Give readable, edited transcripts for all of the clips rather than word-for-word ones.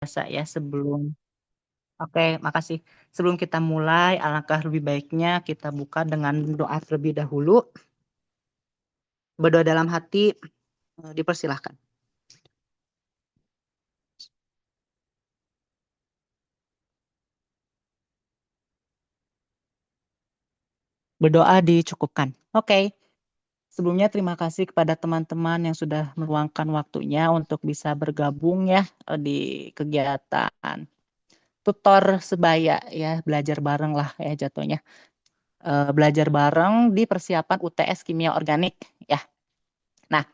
biasa ya sebelum. Oke, makasih. Sebelum kita mulai, alangkah lebih baiknya kita buka dengan doa terlebih dahulu. Berdoa dalam hati, dipersilahkan. Berdoa dicukupkan. Oke. Sebelumnya terima kasih kepada teman-teman yang sudah meluangkan waktunya untuk bisa bergabung ya di kegiatan tutor sebaya ya, belajar bareng lah ya jatuhnya. Belajar bareng di persiapan UTS Kimia Organik ya. Nah,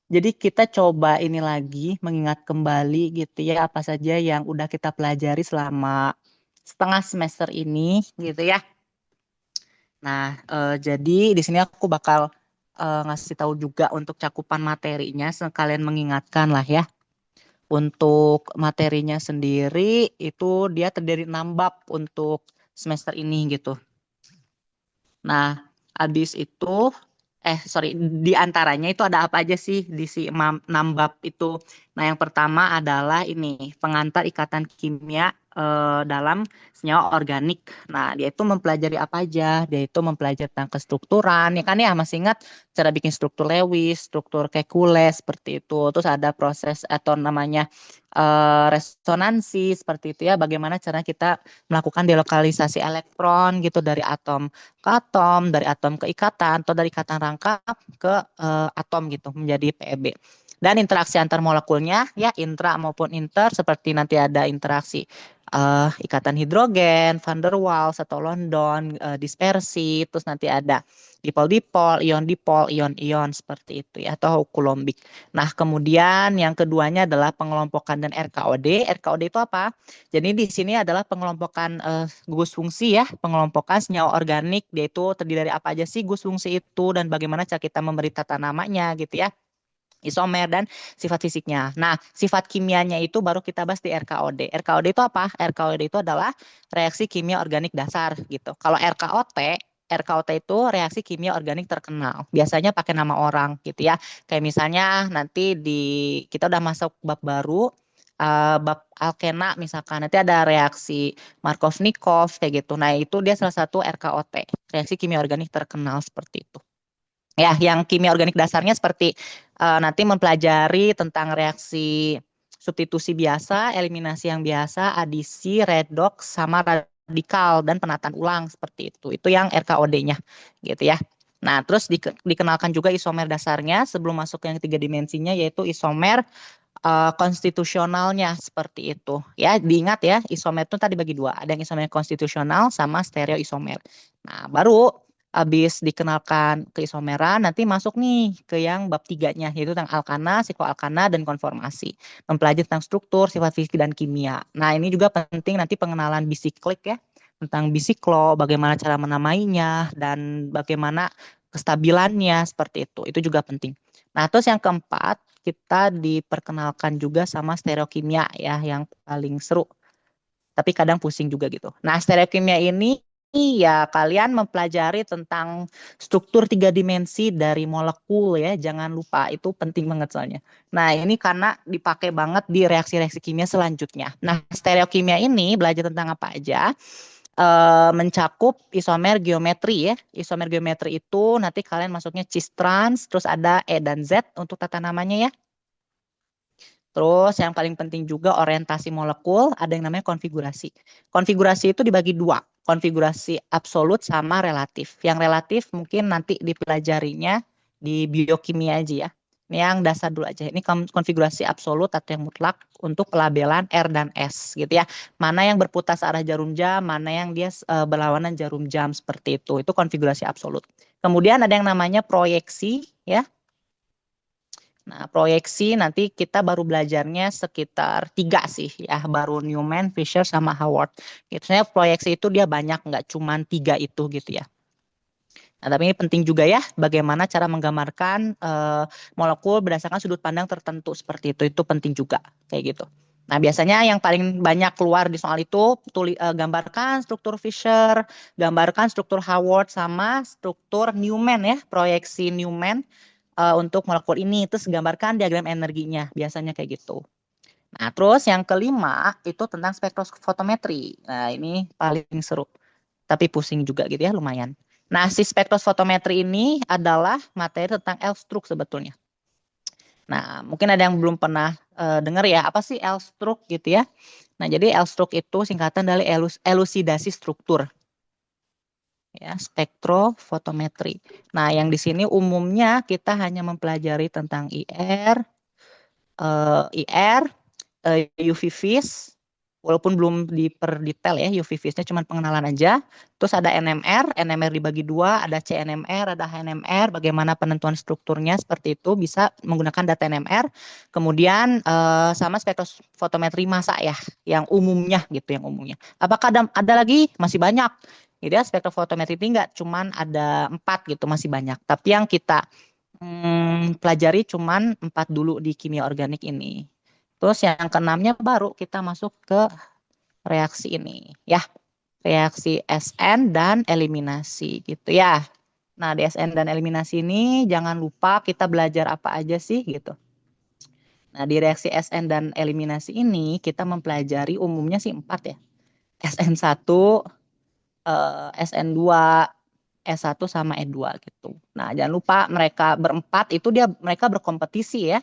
jadi kita coba ini lagi mengingat kembali gitu ya apa saja yang udah kita pelajari selama setengah semester ini gitu ya. Nah, jadi di sini aku bakal ngasih tahu juga untuk cakupan materinya, sekalian mengingatkan lah ya. Untuk materinya sendiri itu dia terdiri 6 bab untuk semester ini gitu. Nah, habis itu, sorry, di antaranya itu ada apa aja sih di si 6 bab itu? Nah, yang pertama adalah ini, pengantar ikatan kimia dalam senyawa organik. Nah, dia itu mempelajari apa aja? Dia itu mempelajari tentang kestrukturan, ya kan ya, masih ingat cara bikin struktur Lewis, struktur Kekule, seperti itu. Terus ada proses atau namanya resonansi, seperti itu ya, bagaimana cara kita melakukan delokalisasi elektron gitu dari atom ke atom, dari atom ke ikatan, atau dari ikatan rangkap ke atom gitu, menjadi PEB. Dan interaksi antar molekulnya, ya intra maupun inter, seperti nanti ada interaksi ikatan hidrogen, van der Waals atau London, dispersi, terus nanti ada dipol-dipol, ion-dipol, ion-ion, seperti itu ya, atau Coulombik. Nah, kemudian yang keduanya adalah pengelompokan dan RKOD. RKOD itu apa? Jadi di sini adalah pengelompokan gugus fungsi ya, pengelompokan senyawa organik, yaitu terdiri dari apa aja sih gugus fungsi itu dan bagaimana cara kita memberi tata namanya gitu ya, isomer dan sifat fisiknya. Nah, sifat kimianya itu baru kita bahas di RKOD. RKOD itu apa? RKOD itu adalah reaksi kimia organik dasar gitu. Kalau RKOT itu reaksi kimia organik terkenal. Biasanya pakai nama orang gitu ya. Kayak misalnya nanti kita udah masuk bab baru, bab alkena misalkan. Nanti ada reaksi Markovnikov kayak gitu. Nah, itu dia salah satu RKOT, reaksi kimia organik terkenal seperti itu. Ya, yang kimia organik dasarnya seperti nanti mempelajari tentang reaksi substitusi biasa, eliminasi yang biasa, adisi, redoks, sama radikal dan penataan ulang seperti itu. Itu yang RKOD-nya gitu ya. Nah, terus dikenalkan juga isomer dasarnya sebelum masuk yang tiga dimensinya, yaitu isomer konstitusionalnya seperti itu. Ya, diingat ya, isomer itu tadi bagi dua. Ada yang isomer konstitusional sama stereo isomer. Nah, baru habis dikenalkan keisomeran, nanti masuk nih ke yang bab tiganya, yaitu tentang alkana, sikloalkana, dan konformasi. Mempelajari tentang struktur, sifat fisik, dan kimia. Nah, ini juga penting nanti pengenalan bisiklik ya, tentang bisiklo, bagaimana cara menamainya, dan bagaimana kestabilannya, seperti itu. Itu juga penting. Nah, terus yang keempat, kita diperkenalkan juga sama stereokimia ya, yang paling seru. Tapi kadang pusing juga gitu. Nah, stereokimia ini ya kalian mempelajari tentang struktur tiga dimensi dari molekul ya, jangan lupa itu penting banget soalnya. Nah, ini karena dipakai banget di reaksi-reaksi kimia selanjutnya. Nah, stereokimia ini belajar tentang apa aja? Mencakup isomer geometri ya. Isomer geometri itu nanti kalian masuknya cis trans, terus ada E dan Z untuk tata namanya ya. Terus yang paling penting juga orientasi molekul, ada yang namanya konfigurasi. Konfigurasi itu dibagi dua, konfigurasi absolut sama relatif. Yang relatif mungkin nanti dipelajarinya di biokimia aja ya. Ini yang dasar dulu aja. Ini konfigurasi absolut atau yang mutlak untuk pelabelan R dan S gitu ya. Mana yang berputar arah jarum jam, mana yang dia berlawanan jarum jam seperti itu. Itu konfigurasi absolut. Kemudian ada yang namanya proyeksi ya. Nah, proyeksi nanti kita baru belajarnya sekitar 3 sih ya, baru Newman, Fisher, sama Howard. Gitu. Sebenarnya proyeksi itu dia banyak, nggak cuma 3 itu gitu ya. Nah, tapi ini penting juga ya, bagaimana cara menggambarkan molekul berdasarkan sudut pandang tertentu seperti itu. Itu penting juga, kayak gitu. Nah, biasanya yang paling banyak keluar di soal itu, gambarkan struktur Fisher, gambarkan struktur Howard, sama struktur Newman ya, proyeksi Newman untuk molekul ini. Terus gambarkan diagram energinya, biasanya kayak gitu. Nah, terus yang kelima itu tentang spektrofotometri. Nah, ini paling seru, tapi pusing juga gitu ya, lumayan. Nah, si spektrofotometri ini adalah materi tentang L-stroke sebetulnya. Nah, mungkin ada yang belum pernah dengar ya, apa sih L-stroke gitu ya. Nah, jadi L-stroke itu singkatan dari elusidasi struktur, ya, spektrofotometri. Nah, yang di sini umumnya kita hanya mempelajari tentang IR, UV vis, walaupun belum diperdetail ya, UV visnya cuma pengenalan aja. Terus ada NMR dibagi dua, ada CNMR, ada HNMR, bagaimana penentuan strukturnya seperti itu, bisa menggunakan data NMR. Kemudian sama spektrofotometri massa ya, yang umumnya gitu, yang umumnya. Apakah ada lagi? Masih banyak. Jadi ya, spektrofotometri ini nggak cuman ada 4 gitu, masih banyak. Tapi yang kita pelajari cuman 4 dulu di kimia organik ini. Terus yang keenamnya baru kita masuk ke reaksi ini, ya, reaksi SN dan eliminasi gitu ya. Nah, di SN dan eliminasi ini jangan lupa kita belajar apa aja sih gitu. Nah, di reaksi SN dan eliminasi ini kita mempelajari umumnya sih 4 ya. SN1, SN2, S1 sama E2 gitu. Nah, jangan lupa mereka berempat itu mereka berkompetisi ya.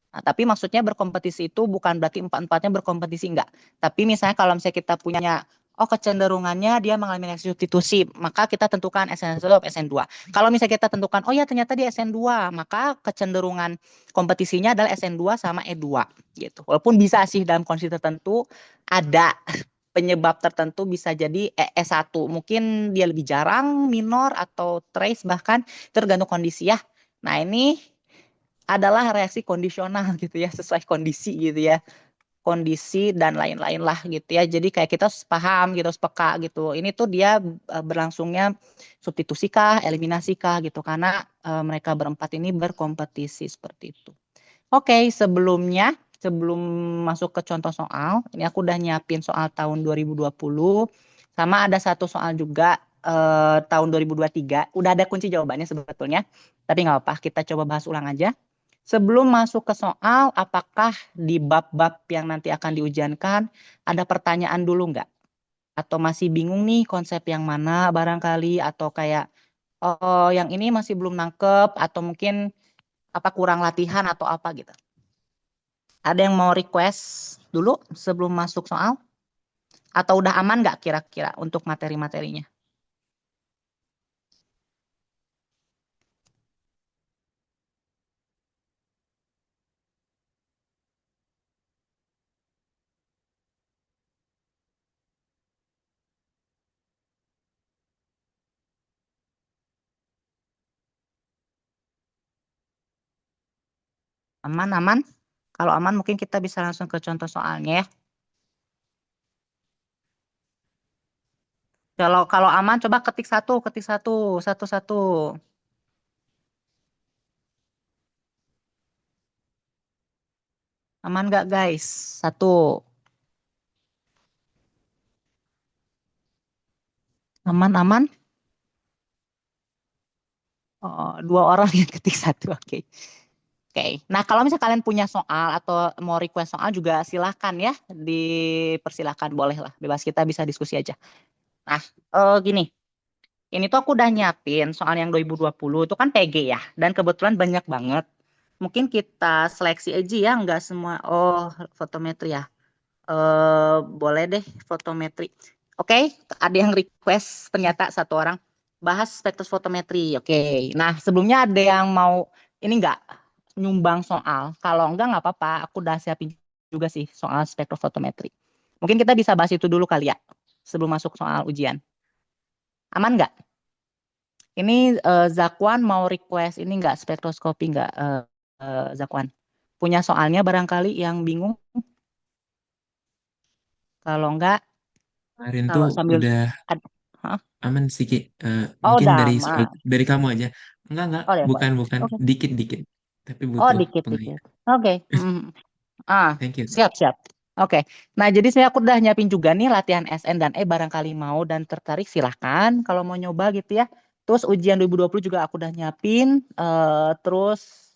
Nah, tapi maksudnya berkompetisi itu bukan berarti empat-empatnya berkompetisi, enggak. Tapi misalnya kalau misalnya kita punya, oh kecenderungannya dia mengalami reaksi substitusi, maka kita tentukan SN1 atau SN2. Kalau misalnya kita tentukan, oh ya ternyata dia SN2, maka kecenderungan kompetisinya adalah SN2 sama E2 gitu. Walaupun bisa sih dalam kondisi tertentu ada penyebab tertentu, bisa jadi S1. Mungkin dia lebih jarang, minor, atau trace bahkan, tergantung kondisi ya. Nah ini adalah reaksi kondisional gitu ya, sesuai kondisi gitu ya. Kondisi dan lain-lain lah gitu ya. Jadi kayak kita harus paham gitu, harus peka gitu. Ini tuh dia berlangsungnya substitusi kah, eliminasi kah gitu. Karena mereka berempat ini berkompetisi seperti itu. Oke, sebelum masuk ke contoh soal, ini aku udah nyiapin soal tahun 2020. Sama ada satu soal juga tahun 2023. Udah ada kunci jawabannya sebetulnya. Tapi nggak apa-apa, kita coba bahas ulang aja. Sebelum masuk ke soal, apakah di bab-bab yang nanti akan diujiankan ada pertanyaan dulu nggak? Atau masih bingung nih konsep yang mana barangkali, atau kayak oh yang ini masih belum nangkep, atau mungkin apa kurang latihan atau apa gitu. Ada yang mau request dulu sebelum masuk soal? Atau udah aman nggak kira-kira untuk materi-materinya? Aman-aman? Kalau aman mungkin kita bisa langsung ke contoh soalnya ya. Kalau aman coba ketik satu, satu-satu. Aman nggak guys? Satu. Aman-aman? Oh, dua orang yang ketik satu, oke. Oke. Nah, kalau misalnya kalian punya soal atau mau request soal juga silahkan ya, dipersilahkan boleh lah, bebas kita bisa diskusi aja. Nah, gini, ini tuh aku udah nyiapin soal yang 2020 itu kan PG ya, dan kebetulan banyak banget. Mungkin kita seleksi aja ya, nggak semua. Oh, fotometri ya. Boleh deh fotometri. Oke, ada yang request ternyata satu orang bahas spektrofotometri. Oke, nah sebelumnya ada yang mau ini nggak nyumbang soal? Kalau enggak nggak apa-apa, aku udah siapin juga sih soal spektrofotometri. Mungkin kita bisa bahas itu dulu kali ya sebelum masuk soal ujian. Aman nggak? Ini Zakwan mau request ini nggak spektroskopi nggak Zakwan? Punya soalnya barangkali yang bingung? Kalau enggak, Kemarin tuh kalau sambil udah Hah? aman sih, Ki. Oh, Mungkin udah dari soal aman. dari kamu aja. Enggak, Oh, dapat. bukan Oke. dikit-dikit. Tapi Oh, butuh dikit-dikit. pengalihan. Oke. Thank you. Siap, siap. Oke. Nah, jadi aku udah nyiapin juga nih latihan SN dan E, barangkali mau dan tertarik silahkan kalau mau nyoba gitu ya. Terus ujian 2020 juga aku udah nyiapin. Terus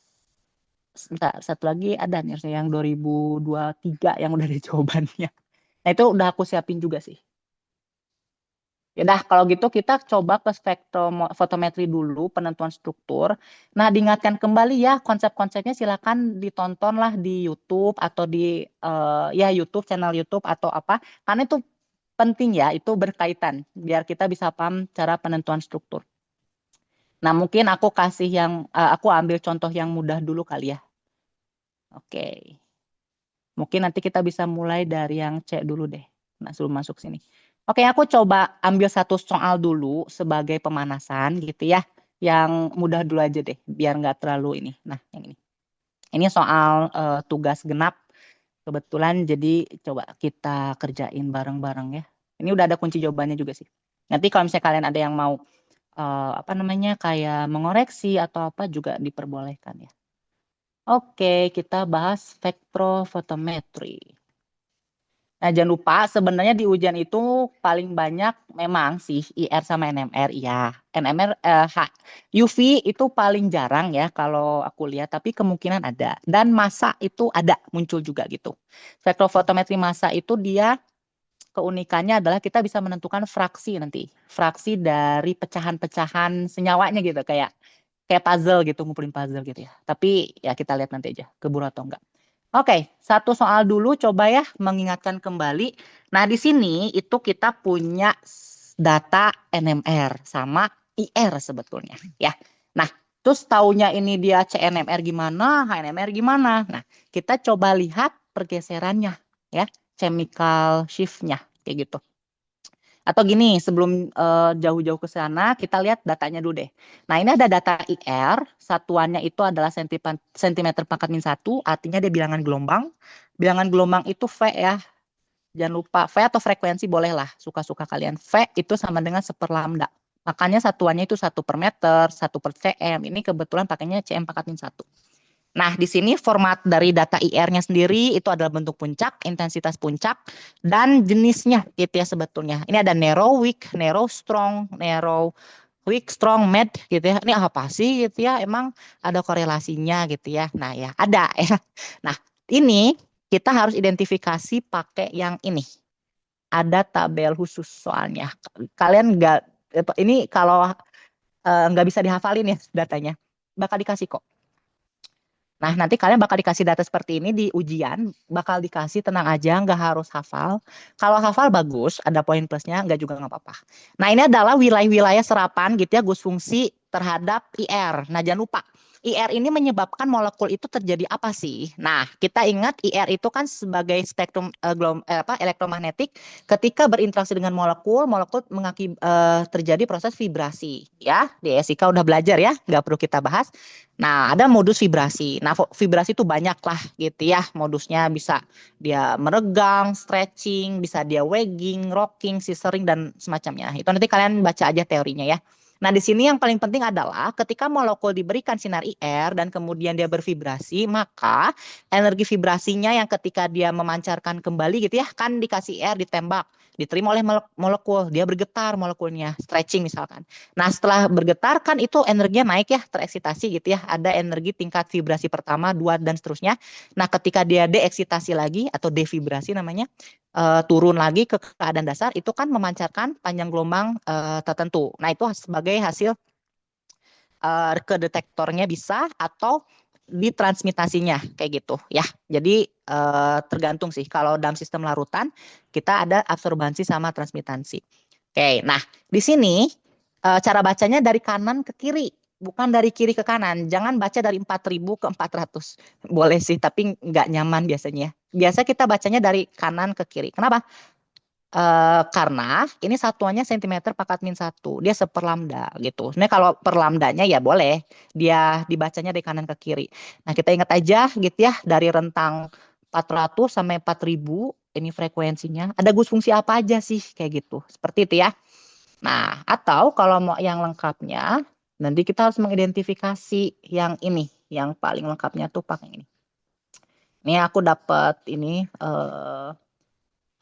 Sebentar, satu lagi ada nih harusnya yang 2023 yang udah ada jawabannya. Nah, itu udah aku siapin juga sih. Ya dah, kalau gitu kita coba ke spektrofotometri dulu, penentuan struktur. Nah, diingatkan kembali ya, konsep-konsepnya silakan ditonton lah di YouTube atau di ya YouTube, channel YouTube atau apa. Karena itu penting ya, itu berkaitan biar kita bisa paham cara penentuan struktur. Nah, mungkin aku kasih yang aku ambil contoh yang mudah dulu kali ya. Oke. Mungkin nanti kita bisa mulai dari yang C dulu deh. Nah, sebelum masuk sini. Oke, aku coba ambil satu soal dulu sebagai pemanasan gitu ya. Yang mudah dulu aja deh, biar nggak terlalu ini. Nah, yang ini. Ini soal tugas genap. Kebetulan jadi coba kita kerjain bareng-bareng ya. Ini udah ada kunci jawabannya juga sih. Nanti kalau misalnya kalian ada yang mau apa namanya kayak mengoreksi atau apa juga diperbolehkan ya. Oke, kita bahas spektrofotometri. Nah, jangan lupa sebenarnya di ujian itu paling banyak memang sih IR sama NMR, iya. NMR, UV itu paling jarang ya kalau aku lihat, tapi kemungkinan ada. Dan massa itu ada, muncul juga gitu. Spektrofotometri massa itu dia keunikannya adalah kita bisa menentukan fraksi nanti. Fraksi dari pecahan-pecahan senyawanya gitu, kayak kayak puzzle gitu, ngumpulin puzzle gitu ya. Tapi ya kita lihat nanti aja, keburu atau enggak. Oke, satu soal dulu coba ya mengingatkan kembali. Nah, di sini itu kita punya data NMR sama IR sebetulnya ya. Nah, terus taunya ini dia CNMR gimana, HNMR gimana. Nah, kita coba lihat pergeserannya ya, chemical shift-nya kayak gitu. Atau gini, sebelum jauh-jauh ke sana, kita lihat datanya dulu deh. Nah, ini ada data IR, satuannya itu adalah sentimeter pangkat min 1, artinya dia bilangan gelombang. Bilangan gelombang itu V ya, jangan lupa V atau frekuensi bolehlah, suka-suka kalian. V itu sama dengan 1/lambda. Makanya satuannya itu 1/meter, 1/cm. Ini kebetulan pakainya cm pangkat min 1. Nah, di sini format dari data IR-nya sendiri itu adalah bentuk puncak, intensitas puncak, dan jenisnya gitu ya sebetulnya. Ini ada narrow, weak, narrow, strong, narrow, weak, strong, med gitu ya. Ini apa sih gitu ya? Emang ada korelasinya gitu ya. Nah ya, ada ya. Nah, ini kita harus identifikasi pakai yang ini. Ada tabel khusus soalnya. Kalian nggak, ini kalau nggak bisa dihafalin ya datanya, bakal dikasih kok. Nah, nanti kalian bakal dikasih data seperti ini di ujian, bakal dikasih tenang aja, nggak harus hafal. Kalau hafal bagus, ada poin plusnya, nggak juga nggak apa-apa. Nah, ini adalah wilayah-wilayah serapan gitu ya, gus fungsi terhadap IR. Nah, jangan lupa, IR ini menyebabkan molekul itu terjadi apa sih? Nah, kita ingat IR itu kan sebagai spektrum elektromagnetik, ketika berinteraksi dengan molekul, molekul terjadi proses vibrasi. Ya, di SIK udah belajar ya, nggak perlu kita bahas. Nah, ada modus vibrasi. Nah, vibrasi itu banyak lah gitu ya. Modusnya bisa dia meregang, stretching, bisa dia wagging, rocking, scissoring, dan semacamnya. Itu nanti kalian baca aja teorinya ya. Nah, di sini yang paling penting adalah ketika molekul diberikan sinar IR dan kemudian dia bervibrasi, maka energi vibrasinya yang ketika dia memancarkan kembali gitu ya, kan dikasih IR ditembak, diterima oleh molekul, dia bergetar molekulnya, stretching misalkan. Nah, setelah bergetar kan itu energinya naik ya, tereksitasi gitu ya. Ada energi tingkat vibrasi pertama, dua, dan seterusnya. Nah, ketika dia deeksitasi lagi atau devibrasi namanya, turun lagi ke keadaan dasar, itu kan memancarkan panjang gelombang tertentu. Nah, itu sebagai hasil ke detektornya bisa atau di transmitasinya kayak gitu ya. Jadi tergantung sih. Kalau dalam sistem larutan kita ada absorbansi sama transmitasi. Oke, nah di sini cara bacanya dari kanan ke kiri, bukan dari kiri ke kanan. Jangan baca dari 4.000 ke 400. Boleh sih, tapi nggak nyaman biasanya. Biasa kita bacanya dari kanan ke kiri. Kenapa? Karena ini satuannya sentimeter pangkat min 1. Dia 1/lambda gitu. Nah, kalau per lambdanya ya boleh. Dia dibacanya dari kanan ke kiri. Nah, kita ingat aja gitu ya. Dari rentang 400 sampai 4.000. Ini frekuensinya. Ada gus fungsi apa aja sih? Kayak gitu. Seperti itu ya. Nah, atau kalau mau yang lengkapnya. Nanti kita harus mengidentifikasi yang ini. Yang paling lengkapnya tuh pakai ini. Ini aku dapat ini.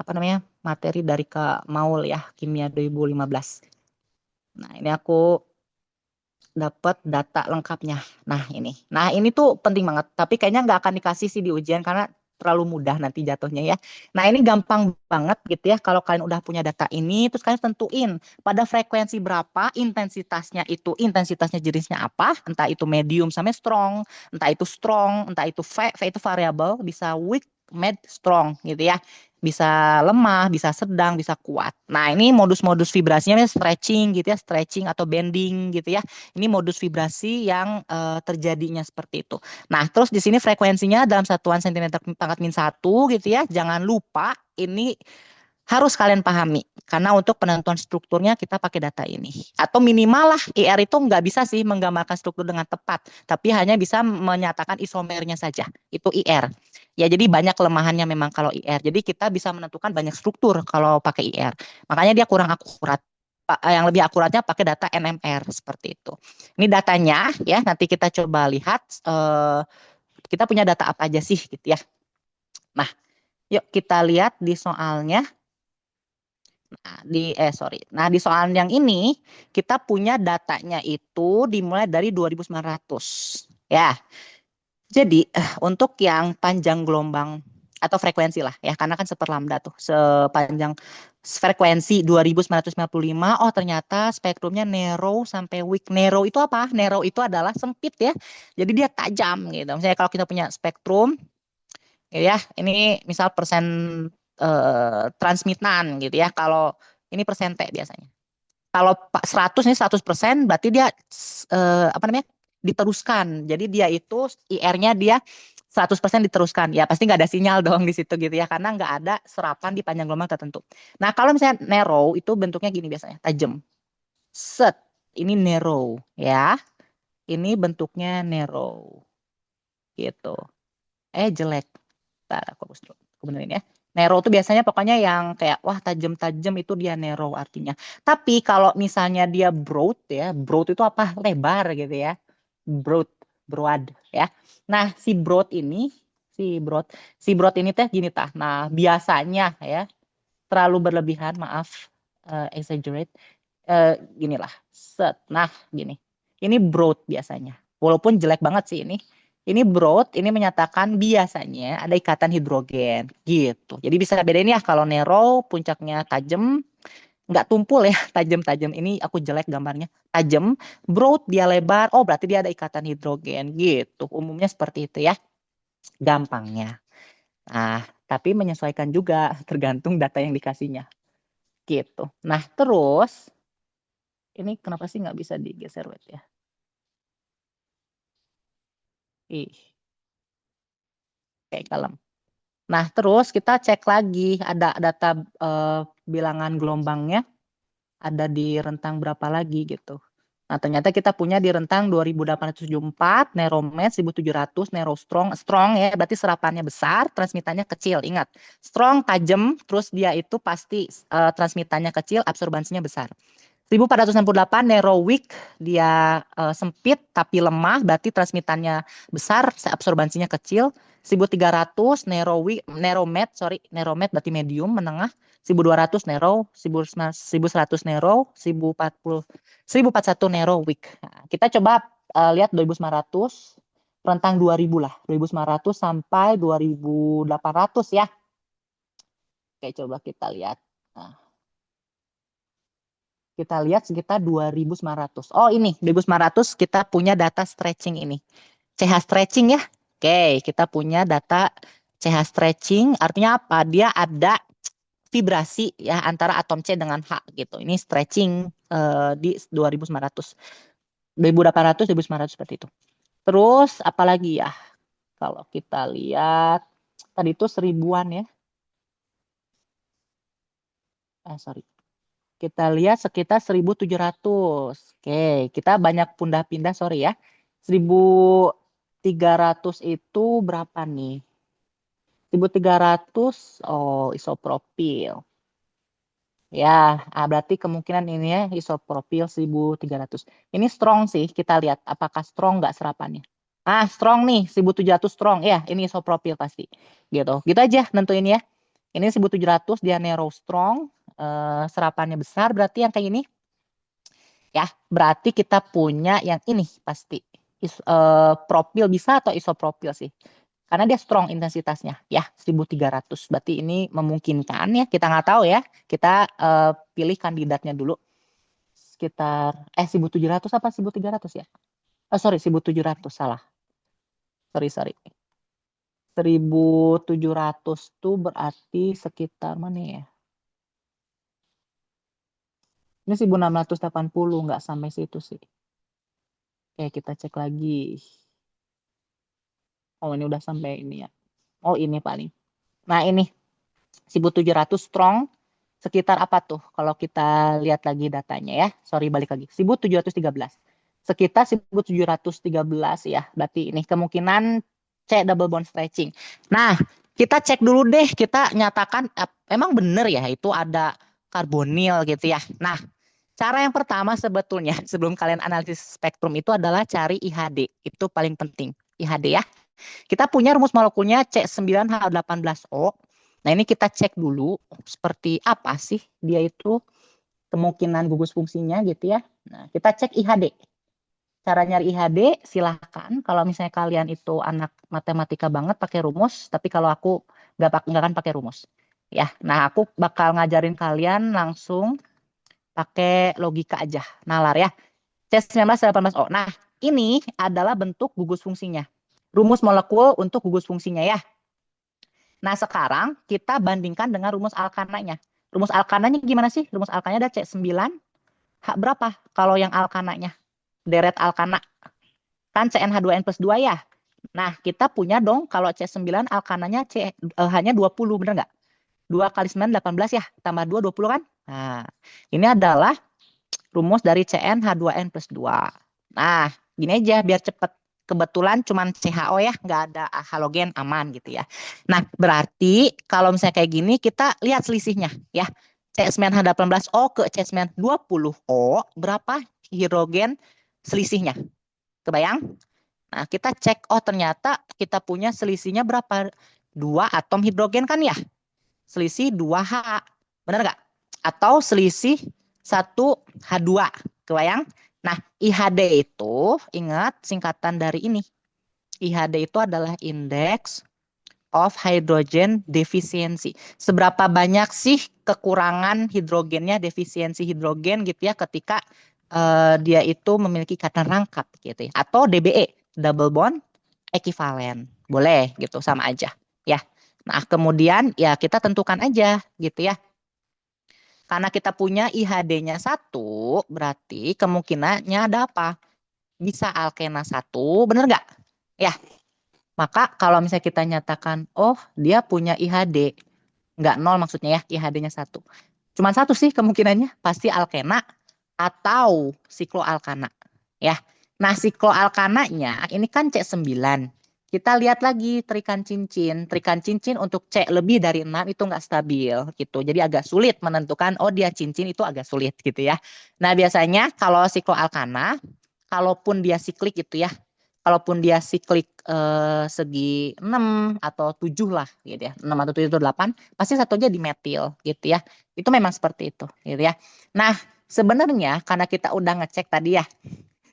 Apa namanya, materi dari Kak Maul ya, Kimia 2015. Nah, ini aku dapat data lengkapnya. Nah ini tuh penting banget. Tapi kayaknya nggak akan dikasih sih di ujian karena terlalu mudah nanti jatuhnya ya. Nah ini gampang banget gitu ya. Kalau kalian udah punya data ini, terus kalian tentuin pada frekuensi berapa, intensitasnya jenisnya apa, entah itu medium sampai strong, entah itu V itu variabel, bisa weak, mid, strong gitu ya. Bisa lemah, bisa sedang, bisa kuat. Nah, ini modus-modus vibrasinya stretching gitu ya, stretching atau bending gitu ya. Ini modus vibrasi yang terjadinya seperti itu. Nah, terus di sini frekuensinya dalam satuan sentimeter pangkat min satu gitu ya. Jangan lupa ini harus kalian pahami. Karena untuk penentuan strukturnya kita pakai data ini. Atau minimal lah IR itu nggak bisa sih menggambarkan struktur dengan tepat. Tapi hanya bisa menyatakan isomernya saja. Itu IR. Ya jadi banyak kelemahannya memang kalau IR. Jadi kita bisa menentukan banyak struktur kalau pakai IR. Makanya dia kurang akurat. Yang lebih akuratnya pakai data NMR seperti itu. Ini datanya ya, nanti kita coba lihat kita punya data apa aja sih gitu ya. Nah, yuk kita lihat di soalnya. Nah, di soal yang ini kita punya datanya itu dimulai dari 2.900. Ya. Jadi untuk yang panjang gelombang atau frekuensi lah ya, karena kan seperlambda tuh, sepanjang frekuensi 2.955. Oh ternyata spektrumnya narrow sampai weak. Narrow itu apa? Narrow itu adalah sempit ya. Jadi dia tajam gitu. Misalnya kalau kita punya spektrum ya, ini misal persen transmitan gitu ya. Kalau ini persen T biasanya. Kalau 100 ini 100% berarti dia apa namanya? Diteruskan. Jadi dia itu IR-nya dia 100% diteruskan. Ya pasti nggak ada sinyal dong di situ gitu ya karena nggak ada serapan di panjang gelombang tertentu. Nah, kalau misalnya narrow itu bentuknya gini biasanya, tajam. Set. Ini narrow ya. Ini bentuknya narrow gitu. Jelek. Bentar, aku benerin ya. Narrow tuh biasanya pokoknya yang kayak wah tajam-tajam itu dia narrow artinya. Tapi kalau misalnya dia broad ya, broad itu apa? Lebar gitu ya. Broad, broad ya. Nah, si broad, si broad ini teh gini tah. Nah, biasanya ya terlalu berlebihan, maaf, exaggerate. Ginilah. Set. Nah, gini. Ini broad biasanya. Walaupun jelek banget sih ini. Ini broad, ini menyatakan biasanya ada ikatan hidrogen gitu. Jadi bisa bedain ya kalau narrow puncaknya tajam, nggak tumpul ya, tajam-tajam. Ini aku jelek gambarnya. Tajam, broad dia lebar. Oh, berarti dia ada ikatan hidrogen gitu. Umumnya seperti itu ya, gampangnya. Nah, tapi menyesuaikan juga tergantung data yang dikasihnya gitu. Nah, terus ini kenapa sih nggak bisa digeser wet ya? Ih, kayak kalem. Nah, terus kita cek lagi ada data bilangan gelombangnya ada di rentang berapa lagi gitu. Nah, ternyata kita punya di rentang 2.874, Neromed 1.700, Nero strong ya, berarti serapannya besar, transmitannya kecil. Ingat, strong tajam, terus dia itu pasti transmitannya kecil, absorbansinya besar. 1.468 narrow weak, dia sempit tapi lemah, berarti transmitannya besar, absorbansinya kecil. 1.300 narrow weak, narrow med berarti medium, menengah. 1.200 narrow, 1.100 narrow, 1.040, 1.041 narrow weak. Nah, kita coba lihat 2.900, rentang 2.000 lah, 2.900 sampai 2.800 ya. Oke, coba kita lihat. Nah, kita lihat sekitar 2.900. Oh ini 2.900 kita punya data stretching ini. CH stretching ya. Oke, kita punya data CH stretching. Artinya apa? Dia ada vibrasi ya antara atom C dengan H gitu. Ini stretching di 2.900. 2.800, 2.900 seperti itu. Terus apalagi ya? Kalau kita lihat tadi itu seribuan ya. Sorry. Kita lihat sekitar 1.700. Oke, kita banyak pindah-pindah, sorry ya. 1.300 itu berapa nih? 1.300, oh isopropil. Ya, berarti kemungkinan ini ya isopropil 1.300. Ini strong sih, kita lihat apakah strong nggak serapannya. Strong nih, 1.700 strong. Ya, ini isopropil pasti. Gitu. Gitu aja nentuin ya. Ini 1.700 dia narrow strong, serapannya besar, berarti yang kayak ini Ya, berarti kita punya yang ini pasti. Propil bisa atau isopropil sih. Karena dia strong intensitasnya. Ya, 1300. Berarti ini memungkinkan ya. Kita nggak tahu ya. Kita pilih kandidatnya dulu. Sekitar, 1700 apa 1300 ya? Oh, sorry, 1700. Salah. Sorry, sorry. 1700 tuh berarti sekitar mana ya? Ini 1680, nggak sampai situ sih. Oke, kita cek lagi. Oh, ini udah sampai ini ya. Oh, ini paling. Nah, ini 1700 strong sekitar apa tuh? Kalau kita lihat lagi datanya ya. Sorry, balik lagi. 1713. Sekitar 1713 ya. Berarti ini kemungkinan C double bond stretching. Nah, kita cek dulu deh. Kita nyatakan emang bener ya itu ada karbonil gitu ya. Nah, cara yang pertama sebetulnya sebelum kalian analisis spektrum itu adalah cari IHD. Itu paling penting. IHD ya. Kita punya rumus molekulnya C9H18O. Nah, ini kita cek dulu seperti apa sih dia itu kemungkinan gugus fungsinya gitu ya. Nah, kita cek IHD. Cara nyari IHD silahkan. Kalau misalnya kalian itu anak matematika banget pakai rumus, tapi kalau aku nggak akan pakai rumus. Ya, nah aku bakal ngajarin kalian langsung pakai logika aja, nalar ya. C1918O. Nah, ini adalah bentuk gugus fungsinya. Rumus molekul untuk gugus fungsinya ya. Nah, sekarang kita bandingkan dengan rumus alkananya. Rumus alkananya gimana sih? Rumus alkananya ada C9, H berapa? Kalau yang alkananya, deret alkana. Kan CnH2n plus 2 ya. Nah, kita punya dong kalau C9 alkananya hanya 20, bener nggak? 2 kali 9, 18 ya. Tambah 2, 20 kan? Nah, ini adalah rumus dari CnH2n plus 2. Nah, gini aja biar cepet. Kebetulan cuman CHO ya, nggak ada halogen, aman gitu ya. Nah, berarti kalau misalnya kayak gini, kita lihat selisihnya ya. C9H18O ke C920O, berapa hidrogen selisihnya? Kebayang? Nah, kita cek, oh ternyata kita punya selisihnya berapa? 2 atom hidrogen kan ya? Selisih 2H. Benar nggak? Atau selisih 1H2. Kebayang? Nah, IHD itu, ingat singkatan dari ini. IHD itu adalah Index of Hydrogen Deficiency. Seberapa banyak sih kekurangan hidrogennya, defisiensi hidrogen gitu ya ketika dia itu memiliki ikatan rangkap gitu ya. Atau DBE, double bond equivalent. Boleh gitu, sama aja ya. Nah, kemudian ya kita tentukan aja gitu ya. Karena kita punya IHD-nya 1, berarti kemungkinannya ada apa? Bisa alkena 1, bener nggak? Ya, maka kalau misalnya kita nyatakan, oh dia punya IHD, nggak 0 maksudnya ya, IHD-nya 1. Cuman 1 sih kemungkinannya, pasti alkena atau sikloalkana. Ya, nah sikloalkananya ini kan C9. Kita lihat lagi terikan cincin. Terikan cincin untuk C lebih dari 6 itu nggak stabil gitu. Jadi agak sulit menentukan, oh dia cincin itu agak sulit gitu ya. Nah biasanya kalau sikloalkana, kalaupun dia siklik gitu ya, kalaupun dia siklik segi 6 atau 7 lah gitu ya. 6 atau 7 atau 8, pasti satunya dimetil gitu ya. Itu memang seperti itu gitu ya. Nah, sebenarnya karena kita udah ngecek tadi ya,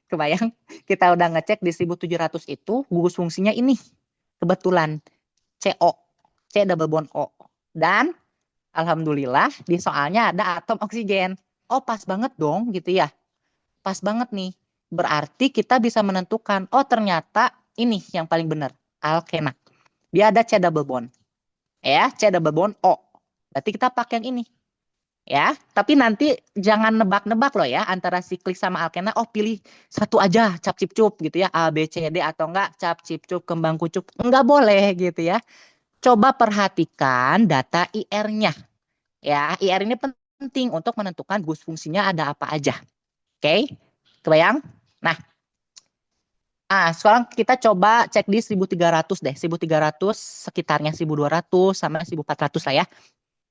kebayang kita udah ngecek di 1700 itu gugus fungsinya ini kebetulan CO, C double bond O. Dan alhamdulillah di soalnya ada atom oksigen. Oh, pas banget dong gitu ya. Pas banget nih. Berarti kita bisa menentukan, oh ternyata ini yang paling benar, alkena. Dia ada C double bond. Ya, C double bond O. Berarti kita pakai yang ini. Ya, tapi nanti jangan nebak-nebak loh ya antara siklik sama alkena. Oh, pilih satu aja, cap cip cup gitu ya, A B C D atau enggak cap cip cup kembang kucup. Enggak boleh gitu ya. Coba perhatikan data IR-nya. Ya, IR ini penting untuk menentukan gus fungsinya ada apa aja. Oke? Kebayang? Nah, sekarang kita coba cek di 1300 deh. 1300 sekitarnya 1200 sama 1400 lah ya.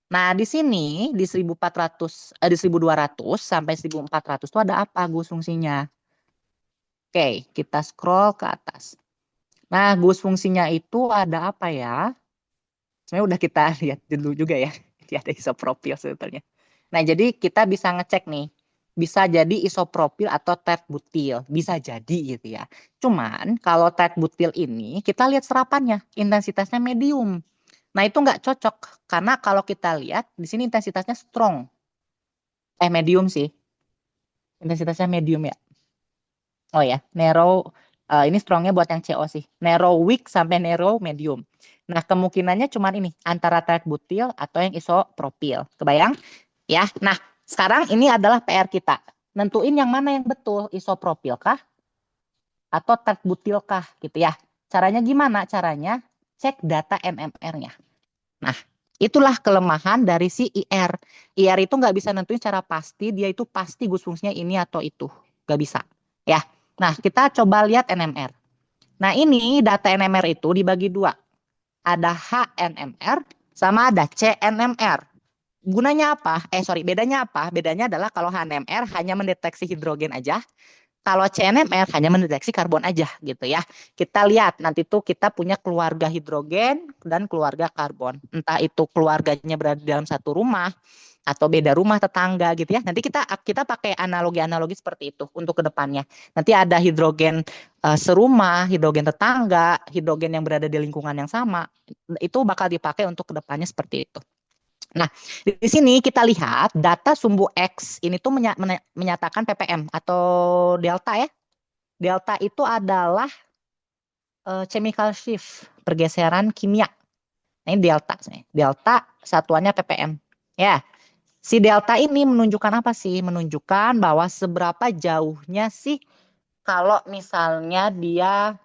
Nah, di sini di 1400 di 1200 sampai 1400 itu ada apa gus fungsinya? Oke, kita scroll ke atas. Nah, gus fungsinya itu ada apa ya? Sebenarnya udah kita lihat dulu juga ya. Dia ada isopropil sebetulnya. Nah, jadi kita bisa ngecek nih. bisa jadi isopropil atau tetbutil, bisa jadi gitu ya. Cuman kalau tetbutil ini kita lihat serapannya, intensitasnya medium. Nah itu nggak cocok karena kalau kita lihat di sini intensitasnya strong, medium sih, intensitasnya medium ya. Oh ya, narrow, ini strongnya buat yang CO sih, narrow weak sampai narrow medium. Nah kemungkinannya cuman ini antara tetbutil atau yang isopropil, kebayang? Ya, nah sekarang ini adalah PR kita. Nentuin yang mana yang betul, isopropil kah atau tetbutil kah gitu ya. Caranya gimana? Caranya cek data NMR-nya. Nah, itulah kelemahan dari si IR. IR itu nggak bisa nentuin secara pasti, dia itu pasti gus fungsinya ini atau itu. Nggak bisa. Ya, nah kita coba lihat NMR. Nah ini data NMR itu dibagi dua. Ada HNMR sama ada CNMR. Gunanya apa? Bedanya apa? Bedanya adalah kalau HNMR hanya mendeteksi hidrogen aja, kalau CNMR hanya mendeteksi karbon aja gitu ya. Kita lihat nanti tuh kita punya keluarga hidrogen dan keluarga karbon. Entah itu keluarganya berada dalam satu rumah atau beda rumah tetangga gitu ya. Nanti kita pakai analogi-analogi seperti itu untuk kedepannya. Nanti ada hidrogen serumah, hidrogen tetangga, hidrogen yang berada di lingkungan yang sama. Itu bakal dipakai untuk kedepannya seperti itu. Nah, di sini kita lihat data sumbu X ini tuh menyatakan ppm atau delta ya. Delta itu adalah chemical shift, pergeseran kimia. Nah, ini delta. Delta satuannya ppm. Ya, si delta ini menunjukkan apa sih? Menunjukkan bahwa seberapa jauhnya sih kalau misalnya dia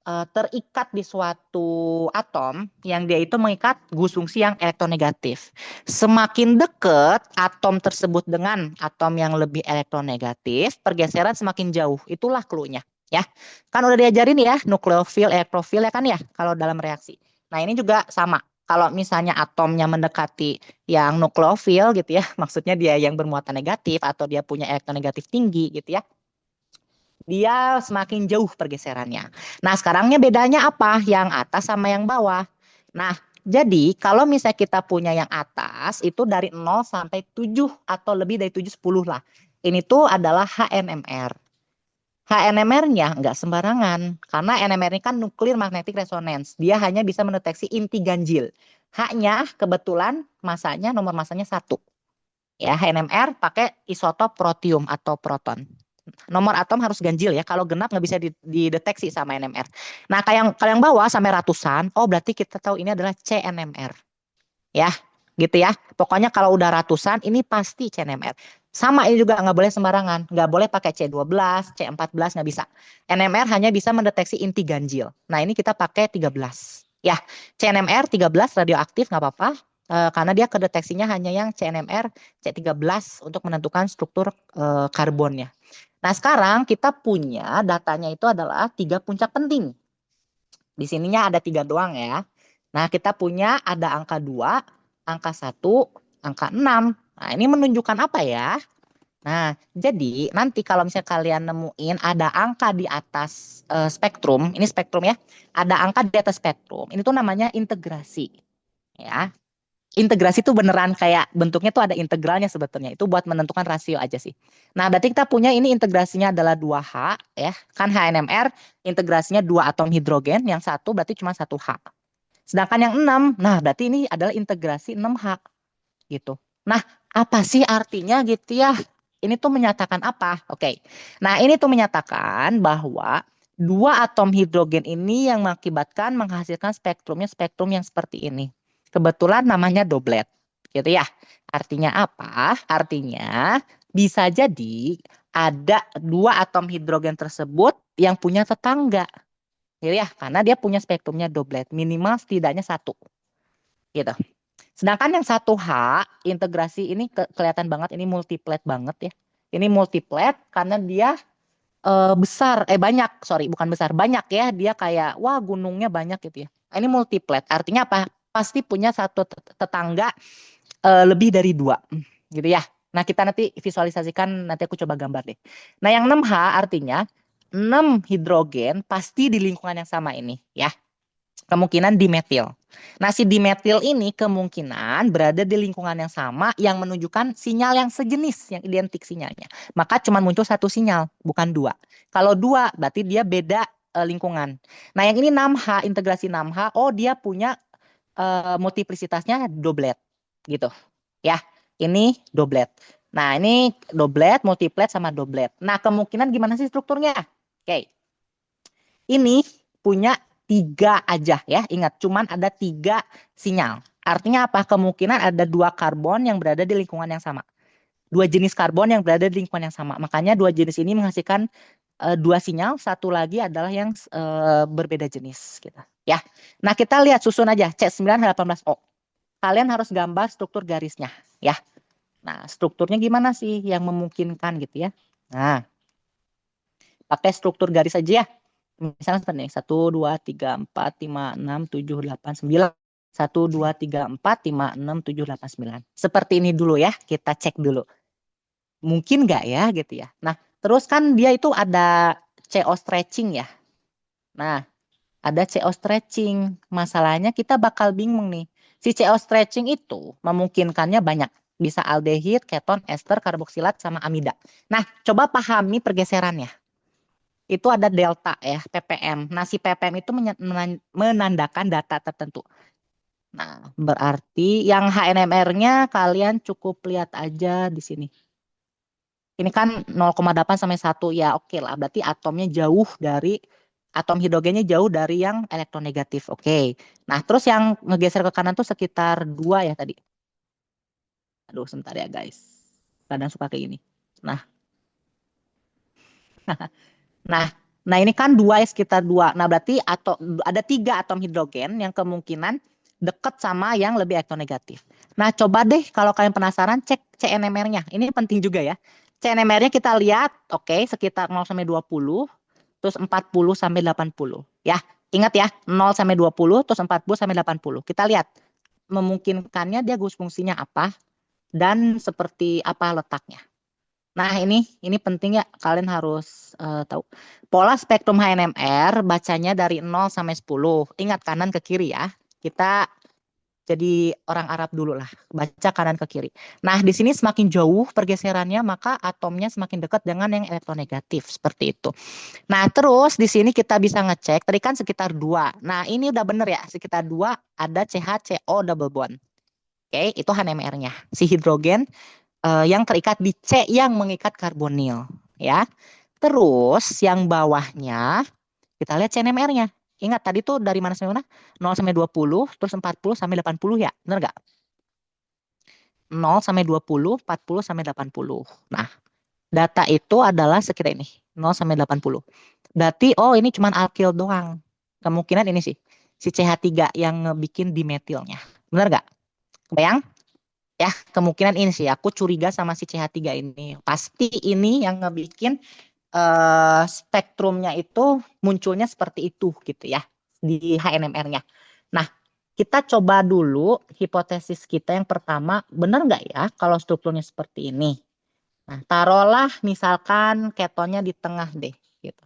terikat di suatu atom yang dia itu mengikat gus fungsi yang elektronegatif. Semakin dekat atom tersebut dengan atom yang lebih elektronegatif, pergeseran semakin jauh. Itulah clue-nya. Ya, kan udah diajarin ya nukleofil, elektrofil ya kan ya kalau dalam reaksi. Nah ini juga sama. Kalau misalnya atomnya mendekati yang nukleofil gitu ya, maksudnya dia yang bermuatan negatif atau dia punya elektronegatif tinggi gitu ya, dia semakin jauh pergeserannya. Nah, sekarangnya bedanya apa? Yang atas sama yang bawah. Nah, jadi kalau misalnya kita punya yang atas itu dari 0 sampai 7 atau lebih dari 7 10 lah. Ini tuh adalah HNMR. HNMR-nya nggak sembarangan karena NMR ini kan nuklir magnetic resonance. Dia hanya bisa mendeteksi inti ganjil. H-nya kebetulan masanya nomor masanya 1. Ya, NMR pakai isotop protium atau proton. Nomor atom harus ganjil ya. Kalau genap nggak bisa dideteksi sama NMR. Nah, kalau yang bawah sampai ratusan, oh berarti kita tahu ini adalah CNMR. Ya, gitu ya. Pokoknya kalau udah ratusan, ini pasti CNMR. Sama ini juga nggak boleh sembarangan. Nggak boleh pakai C12, C14, nggak bisa. NMR hanya bisa mendeteksi inti ganjil. Nah, ini kita pakai 13. Ya, CNMR 13 radioaktif nggak apa-apa. Karena dia kedeteksinya hanya yang CNMR C13 untuk menentukan struktur karbonnya. Nah, sekarang kita punya datanya itu adalah 3 puncak penting. Di sininya ada 3 doang ya. Nah, kita punya ada angka 2, angka 1, angka 6. Nah, ini menunjukkan apa ya? Nah, jadi nanti kalau misalnya kalian nemuin ada angka di atas spektrum, ini spektrum ya, ada angka di atas spektrum, ini tuh namanya integrasi. Ya, integrasi itu beneran kayak bentuknya tuh ada integralnya sebetulnya. Itu buat menentukan rasio aja sih. Nah, berarti kita punya ini integrasinya adalah 2H ya. Kan HNMR integrasinya 2 atom hidrogen, yang satu berarti cuma 1H. Sedangkan yang 6, nah berarti ini adalah integrasi 6H gitu. Nah, apa sih artinya gitu ya? Ini tuh menyatakan apa? Oke. Nah, ini tuh menyatakan bahwa 2 atom hidrogen ini yang mengakibatkan menghasilkan spektrum yang seperti ini. Kebetulan namanya doblet, gitu ya. Artinya apa? Artinya bisa jadi ada 2 atom hidrogen tersebut yang punya tetangga, gitu ya. Karena dia punya spektrumnya doblet, minimal setidaknya 1, gitu. Sedangkan yang 1H integrasi ini kelihatan banget, ini multiplet banget ya. Ini multiplet karena dia besar, banyak, sorry bukan besar, banyak ya. Dia kayak wah gunungnya banyak gitu ya. Nah, ini multiplet, artinya apa? Pasti punya satu tetangga lebih dari 2 gitu ya. Nah kita nanti visualisasikan, nanti aku coba gambar deh. Nah yang 6H artinya 6 hidrogen pasti di lingkungan yang sama ini ya. Kemungkinan dimetil. Nah, si dimetil ini kemungkinan berada di lingkungan yang sama yang menunjukkan sinyal yang sejenis, yang identik sinyalnya. Maka cuma muncul satu sinyal, bukan dua. Kalau dua, berarti dia beda lingkungan. Nah, yang ini 6H, integrasi 6H, oh dia punya multiplicitasnya doblet, gitu. Ya, ini doblet. Nah, ini doblet, multiplet, sama doblet. Nah, kemungkinan gimana sih strukturnya? Oke, ini punya tiga aja ya. Ingat, cuman ada tiga sinyal. Artinya apa? Kemungkinan ada dua karbon yang berada di lingkungan yang sama. Dua jenis karbon yang berada di lingkungan yang sama. Makanya dua jenis ini menghasilkan dua sinyal. Satu lagi adalah yang berbeda jenis. Gitu. Ya. Nah, kita lihat susun aja C9H18O. Kalian harus gambar struktur garisnya. Ya. Nah, strukturnya gimana sih yang memungkinkan gitu ya. Nah, pakai struktur garis aja ya. Misalnya seperti ini, 1, 2, 3, 4, 5, 6, 7, 8, 9. 1, 2, 3, 4, 5, 6, 7, 8, 9. Seperti ini dulu ya, kita cek dulu. Mungkin nggak ya gitu ya. Nah, terus kan dia itu ada CO stretching ya. Nah, ada CO stretching. Masalahnya kita bakal bingung nih. Si CO stretching itu memungkinkannya banyak. Bisa aldehid, keton, ester, karboksilat, sama amida. Nah, coba pahami pergeserannya. Itu ada delta ya, ppm. Nah, si ppm itu menandakan data tertentu. Nah, berarti yang HNMR-nya kalian cukup lihat aja di sini. Ini kan 0,8 sampai 1 ya, oke lah. Berarti atomnya jauh dari atom hidrogennya jauh dari yang elektronegatif. Oke. Nah, terus yang ngegeser ke kanan tuh sekitar 2 ya tadi. Aduh, sebentar ya, guys. Kadang suka kayak gini. Nah, Nah, nah ini kan 2 ya, sekitar 2. Nah, berarti atau ada 3 atom hidrogen yang kemungkinan dekat sama yang lebih elektronegatif. Nah, coba deh kalau kalian penasaran cek CNMR-nya. Ini penting juga ya. CNMR-nya kita lihat, oke, sekitar 0 sampai 20, terus 40 sampai 80. Ya, ingat ya, 0 sampai 20, terus 40 sampai 80. Kita lihat memungkinkannya dia gus fungsinya apa dan seperti apa letaknya. Nah, ini penting ya, kalian harus tahu. Pola spektrum HNMR bacanya dari 0 sampai 10. Ingat kanan ke kiri ya. Kita jadi orang Arab dulu lah, baca kanan ke kiri. Nah, di sini semakin jauh pergeserannya, maka atomnya semakin dekat dengan yang elektronegatif, seperti itu. Nah, terus di sini kita bisa ngecek, tadi kan sekitar 2. Nah, ini udah bener ya, sekitar 2 ada CH-CO double bond. Oke, itu HNMR-nya. Si hidrogen yang terikat di C yang mengikat karbonil ya. Terus yang bawahnya kita lihat CNMR-nya. Ingat tadi tuh dari mana sampai mana? 0 sampai 20, terus 40 sampai 80 ya. Benar nggak? 0 sampai 20, 40 sampai 80. Nah, data itu adalah sekitar ini, 0 sampai 80. Berarti oh ini cuma alkil doang. Kemungkinan ini sih si CH3 yang ngebikin dimetilnya. Benar nggak? Kebayang? Ya, kemungkinan ini sih. Aku curiga sama si CH3 ini. Pasti ini yang ngebikin spektrumnya itu munculnya seperti itu gitu ya. Di HNMR-nya. Nah, kita coba dulu hipotesis kita yang pertama. Benar nggak ya kalau strukturnya seperti ini? Nah, taruhlah misalkan ketonnya di tengah deh. Gitu.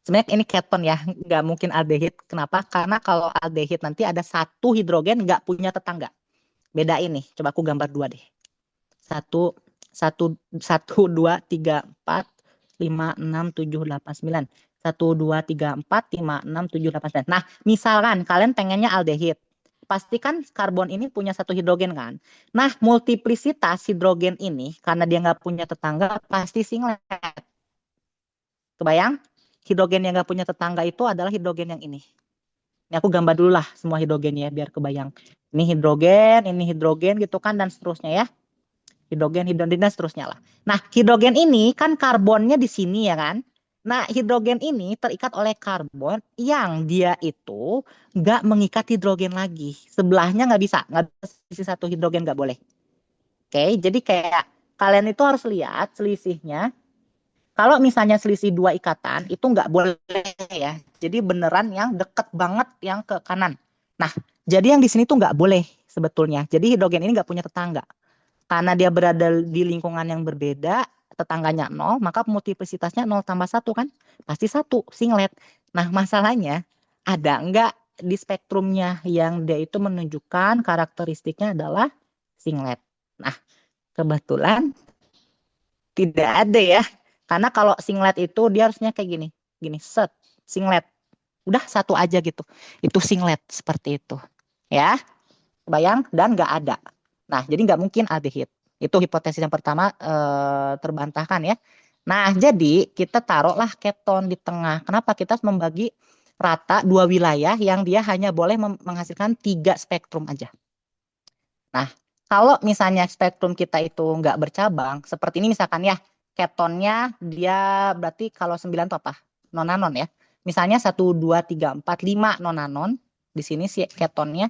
Sebenarnya ini keton ya. Nggak mungkin aldehid. Kenapa? Karena kalau aldehid nanti ada satu hidrogen nggak punya tetangga. Beda ini. Coba aku gambar dua deh. Satu, satu, dua, tiga, empat, lima, enam, tujuh, delapan, sembilan. 1, 2, 3, 4, 5, 6, 7, 8, 9. Nah, misalkan kalian pengennya aldehid. Pastikan karbon ini punya satu hidrogen kan. Nah, multiplisitas hidrogen ini, karena dia nggak punya tetangga, pasti singlet. Kebayang? Hidrogen yang nggak punya tetangga itu adalah hidrogen yang ini. Ini aku gambar dulu lah semua hidrogennya biar kebayang. Ini hidrogen gitu kan, dan seterusnya ya. Hidrogen, dan seterusnya lah. Nah, hidrogen ini kan karbonnya di sini ya kan. Nah, hidrogen ini terikat oleh karbon yang dia itu nggak mengikat hidrogen lagi. Sebelahnya nggak bisa, nggak bisa sisi satu hidrogen nggak boleh. Oke, jadi kayak kalian itu harus lihat selisihnya. Kalau misalnya selisih dua ikatan itu nggak boleh ya. Jadi beneran yang deket banget yang ke kanan. Nah, jadi yang di sini tuh nggak boleh sebetulnya. Jadi hidrogen ini nggak punya tetangga. Karena dia berada di lingkungan yang berbeda, tetangganya 0, maka multiplisitasnya 0 tambah 1 kan? Pasti 1, singlet. Nah, masalahnya ada enggak di spektrumnya yang dia itu menunjukkan karakteristiknya adalah singlet. Nah, kebetulan tidak ada ya. Karena kalau singlet itu dia harusnya kayak gini. Gini, set, singlet. Udah satu aja gitu. Itu singlet seperti itu. Ya, bayang dan nggak ada. Nah, jadi nggak mungkin aldehid. Itu hipotesis yang pertama terbantahkan ya. Nah, jadi kita taruhlah keton di tengah. Kenapa kita harus membagi rata dua wilayah yang dia hanya boleh menghasilkan 3 spektrum aja. Nah, kalau misalnya spektrum kita itu nggak bercabang, seperti ini misalkan ya, ketonnya dia berarti kalau 9 itu apa? Nonanon ya. Misalnya 1, 2, 3, 4, 5 nonanon. Di sini si ketonnya.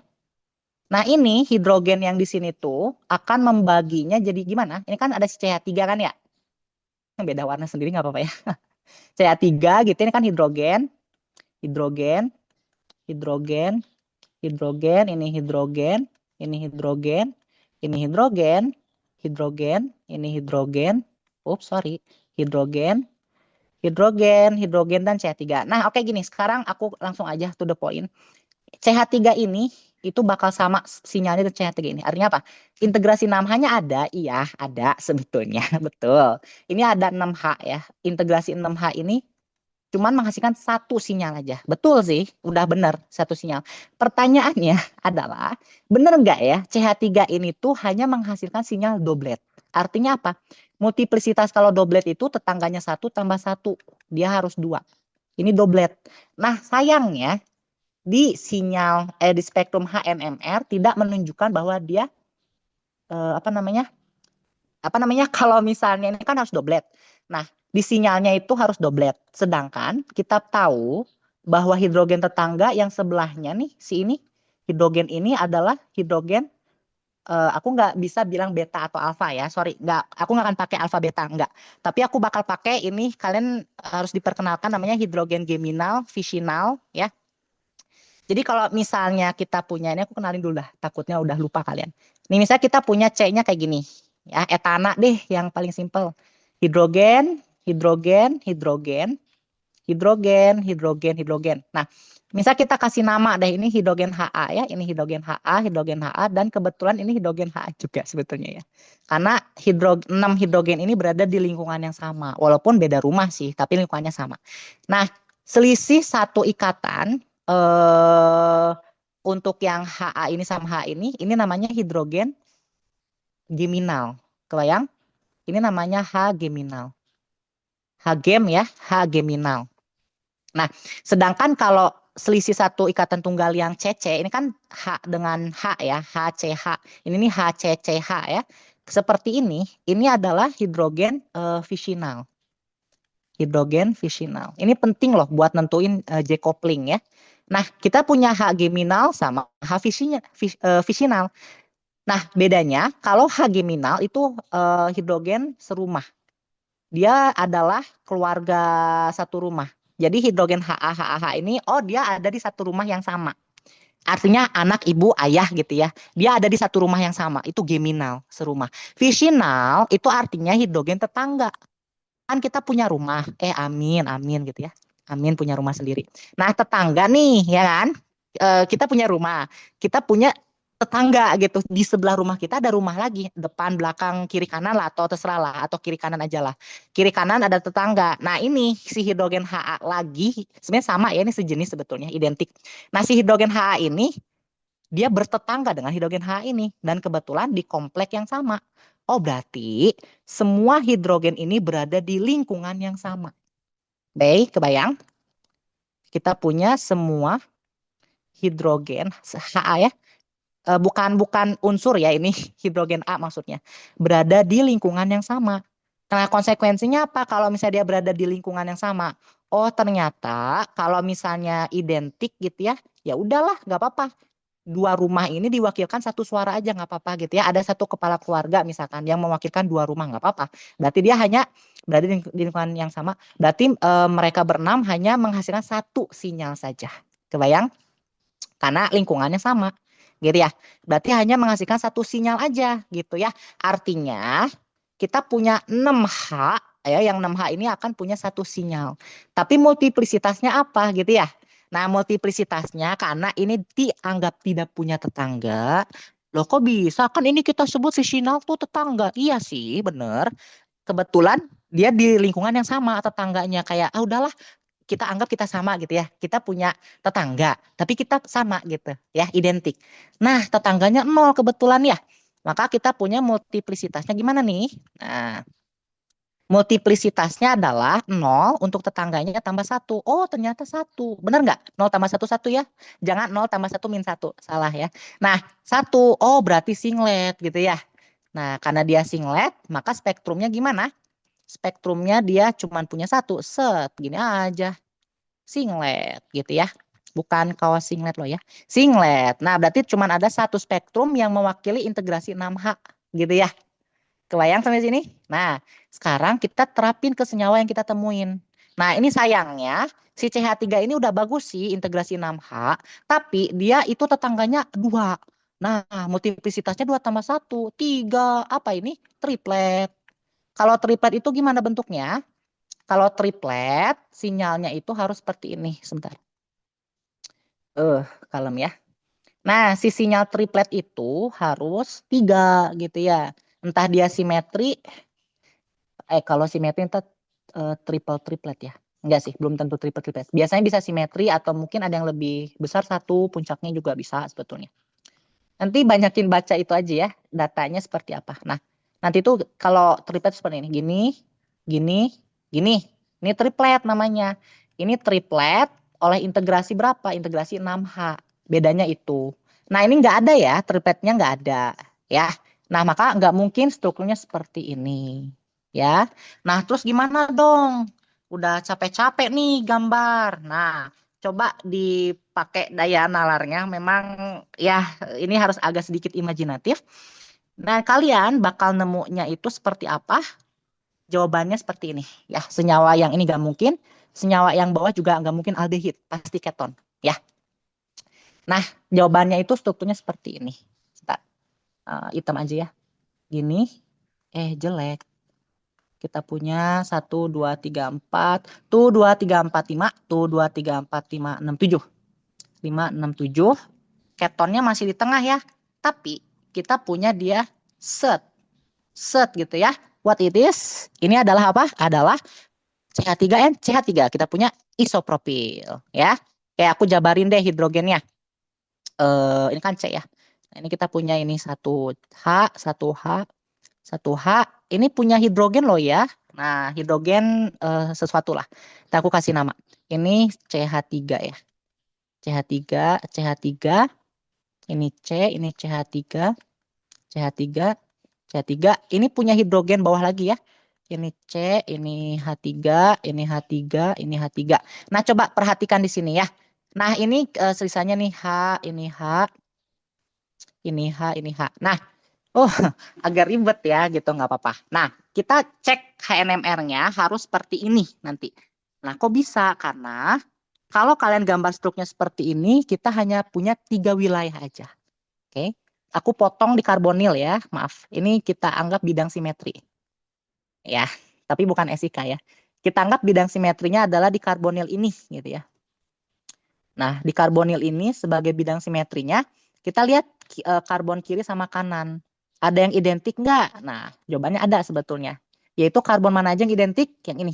Nah, ini hidrogen yang di sini tuh akan membaginya jadi gimana? Ini kan ada si CH3 kan ya? Beda warna sendiri nggak apa-apa ya. CH3 gitu, ini kan hidrogen, hidrogen, hidrogen, hidrogen, ini hidrogen, ini hidrogen, ini hidrogen, hidrogen, ini hidrogen, sorry, hidrogen, hidrogen, hidrogen, dan CH3. Nah, oke gini, sekarang aku langsung aja to the point. CH3 ini itu bakal sama sinyalnya dengan CH3 ini. Artinya apa? Integrasi 6H-nya ada, iya ada sebetulnya, betul. Ini ada 6H ya. Integrasi 6H ini cuman menghasilkan satu sinyal aja. Betul sih, udah benar satu sinyal. Pertanyaannya adalah, benar nggak ya CH3 ini tuh hanya menghasilkan sinyal doblet? Artinya apa? Multiplisitas kalau doblet itu tetangganya 1 tambah 1. Dia harus 2. Ini doblet. Nah, sayangnya di spektrum HNMR tidak menunjukkan bahwa dia apa namanya kalau misalnya ini kan harus doblet. Nah, di sinyalnya itu harus doblet. Sedangkan kita tahu bahwa hidrogen tetangga yang sebelahnya nih, si ini, hidrogen ini adalah hidrogen, aku nggak bisa bilang beta atau alfa ya, sorry, aku nggak akan pakai alfa beta, nggak. Tapi aku bakal pakai ini, kalian harus diperkenalkan namanya hidrogen geminal, fissional, ya. Jadi kalau misalnya kita punya, ini aku kenalin dulu dah, takutnya udah lupa kalian. Nih misalnya kita punya C-nya kayak gini, ya etana deh yang paling simpel. Hidrogen, hidrogen, hidrogen, hidrogen, hidrogen, hidrogen. Nah, misal kita kasih nama deh, ini hidrogen Ha ya, ini hidrogen hidrogen Ha, dan kebetulan ini hidrogen Ha juga sebetulnya ya. Karena 6 hidrogen ini berada di lingkungan yang sama, walaupun beda rumah sih, tapi lingkungannya sama. Nah, selisih satu ikatan untuk yang Ha ini sama Ha ini namanya hidrogen geminal. Kebayang? Ini namanya H geminal. H gem ya, H geminal. Nah, sedangkan kalau selisih satu ikatan tunggal yang CC, ini kan H dengan H ya, HCH. Ini nih HCCH ya. Seperti ini adalah hidrogen fissional. Hidrogen fissional. Ini penting loh buat nentuin J coupling ya. Nah, kita punya H geminal sama H fissional. Nah, bedanya kalau H geminal itu hidrogen serumah. Dia adalah keluarga satu rumah. Jadi hidrogen HA ini, dia ada di satu rumah yang sama. Artinya anak, ibu, ayah gitu ya. Dia ada di satu rumah yang sama. Itu geminal, serumah. Fissional itu artinya hidrogen tetangga. Kan kita punya rumah. Amin, amin gitu ya. Amin punya rumah sendiri. Nah, tetangga nih, ya kan? Kita punya rumah. Kita punya tetangga gitu. Di sebelah rumah kita ada rumah lagi. Depan, belakang, kiri, kanan lah. Atau terserah lah. Atau kiri, kanan aja lah. Kiri, kanan ada tetangga. Nah, ini si hidrogen Ha lagi. Sebenarnya sama ya. Ini sejenis sebetulnya. Identik. Nah, si hidrogen Ha ini dia bertetangga dengan hidrogen H ini dan kebetulan di komplek yang sama. Oh, berarti semua hidrogen ini berada di lingkungan yang sama. Baik, kebayang? Kita punya semua hidrogen Ha ya. Bukan unsur ya, ini hidrogen A maksudnya. Berada di lingkungan yang sama. Nah, konsekuensinya apa kalau misalnya dia berada di lingkungan yang sama? Oh, ternyata kalau misalnya identik gitu ya, ya udahlah, nggak apa-apa. Dua rumah ini diwakilkan satu suara aja nggak apa-apa gitu ya. Ada satu kepala keluarga misalkan yang mewakilkan dua rumah nggak apa-apa. Berarti dia hanya berada di lingkungan yang sama. Berarti mereka berenam hanya menghasilkan satu sinyal saja. Kebayang? Karena lingkungannya sama. Gitu ya. Berarti hanya menghasilkan satu sinyal aja gitu ya. Artinya kita punya 6H ya, yang 6H ini akan punya satu sinyal. Tapi multiplisitasnya apa gitu ya? Nah, multiplisitasnya karena ini dianggap tidak punya tetangga. Loh kok bisa? Kan ini kita sebut visinal tuh tetangga. Iya sih, bener. Kebetulan dia di lingkungan yang sama tetangganya. Kayak, ah udahlah kita anggap kita sama gitu ya. Kita punya tetangga, tapi kita sama gitu ya, identik. Nah, tetangganya nol kebetulan ya. Maka kita punya multiplisitasnya gimana nih? Nah, multiplisitasnya adalah nol untuk tetangganya tambah satu. Oh, ternyata satu. Benar nggak? Nol tambah satu satu ya. Jangan nol tambah satu min satu. Salah ya. Nah, satu. Oh, berarti singlet gitu ya. Nah, karena dia singlet, maka spektrumnya gimana? Spektrumnya dia cuma punya satu. Set, gini aja. Singlet gitu ya. Bukan kaos singlet loh ya. Singlet. Nah, berarti cuma ada satu spektrum yang mewakili integrasi 6H gitu ya. Kebayang sampai sini? Nah, sekarang kita terapin ke senyawa yang kita temuin. Nah, ini sayangnya si CH3 ini udah bagus sih integrasi 6H, tapi dia itu tetangganya 2. Nah, multiplisitasnya 2 tambah satu 3. Apa ini? Triplet. Kalau triplet itu gimana bentuknya? Kalau triplet, sinyalnya itu harus seperti ini. Sebentar. Kalem ya. Nah, si sinyal triplet itu harus 3 gitu ya. Entah dia simetri, kalau simetri itu triple triplet ya. Enggak sih, belum tentu triple triplet. Biasanya bisa simetri atau mungkin ada yang lebih besar satu, puncaknya juga bisa sebetulnya. Nanti banyakin baca itu aja ya, datanya seperti apa. Nah, nanti tuh kalau triplet seperti ini, gini, gini, gini. Ini triplet namanya. Ini triplet oleh integrasi berapa? Integrasi 6H. Bedanya itu. Nah, ini nggak ada ya, tripletnya nggak ada. Ya. Nah, maka nggak mungkin strukturnya seperti ini. Ya. Nah, terus gimana dong? Udah capek-capek nih gambar. Nah, coba dipakai daya nalarnya. Memang ya ini harus agak sedikit imajinatif. Nah, kalian bakal nemunya itu seperti apa? Jawabannya seperti ini. Ya, senyawa yang ini nggak mungkin. Senyawa yang bawah juga nggak mungkin aldehid. Pasti keton. Ya. Nah, jawabannya itu strukturnya seperti ini. Kita hitam aja ya. Gini. Jelek. Kita punya 1, 2, 3, 4. Tuh 2, 3, 4, 5. Tuh 2, 3, 4, 5, 6, 7. 5, 6, 7. Ketonnya masih di tengah ya. Tapi kita punya dia set. Set gitu ya. What it is? Ini adalah apa? Adalah CH3 and CH3. Kita punya isopropil ya. Kayak aku jabarin deh hidrogennya. Ini kan C ya. Nah, ini kita punya ini satu H, satu H, satu H. Ini punya hidrogen loh ya. Nah, hidrogen sesuatu lah. Kita aku kasih nama. Ini CH3 ya. CH3, CH3. Ini C, ini CH3, CH3, CH3. Ini punya hidrogen bawah lagi ya. Ini C, ini H3, ini H3, ini H3. Nah, coba perhatikan di sini ya. Nah, ini sisanya nih H, ini H, ini H, ini H. Nah, oh agak ribet ya gitu, nggak apa-apa. Nah, kita cek HNMR-nya harus seperti ini nanti. Nah, kok bisa? Karena kalau kalian gambar struknya seperti ini, kita hanya punya 3 wilayah aja. Oke, aku potong di karbonil ya, maaf. Ini kita anggap bidang simetri. Ya, tapi bukan SIK ya. Kita anggap bidang simetrinya adalah di karbonil ini gitu ya. Nah, di karbonil ini sebagai bidang simetrinya, kita lihat karbon kiri sama kanan. Ada yang identik nggak? Nah, jawabannya ada sebetulnya. Yaitu karbon mana aja yang identik? Yang ini.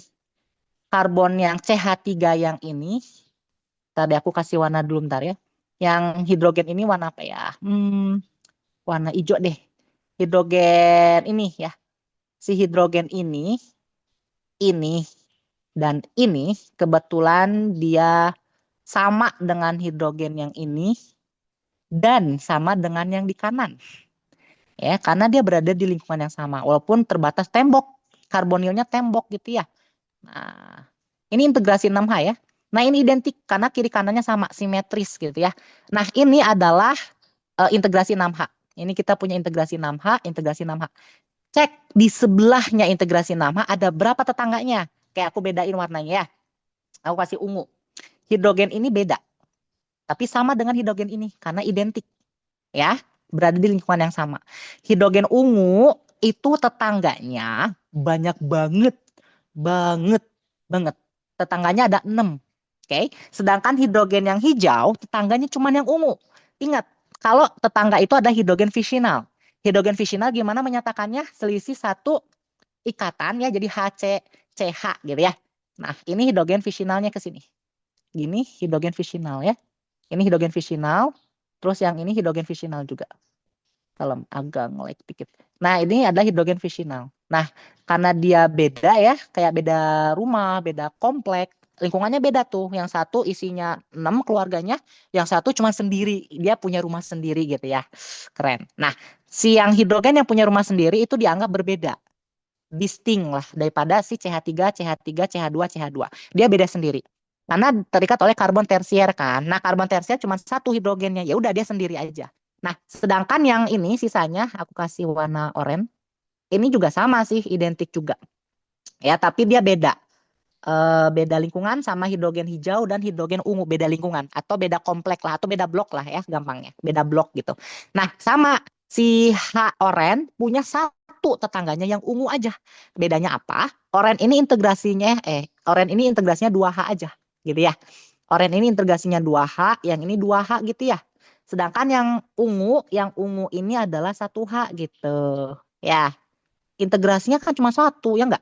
Karbon yang CH3 yang ini, tadi aku kasih warna dulu bentar ya. Yang hidrogen ini warna apa ya? Warna hijau deh. Hidrogen ini ya. Si hidrogen ini, dan ini kebetulan dia sama dengan hidrogen yang ini dan sama dengan yang di kanan. Ya, karena dia berada di lingkungan yang sama walaupun terbatas tembok. Karbonilnya tembok gitu ya. Nah, ini integrasi 6H ya. Nah, ini identik karena kiri kanannya sama, simetris gitu ya. Nah, ini adalah integrasi 6H. Ini kita punya integrasi 6H, integrasi 6H. Cek di sebelahnya integrasi 6H ada berapa tetangganya. Kayak aku bedain warnanya ya. Aku kasih ungu. Hidrogen ini beda. Tapi sama dengan hidrogen ini karena identik. Ya, berada di lingkungan yang sama. Hidrogen ungu itu tetangganya banyak banget. Banget. Banget. Tetangganya ada 6. Oke, sedangkan hidrogen yang hijau tetangganya cuma yang ungu. Ingat, kalau tetangga itu ada hidrogen fisional. Hidrogen fisional gimana menyatakannya? Selisih satu ikatan ya, jadi HCCH gitu ya. Nah, ini hidrogen fisionalnya ke sini. Gini hidrogen fisional ya. Ini hidrogen fisional, terus yang ini hidrogen fisional juga. Kalau agak nge-lag dikit. Nah, ini adalah hidrogen fisional. Nah, karena dia beda ya, kayak beda rumah, beda komplek, lingkungannya beda tuh. Yang satu isinya 6 keluarganya, yang satu cuma sendiri, dia punya rumah sendiri gitu ya. Keren. Nah, si yang hidrogen yang punya rumah sendiri itu dianggap berbeda. Distinct lah daripada si CH3, CH3, CH2, CH2. Dia beda sendiri. Karena terikat oleh karbon tersier kan. Nah, karbon tersier cuma satu hidrogennya. Ya udah dia sendiri aja. Nah, sedangkan yang ini sisanya aku kasih warna oranye. Ini juga sama sih, identik juga. Ya, tapi dia beda. Beda lingkungan sama hidrogen hijau dan hidrogen ungu, beda lingkungan atau beda komplek lah atau beda blok lah ya gampangnya, beda blok gitu. Nah, sama si H oren punya satu tetangganya yang ungu aja. Bedanya apa? Oren ini integrasinya 2H aja gitu ya. Oren ini integrasinya 2H, yang ini 2H gitu ya. Sedangkan yang ungu ini adalah 1H gitu. Ya, integrasinya kan cuma satu, ya enggak?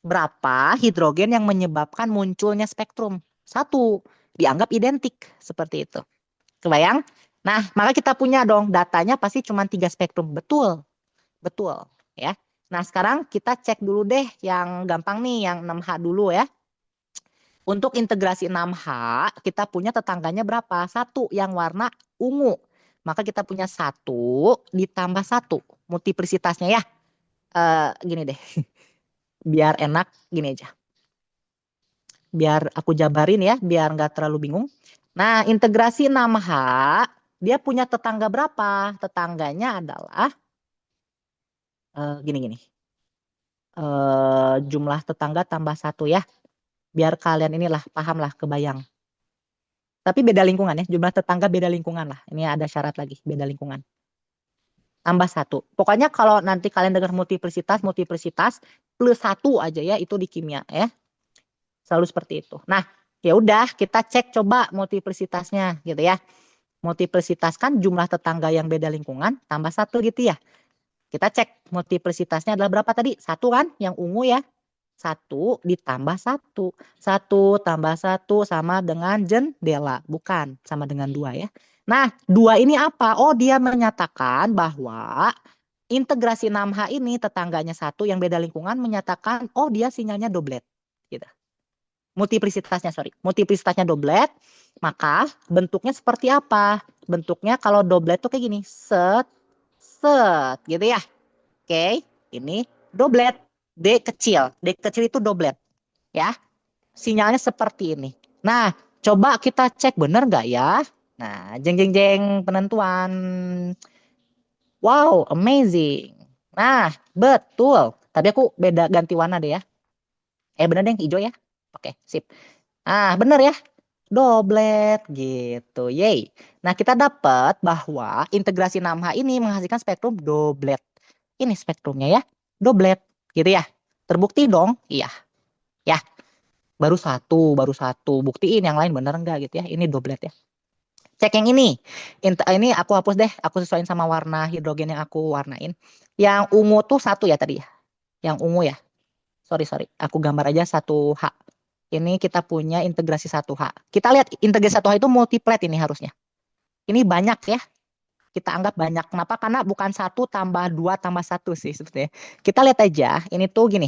Berapa hidrogen yang menyebabkan munculnya spektrum? Satu, dianggap identik seperti itu. Kebayang? Nah, maka kita punya dong datanya pasti cuma 3 spektrum. Betul, betul ya. Nah, sekarang kita cek dulu deh yang gampang nih, yang 6H dulu ya. Untuk integrasi 6H, kita punya tetangganya berapa? Satu yang warna ungu. Maka kita punya satu ditambah satu multiplisitasnya ya. Gini deh, biar enak gini aja. Biar aku jabarin ya, biar nggak terlalu bingung. Nah, integrasi 6H, dia punya tetangga berapa? Tetangganya adalah gini-gini. Jumlah tetangga tambah satu ya. Biar kalian inilah, paham lah, kebayang. Tapi beda lingkungan ya, jumlah tetangga beda lingkungan lah. Ini ada syarat lagi, beda lingkungan. Tambah satu. Pokoknya kalau nanti kalian dengar multiplisitas, multiplisitas plus satu aja ya, itu di kimia ya. Selalu seperti itu. Nah, ya udah kita cek coba multiplisitasnya gitu ya. Multiplisitas kan jumlah tetangga yang beda lingkungan tambah satu gitu ya. Kita cek multiplisitasnya adalah berapa tadi? Satu kan yang ungu ya. Satu ditambah satu. Satu tambah satu sama dengan jendela. Bukan, sama dengan dua ya. Nah, dua ini apa? Oh, dia menyatakan bahwa integrasi 6H ini tetangganya satu yang beda lingkungan menyatakan, oh dia sinyalnya doblet. Gitu. Multiplisitasnya doblet, maka bentuknya seperti apa? Bentuknya kalau doblet tuh kayak gini, set, set, gitu ya. Oke, ini doblet, D kecil itu doblet, ya. Sinyalnya seperti ini. Nah, coba kita cek bener nggak ya? Nah, jeng jeng jeng penentuan. Wow, amazing. Nah, betul. Tadi aku beda ganti warna deh ya. Bener deh yang hijau ya. Oke, sip. Bener ya. Doblet gitu. Yeay. Nah, kita dapat bahwa integrasi 6H ini menghasilkan spektrum doblet. Ini spektrumnya ya. Doblet gitu ya. Terbukti dong? Iya. Ya, baru satu. Buktiin yang lain bener enggak gitu ya. Ini doblet ya. Cek yang ini. Ini aku hapus deh. Aku sesuaiin sama warna hidrogen yang aku warnain. Yang ungu tuh satu ya tadi ya. Yang ungu ya. Sorry. Aku gambar aja 1H. Ini kita punya integrasi 1H. Kita lihat integrasi 1H itu multiplet ini harusnya. Ini banyak ya. Kita anggap banyak. Kenapa? Karena bukan 1 tambah 2 tambah 1 sih sebetulnya. Kita lihat aja. Ini tuh gini.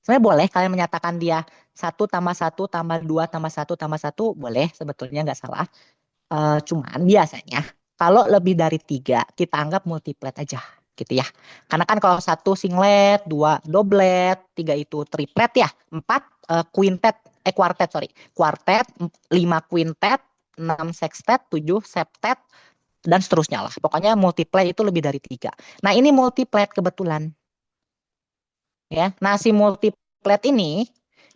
Sebenarnya boleh kalian menyatakan dia 1 tambah 1 tambah 2 tambah 1 tambah 1. Boleh sebetulnya nggak salah. Cuman biasanya kalau lebih dari 3 kita anggap multiplet aja gitu ya. Karena kan kalau 1 singlet, 2 doblet, 3 itu triplet ya, 4 quintet, quartet sorry, quartet, 5 quintet, 6 sextet, 7 septet dan seterusnya lah. Pokoknya multiplet itu lebih dari 3. Nah, ini multiplet kebetulan. Ya. Nah, si multiplet ini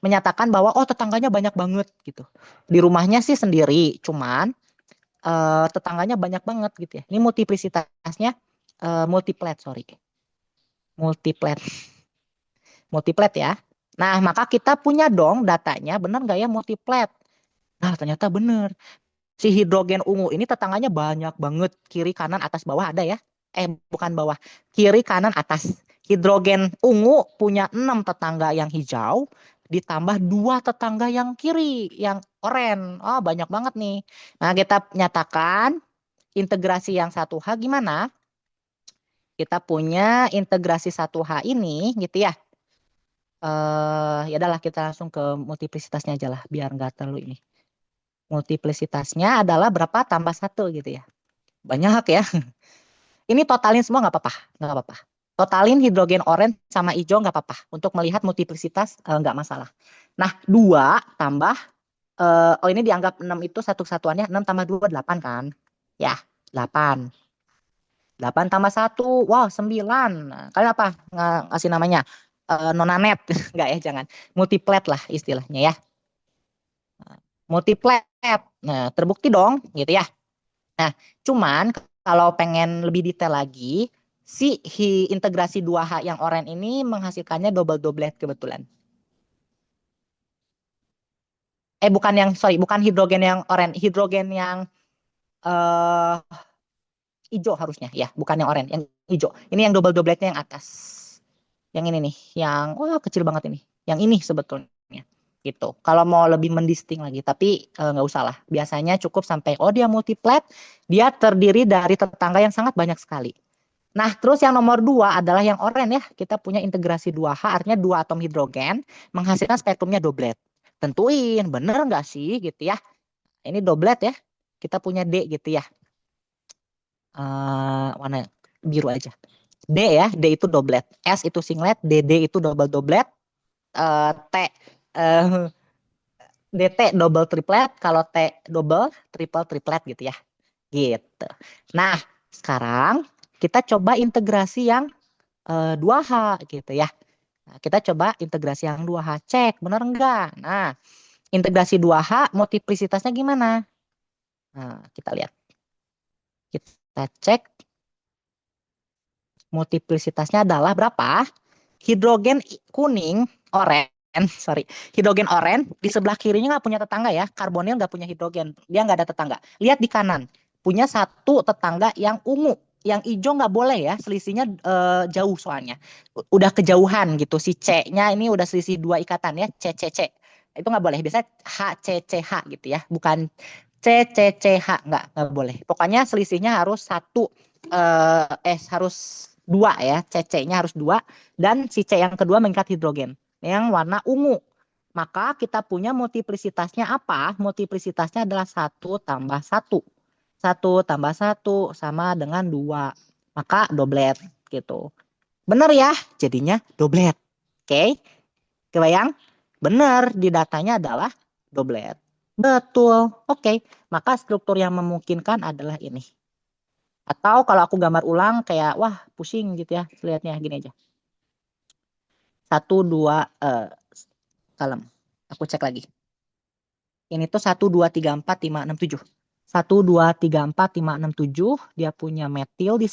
menyatakan bahwa oh tetangganya banyak banget gitu. Di rumahnya sih sendiri, cuman tetangganya banyak banget gitu ya. Ini multiplisitasnya multiplet, sorry. Multiplet. Multiplet ya. Nah, maka kita punya dong datanya, benar nggak ya multiplet? Nah, ternyata benar. Si hidrogen ungu ini tetangganya banyak banget. Kiri, kanan, atas, bawah ada ya. Bukan bawah. Kiri, kanan, atas. Hidrogen ungu punya 6 tetangga yang hijau, ditambah 2 tetangga yang kiri, yang oranye. Oh, banyak banget nih. Nah, kita nyatakan integrasi yang 1H gimana? Kita punya integrasi 1H ini gitu ya. Ya adalah kita langsung ke multiplisitasnya aja lah biar nggak terlalu ini. Multiplisitasnya adalah berapa tambah 1 gitu ya. Banyak ya. Ini totalin semua nggak apa-apa, nggak apa-apa. Totalin hidrogen oranye sama hijau nggak apa-apa. Untuk melihat multiplisitas nggak masalah. Nah, 2 tambah, oh ini dianggap 6 itu satu kesatuannya, 6 tambah 2 8 kan? Ya, 8. 8 tambah 1, wow 9. Nah, kalian apa ngasih namanya? Nonanet, nggak ya, jangan. Multiplet lah istilahnya ya. Multiplet. Nah, terbukti dong gitu ya. Nah, cuman kalau pengen lebih detail lagi, si integrasi 2H yang oranye ini menghasilkannya double doublet kebetulan. Bukan yang, sorry, bukan hidrogen yang oranye, hidrogen yang eh hijau harusnya ya, bukan yang oranye, yang hijau. Ini yang double doubletnya yang atas. Yang ini nih, yang kecil banget ini. Yang ini sebetulnya gitu. Kalau mau lebih mendisting lagi, tapi nggak usah lah. Biasanya cukup sampai dia multiplet, dia terdiri dari tetangga yang sangat banyak sekali. Nah, terus yang nomor 2 adalah yang oranye ya. Kita punya integrasi 2H, artinya 2 atom hidrogen menghasilkan spektrumnya doblet. Tentuin, bener nggak sih gitu ya. Ini doblet ya. Kita punya D gitu ya. Warna biru aja. D ya, D itu doblet. S itu singlet, DD itu double doblet. T eh, DT double triplet, kalau T double, triple triplet gitu ya. Gitu. Nah, sekarang kita coba integrasi yang 2H gitu ya. Nah, kita coba integrasi yang 2H, cek bener enggak. Nah, integrasi 2H multiplisitasnya gimana? Nah, kita lihat. Kita cek multiplisitasnya adalah berapa? Hidrogen kuning, oranye, sorry, hidrogen oranye di sebelah kirinya nggak punya tetangga ya, karbonil nggak punya hidrogen, dia nggak ada tetangga. Lihat di kanan, punya 1 tetangga yang ungu, yang hijau nggak boleh ya, selisihnya jauh soalnya, udah kejauhan gitu. Si C-nya ini udah selisih 2 ikatan ya, C C C, itu nggak boleh. Biasanya H C C H gitu ya, bukan C C C H, nggak boleh. Pokoknya selisihnya harus 1, harus 2 ya, CC-nya harus 2, dan si C yang kedua mengikat hidrogen yang warna ungu. Maka kita punya multiplisitasnya apa? Multiplisitasnya adalah 1 tambah 1. 1 tambah 1 sama dengan 2. Maka doblet gitu. Benar ya? Jadinya doblet. Oke? Kebayang? Benar, di datanya adalah doblet. Betul. Oke. Maka struktur yang memungkinkan adalah ini. Atau kalau aku gambar ulang kayak wah pusing gitu ya lihatnya, gini aja. 1 2 kalem. Aku cek lagi. Ini tuh 1 2 3 4 5 6 7. 1 2 3 4 5 6 7. Dia punya metil di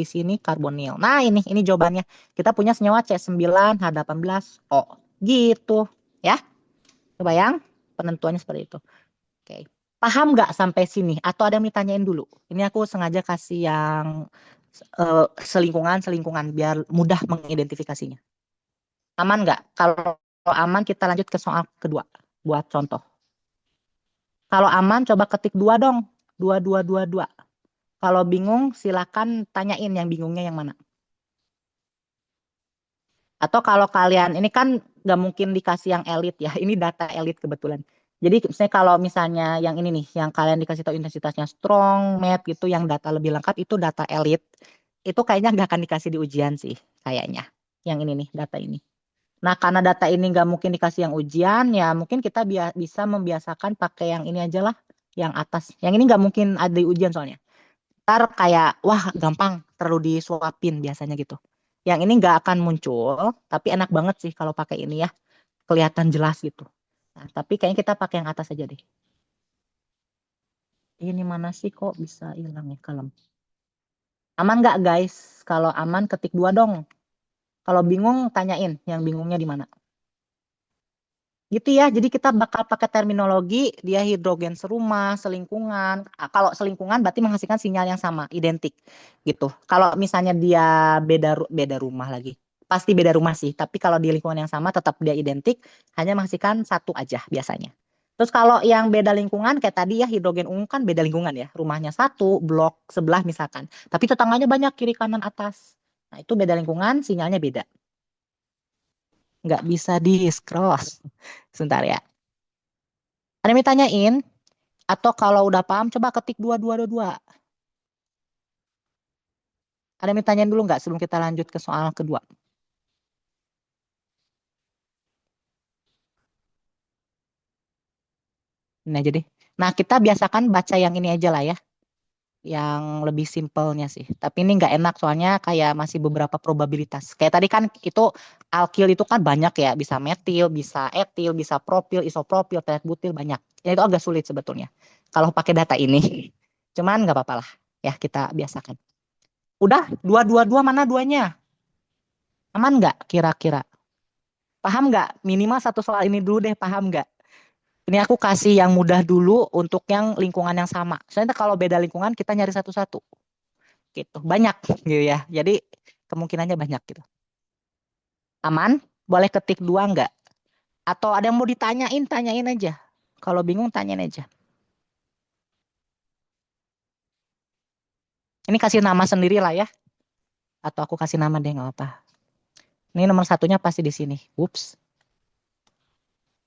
sini, karbonil. Nah, ini jawabannya. Kita punya senyawa C9H18O. Gitu, ya. Kebayang? Penentuannya seperti itu. Oke. Paham nggak sampai sini? Atau ada yang ditanyain dulu? Ini aku sengaja kasih yang selingkungan biar mudah mengidentifikasinya. Aman nggak? Kalau aman kita lanjut ke soal kedua. Buat contoh. Kalau aman coba ketik 2 dong. 2 2 2 2. Kalau bingung silakan tanyain yang bingungnya yang mana. Atau kalau kalian, ini kan nggak mungkin dikasih yang elit ya. Ini data elit kebetulan. Jadi misalnya kalau misalnya yang ini nih, yang kalian dikasih tahu intensitasnya strong, math gitu, yang data lebih lengkap itu data elit. Itu kayaknya nggak akan dikasih di ujian sih, kayaknya. Yang ini nih, data ini. Nah, karena data ini nggak mungkin dikasih yang ujian, ya mungkin kita bisa membiasakan pakai yang ini aja lah, yang atas. Yang ini nggak mungkin ada di ujian soalnya. Ntar kayak, wah gampang, terlalu disuapin biasanya gitu. Yang ini nggak akan muncul, tapi enak banget sih kalau pakai ini ya. Kelihatan jelas gitu. Nah, tapi kayaknya kita pakai yang atas aja deh. Ini mana sih kok bisa hilang ya kalem. Aman nggak guys? Kalau aman ketik 2 dong. Kalau bingung tanyain yang bingungnya di mana. Gitu ya. Jadi kita bakal pakai terminologi dia hidrogen serumah, selingkungan. Kalau selingkungan berarti menghasilkan sinyal yang sama, identik gitu. Kalau misalnya dia beda rumah lagi. Pasti beda rumah sih, tapi kalau di lingkungan yang sama tetap dia identik, hanya menghasilkan satu aja biasanya. Terus kalau yang beda lingkungan kayak tadi ya hidrogen ungu kan beda lingkungan ya. Rumahnya satu, blok sebelah misalkan. Tapi tetangganya banyak kiri kanan atas. Nah, itu beda lingkungan, sinyalnya beda. Nggak bisa di-scroll. Sebentar ya. Ada yang ditanyain? Atau kalau udah paham, coba ketik dua dua dua dua. Ada yang ditanyain dulu nggak sebelum kita lanjut ke soal kedua? Nah, jadi. Nah, kita biasakan baca yang ini aja lah ya. Yang lebih simpelnya sih. Tapi ini nggak enak soalnya kayak masih beberapa probabilitas. Kayak tadi kan itu alkil itu kan banyak ya. Bisa metil, bisa etil, bisa propil, isopropil, tetrabutil butil banyak. Ya itu agak sulit sebetulnya. Kalau pakai data ini. Cuman nggak apa-apa lah. Ya kita biasakan. Udah, dua dua dua mana duanya? Aman nggak kira-kira? Paham nggak? Minimal satu soal ini dulu deh, paham nggak? Ini aku kasih yang mudah dulu untuk yang lingkungan yang sama. Soalnya kalau beda lingkungan kita nyari satu-satu. Gitu. Banyak gitu ya. Jadi kemungkinannya banyak gitu. Aman? Boleh ketik dua nggak? Atau ada yang mau ditanyain, tanyain aja. Kalau bingung tanyain aja. Ini kasih nama sendiri lah ya. Atau aku kasih nama deh nggak apa. Ini nomor satunya pasti di sini. Ups.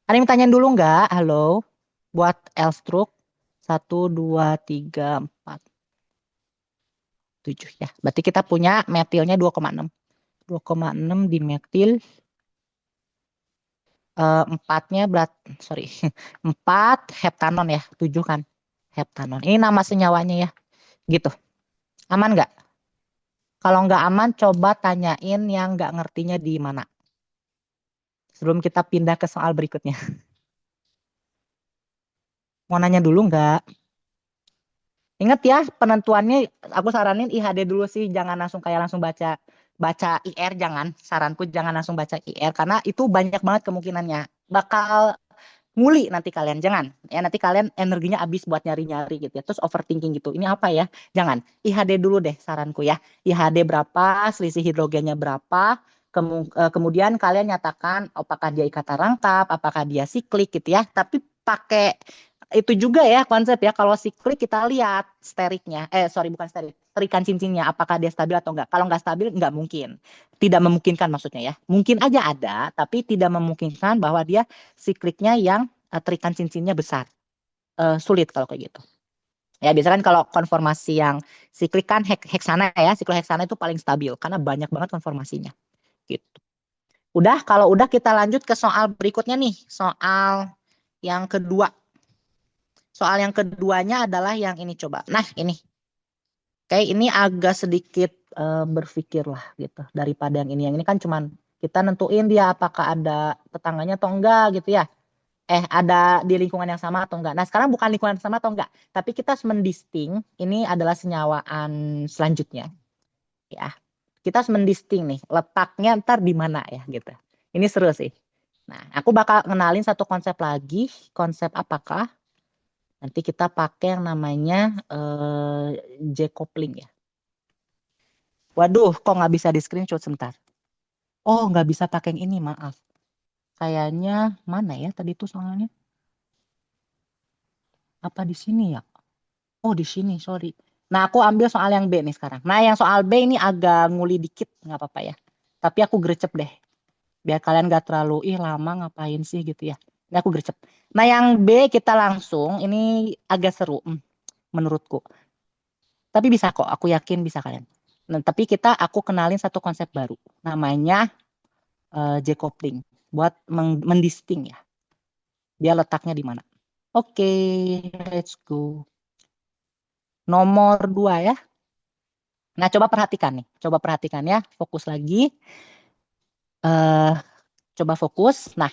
Ada yang tanyain dulu nggak? Halo. Buat Elstruk. Satu, dua, tiga, empat, tujuh ya. Berarti kita punya metilnya 2,6. 2,6 di metil. Empatnya berat, sorry. 4 heptanon ya. 7 kan. Heptanon. Ini nama senyawanya ya. Gitu. Aman nggak? Kalau nggak aman, coba tanyain yang nggak ngertinya di mana. Sebelum kita pindah ke soal berikutnya. Mau nanya dulu nggak? Ingat ya, penentuannya aku saranin IHD dulu sih, jangan langsung kayak langsung baca baca IR jangan. Saranku jangan langsung baca IR karena itu banyak banget kemungkinannya. Bakal nguli nanti kalian, jangan. Ya nanti kalian energinya habis buat nyari-nyari gitu ya. Terus overthinking gitu. Ini apa ya? Jangan. IHD dulu deh saranku ya. IHD berapa, selisih hidrogennya berapa, kemudian kalian nyatakan apakah dia ikatan rangkap, apakah dia siklik gitu ya. Tapi pakai itu juga ya konsep ya. Kalau siklik kita lihat steriknya. Sorry bukan sterik. Terikan cincinnya apakah dia stabil atau enggak. Kalau enggak stabil enggak mungkin. Tidak memungkinkan maksudnya ya. Mungkin aja ada tapi tidak memungkinkan bahwa dia sikliknya yang terikan cincinnya besar. Sulit kalau kayak gitu. Ya biasanya kan kalau konformasi yang siklik kan heksana ya. Sikloheksana itu paling stabil karena banyak banget konformasinya. Gitu. Udah kalau udah kita lanjut ke soal berikutnya nih. Soal yang kedua. Soal yang keduanya adalah yang ini coba. Nah ini. Kayak ini agak sedikit berpikir lah gitu. Daripada yang ini. Yang ini kan cuman kita nentuin dia apakah ada tetangganya atau enggak gitu ya. Ada di lingkungan yang sama atau enggak. Nah sekarang bukan lingkungan yang sama atau enggak. Tapi kita harus mendisting. Ini adalah senyawaan selanjutnya. Ya. Kita harus mendisting nih. Letaknya ntar di mana ya gitu. Ini seru sih. Nah aku bakal kenalin satu konsep lagi. Konsep apakah? Nanti kita pakai yang namanya J-coupling ya. Waduh, kok nggak bisa di screenshot sebentar. Oh, nggak bisa pakai yang ini, maaf. Kayaknya mana ya tadi tuh soalnya? Apa di sini ya? Oh, di sini, sorry. Nah, aku ambil soal yang B nih sekarang. Nah, yang soal B ini agak nguli dikit, nggak apa-apa ya. Tapi aku gercep deh. Biar kalian nggak terlalu, ih lama ngapain sih gitu ya. Ini aku gercep. Nah, yang B kita langsung, ini agak seru menurutku. Tapi bisa kok, aku yakin bisa kalian. Nah, tapi aku kenalin satu konsep baru. Namanya J-coupling. Buat mendisting ya. Dia letaknya di mana. Oke, let's go. Nomor 2 ya. Nah, coba perhatikan nih. Coba perhatikan ya. Fokus lagi. eh Coba fokus. Nah,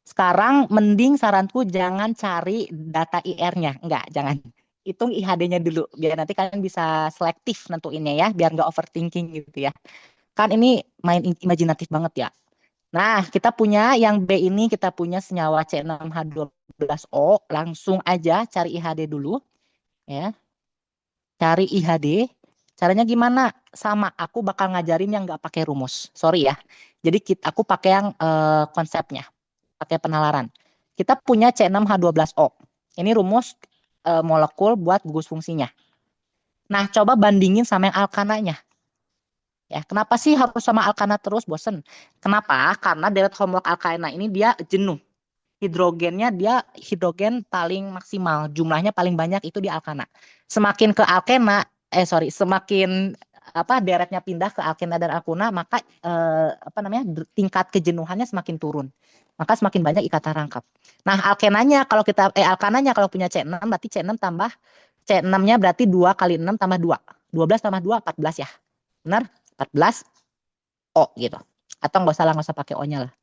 sekarang mending saranku jangan cari data IR-nya. Enggak, jangan. Hitung IHD-nya dulu. Biar nanti kalian bisa selektif nentuinnya ya. Biar nggak overthinking gitu ya. Kan ini main imajinatif banget ya. Nah, kita punya yang B ini, kita punya senyawa C6H12O. Langsung aja cari IHD dulu. Ya, cari IHD. Caranya gimana? Sama, aku bakal ngajarin yang nggak pakai rumus. Sorry ya. Jadi aku pakai yang konsepnya, pakai penalaran. Kita punya C6H12O. Ini rumus molekul buat gugus fungsinya. Nah, coba bandingin sama yang alkananya. Ya, kenapa sih harus sama alkana terus? Bosen. Kenapa? Karena deret homework alkana ini dia jenuh. Hidrogennya dia hidrogen paling maksimal, jumlahnya paling banyak itu di alkana. Semakin ke alkena, semakin apa deretnya pindah ke alkena dan alkuna, maka apa namanya tingkat kejenuhannya semakin turun. Maka semakin banyak ikatan rangkap. Nah, alkananya kalau punya C6 berarti C6 tambah C6-nya berarti 2 kali 6 tambah 2. 12 tambah 2 14 ya. Benar? 14 O gitu. Atau nggak usah pakai O-nya lah.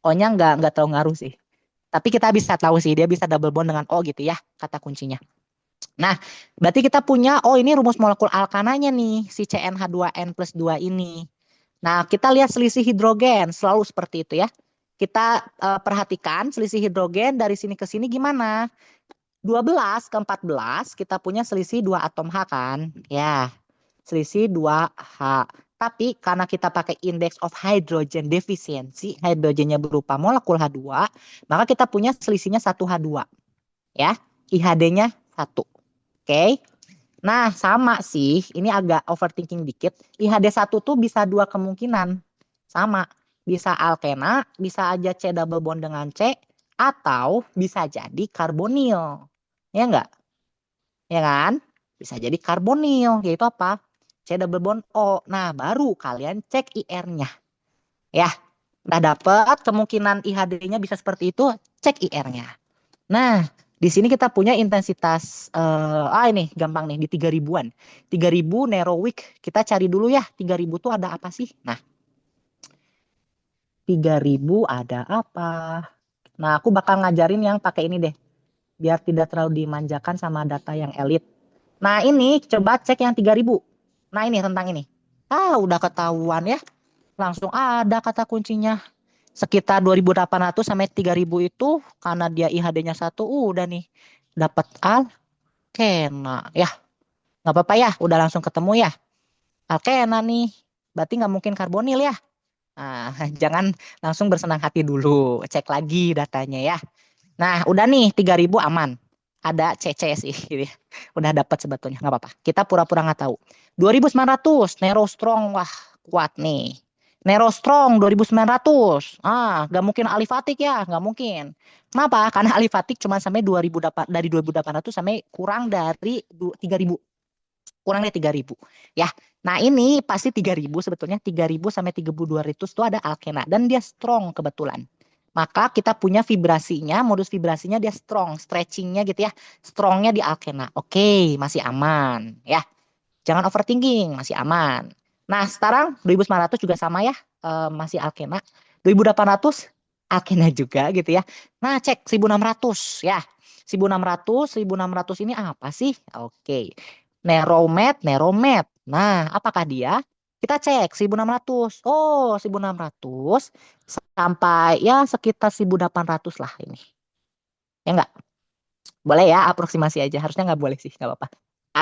O-nya nggak terlalu ngaruh sih. Tapi kita bisa tahu sih dia bisa double bond dengan O gitu ya, kata kuncinya. Nah, berarti kita punya, oh ini rumus molekul alkananya nih, si CnH2n plus 2 ini. Nah, kita lihat selisih hidrogen, selalu seperti itu ya. Kita perhatikan selisih hidrogen dari sini ke sini gimana. 12 ke 14 kita punya selisih 2 atom H kan. Ya, selisih 2H. Tapi karena kita pakai index of hydrogen deficiency, hidrogennya berupa molekul H2, maka kita punya selisihnya 1H2. Ya, IHD-nya 1. Oke. Nah, sama sih. Ini agak overthinking dikit. IHD 1 tuh bisa dua kemungkinan. Sama. Bisa alkena, bisa aja C double bond dengan C, atau bisa jadi karbonil. Ya enggak? Ya kan? Bisa jadi karbonil, yaitu apa? C double bond O. Nah, baru kalian cek IR-nya. Ya, udah dapet kemungkinan IHD-nya bisa seperti itu, cek IR-nya. Nah, di sini kita punya intensitas, ini gampang nih, di 3000-an. 3000 Nerowick, kita cari dulu ya, 3000 tuh ada apa sih? Nah, 3000 ada apa? Nah, aku bakal ngajarin yang pakai ini deh, biar tidak terlalu dimanjakan sama data yang elit. Nah, ini coba cek yang 3000. Nah, ini tentang ini. Udah ketahuan ya. Langsung ada kata kuncinya. Sekitar 2800 sampai 3000 itu karena dia IHD-nya 1, udah nih. Dapat alkena. Ya, nggak apa-apa ya. Udah langsung ketemu ya. Alkena nih. Berarti nggak mungkin karbonil ya. Nah, jangan langsung bersenang hati dulu. Cek lagi datanya ya. Nah, udah nih 3000 aman. Ada CC sih gitu ya. Udah dapat sebetulnya, nggak apa-apa. Kita pura-pura nggak tahu. 2900 Nero Strong, wah kuat nih. Nero Strong 2900. Nggak mungkin alifatik ya, nggak mungkin. Kenapa? Karena alifatik cuma sampai 2000 dari 2800 sampai kurang dari 3000. Kurang dari 3000 ya. Nah, ini pasti 3000 sebetulnya 3000 sampai 3200 itu ada alkena dan dia strong kebetulan. Maka kita punya vibrasinya, modus vibrasinya dia strong, stretchingnya gitu ya. Strongnya di alkena. Oke, masih aman ya. Jangan overthinking, masih aman. Nah, sekarang 2900 juga sama ya, masih alkena. 2800 alkena juga gitu ya. Nah, cek 1600 ya. 1600 ini apa sih? Oke. Neromet, Neromet. Nah, apakah dia? Kita cek 1600. Oh, 1600 sampai ya sekitar 1800 lah ini. Ya enggak? Boleh ya, aproksimasi aja. Harusnya nggak boleh sih, nggak apa-apa.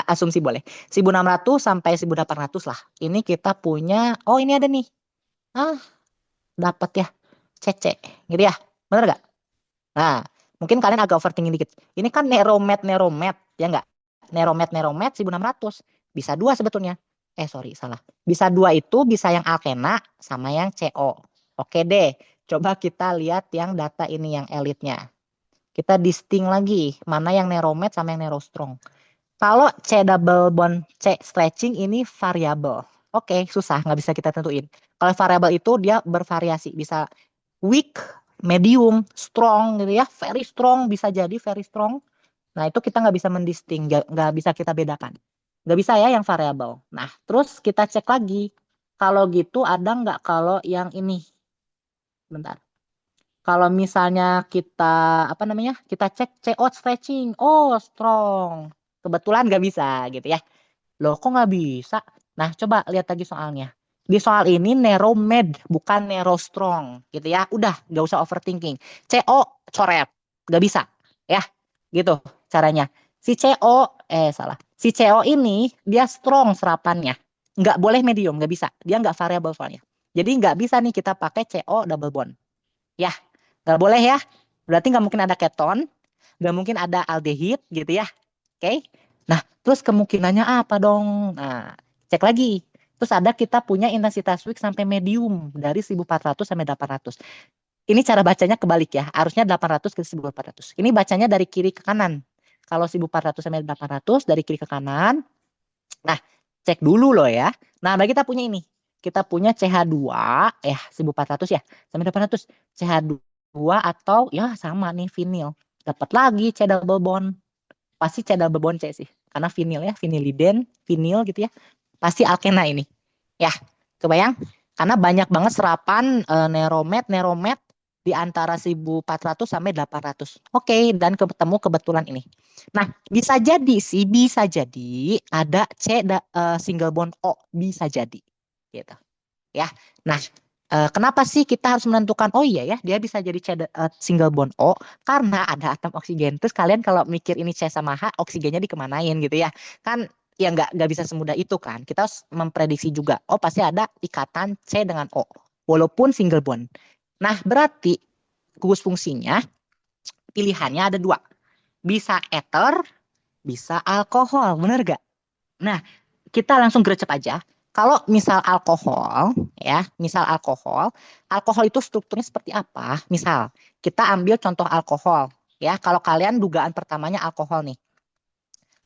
Asumsi boleh. 1600 sampai 1800 lah. Ini kita punya, oh ini ada nih. Ah, dapat ya. CC. Gitu ya. Bener nggak? Nah, mungkin kalian agak overthinking dikit. Ini kan Neromet, Neromet. Ya nggak? Neromet, Neromet 1600. Bisa dua sebetulnya. Sorry, salah. Bisa dua itu bisa yang alkena sama yang CO. Oke deh. Coba kita lihat yang data ini yang elitnya. Kita distinct lagi mana yang neromet sama yang nerostrong. Kalau C double bond C stretching ini variabel. Oke, susah, nggak bisa kita tentuin. Kalau variabel itu dia bervariasi, bisa weak, medium, strong gitu ya, very strong bisa jadi very strong. Nah itu kita nggak bisa mendisting, nggak bisa kita bedakan. Nggak bisa ya yang variabel. Nah terus kita cek lagi. Kalau gitu ada nggak kalau yang ini? Bentar. Kalau misalnya kita apa namanya kita cek CO stretching, oh strong. Kebetulan nggak bisa gitu ya. Loh kok nggak bisa? Nah coba lihat lagi soalnya. Di soal ini Neromed bukan Nerostrong gitu ya. Udah, nggak usah overthinking. CO coret, nggak bisa ya. Gitu caranya. Si CO salah. Si CO ini dia strong serapannya. Nggak boleh medium, nggak bisa. Dia nggak variabel soalnya. Jadi nggak bisa nih kita pakai CO double bond. Ya, nggak boleh ya. Berarti nggak mungkin ada keton, nggak mungkin ada aldehid gitu ya. Oke. Nah, terus kemungkinannya apa dong? Nah, cek lagi. Terus ada kita punya intensitas weak sampai medium dari 1400 sampai 800. Ini cara bacanya kebalik ya. Harusnya 800 ke 1400. Ini bacanya dari kiri ke kanan. Kalau 1400 sampai 800 dari kiri ke kanan. Nah, cek dulu loh ya. Nah, baru kita punya ini. Kita punya CH2 1400 ya sampai 800. CH2 atau ya sama nih vinil. Dapat lagi C double bond. Pasti C double bond C sih. Karena vinil ya, viniliden, vinil gitu ya. Pasti alkena ini. Ya, kebayang? Karena banyak banget serapan neromet di antara 1400 sampai 800. Oke, dan ketemu kebetulan ini. Nah, bisa jadi sih, bisa jadi ada single bond O, bisa jadi. Gitu. Ya. Nah, kenapa sih kita harus menentukan oh iya ya dia bisa jadi single bond O karena ada atom oksigen. Terus kalian kalau mikir ini C sama H oksigennya dikemanain gitu ya kan ya nggak bisa semudah itu kan. Kita harus memprediksi juga oh pasti ada ikatan C dengan O walaupun single bond. Nah berarti gugus fungsinya pilihannya ada dua, bisa ether bisa alkohol, bener gak? Nah kita langsung gercep aja. Kalau misal alkohol, ya, misal alkohol, alkohol itu strukturnya seperti apa? Misal, kita ambil contoh alkohol, ya. Kalau kalian dugaan pertamanya alkohol nih,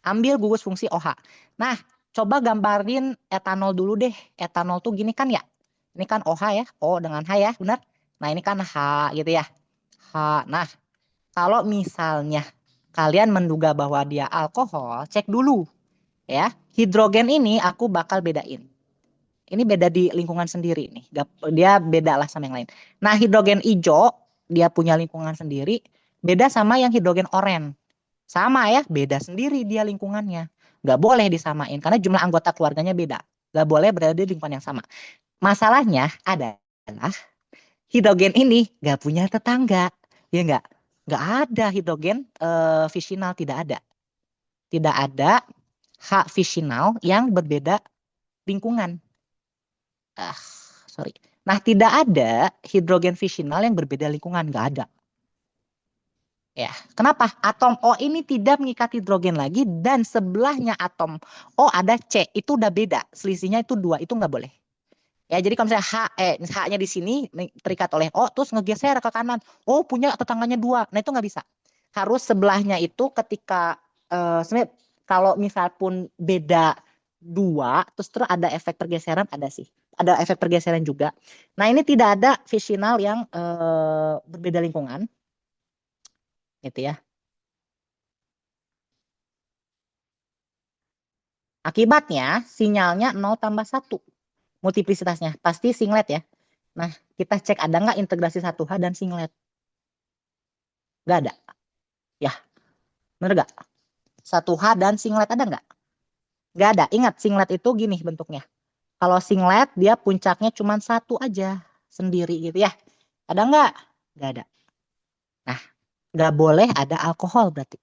ambil gugus fungsi OH. Nah, coba gambarin etanol dulu deh. Etanol tuh gini kan ya. Ini kan OH ya, O dengan H ya, benar? Nah, ini kan H gitu ya. H. Nah, kalau misalnya kalian menduga bahwa dia alkohol, cek dulu ya. Hidrogen ini aku bakal bedain. Ini beda di lingkungan sendiri nih. Dia beda lah sama yang lain. Nah, hidrogen hijau dia punya lingkungan sendiri, beda sama yang hidrogen oranye. Sama ya, beda sendiri dia lingkungannya. Nggak boleh disamain karena jumlah anggota keluarganya beda. Nggak boleh berada di lingkungan yang sama. Masalahnya adalah hidrogen ini nggak punya tetangga. Ya nggak? Nggak ada hidrogen fisional, tidak ada. Tidak ada H fisional yang berbeda lingkungan. Ah, sorry. Nah, tidak ada hidrogen fisional yang berbeda lingkungan, nggak ada. Ya, kenapa? Atom O ini tidak mengikat hidrogen lagi dan sebelahnya atom O ada C, itu udah beda. Selisihnya itu dua, itu nggak boleh. Ya, jadi kalau misalnya H-nya di sini terikat oleh O, terus ngegeser ke kanan. Oh, punya tetangganya dua. Nah, itu nggak bisa. Harus sebelahnya itu ketika sebenarnya kalau misal pun beda dua, terus ada efek pergeseran, ada sih. Ada efek pergeseran juga. Nah, ini tidak ada fisional yang berbeda lingkungan. Gitu ya. Akibatnya sinyalnya 0 tambah 1. Multiplisitasnya. Pasti singlet ya. Nah, kita cek ada nggak integrasi 1H dan singlet. Nggak ada. Ya, bener nggak? 1H dan singlet ada nggak? Nggak ada. Ingat, singlet itu gini bentuknya. Kalau singlet, dia puncaknya cuma satu aja. Sendiri gitu ya. Ada nggak? Nggak ada. Nah, nggak boleh ada alkohol berarti.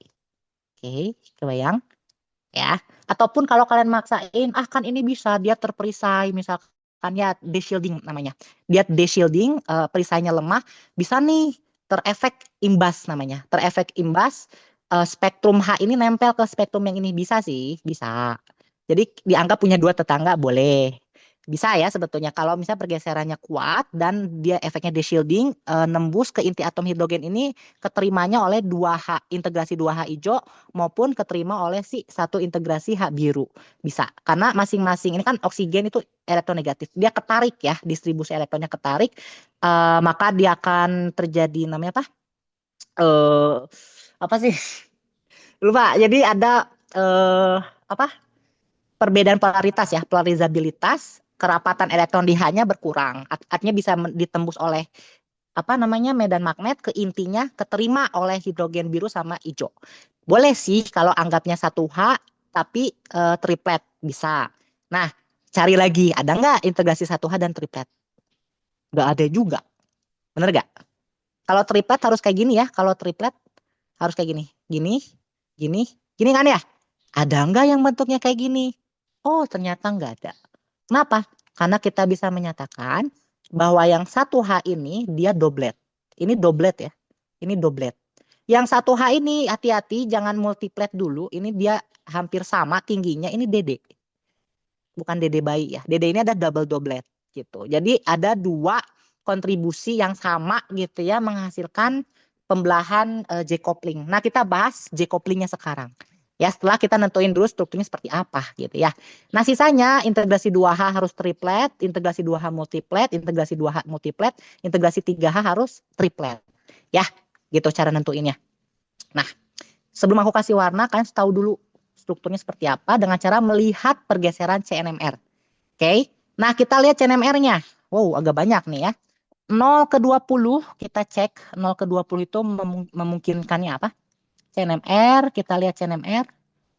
Oke, kebayang? Ya. Ataupun kalau kalian maksain, ah kan ini bisa dia terperisai misalkan ya deshielding namanya. Dia deshielding, perisainya lemah, bisa nih terefek imbas namanya. Terefek imbas spektrum H ini nempel ke spektrum yang ini bisa sih, bisa. Jadi dianggap punya dua tetangga boleh. Bisa ya sebetulnya kalau misalnya pergeserannya kuat dan dia efeknya deshielding nembus ke inti atom hidrogen ini keterimanya oleh 2H integrasi 2H hijau maupun keterima oleh si satu integrasi H biru. Bisa. Karena masing-masing ini kan oksigen itu elektronegatif. Dia ketarik ya, distribusi elektronnya ketarik maka dia akan terjadi namanya apa? Apa sih? Lupa. Jadi ada apa? Perbedaan polaritas ya, polarizabilitas, kerapatan elektron di H-nya berkurang. Artinya bisa ditembus oleh apa namanya medan magnet ke intinya keterima oleh hidrogen biru sama hijau. Boleh sih kalau anggapnya 1H tapi triplet bisa. Nah, Cari lagi, ada nggak integrasi 1H dan triplet? Nggak ada juga. Bener nggak? Kalau triplet harus kayak gini ya. Kalau triplet harus kayak gini. Gini, gini, gini kan ya? Ada nggak yang bentuknya kayak gini? Oh, ternyata nggak ada. Kenapa? Karena kita bisa menyatakan bahwa yang 1H ini dia doblet. Ini doblet ya. Ini doblet. Yang 1H ini hati-hati jangan multiplet dulu. Ini dia hampir sama tingginya. Ini Dede. Bukan Dede bayi ya. Dede ini ada double doblet gitu. Jadi ada dua kontribusi yang sama gitu ya menghasilkan pembelahan J coupling. Nah, kita bahas J couplingnya sekarang. Ya, setelah kita nentuin dulu strukturnya seperti apa gitu ya. Nah, sisanya integrasi 2H harus triplet, integrasi 2H multiplet, integrasi 2H multiplet, integrasi 3H harus triplet. Ya, gitu cara nentuinnya. Nah, sebelum aku kasih warna, kalian tahu dulu strukturnya seperti apa dengan cara melihat pergeseran CNMR. Oke. Nah, kita lihat CNMR-nya. Wow, agak banyak nih ya. 0 ke 20 kita cek 0 ke 20 itu memungkinkannya apa? CNMR, kita lihat CNMR.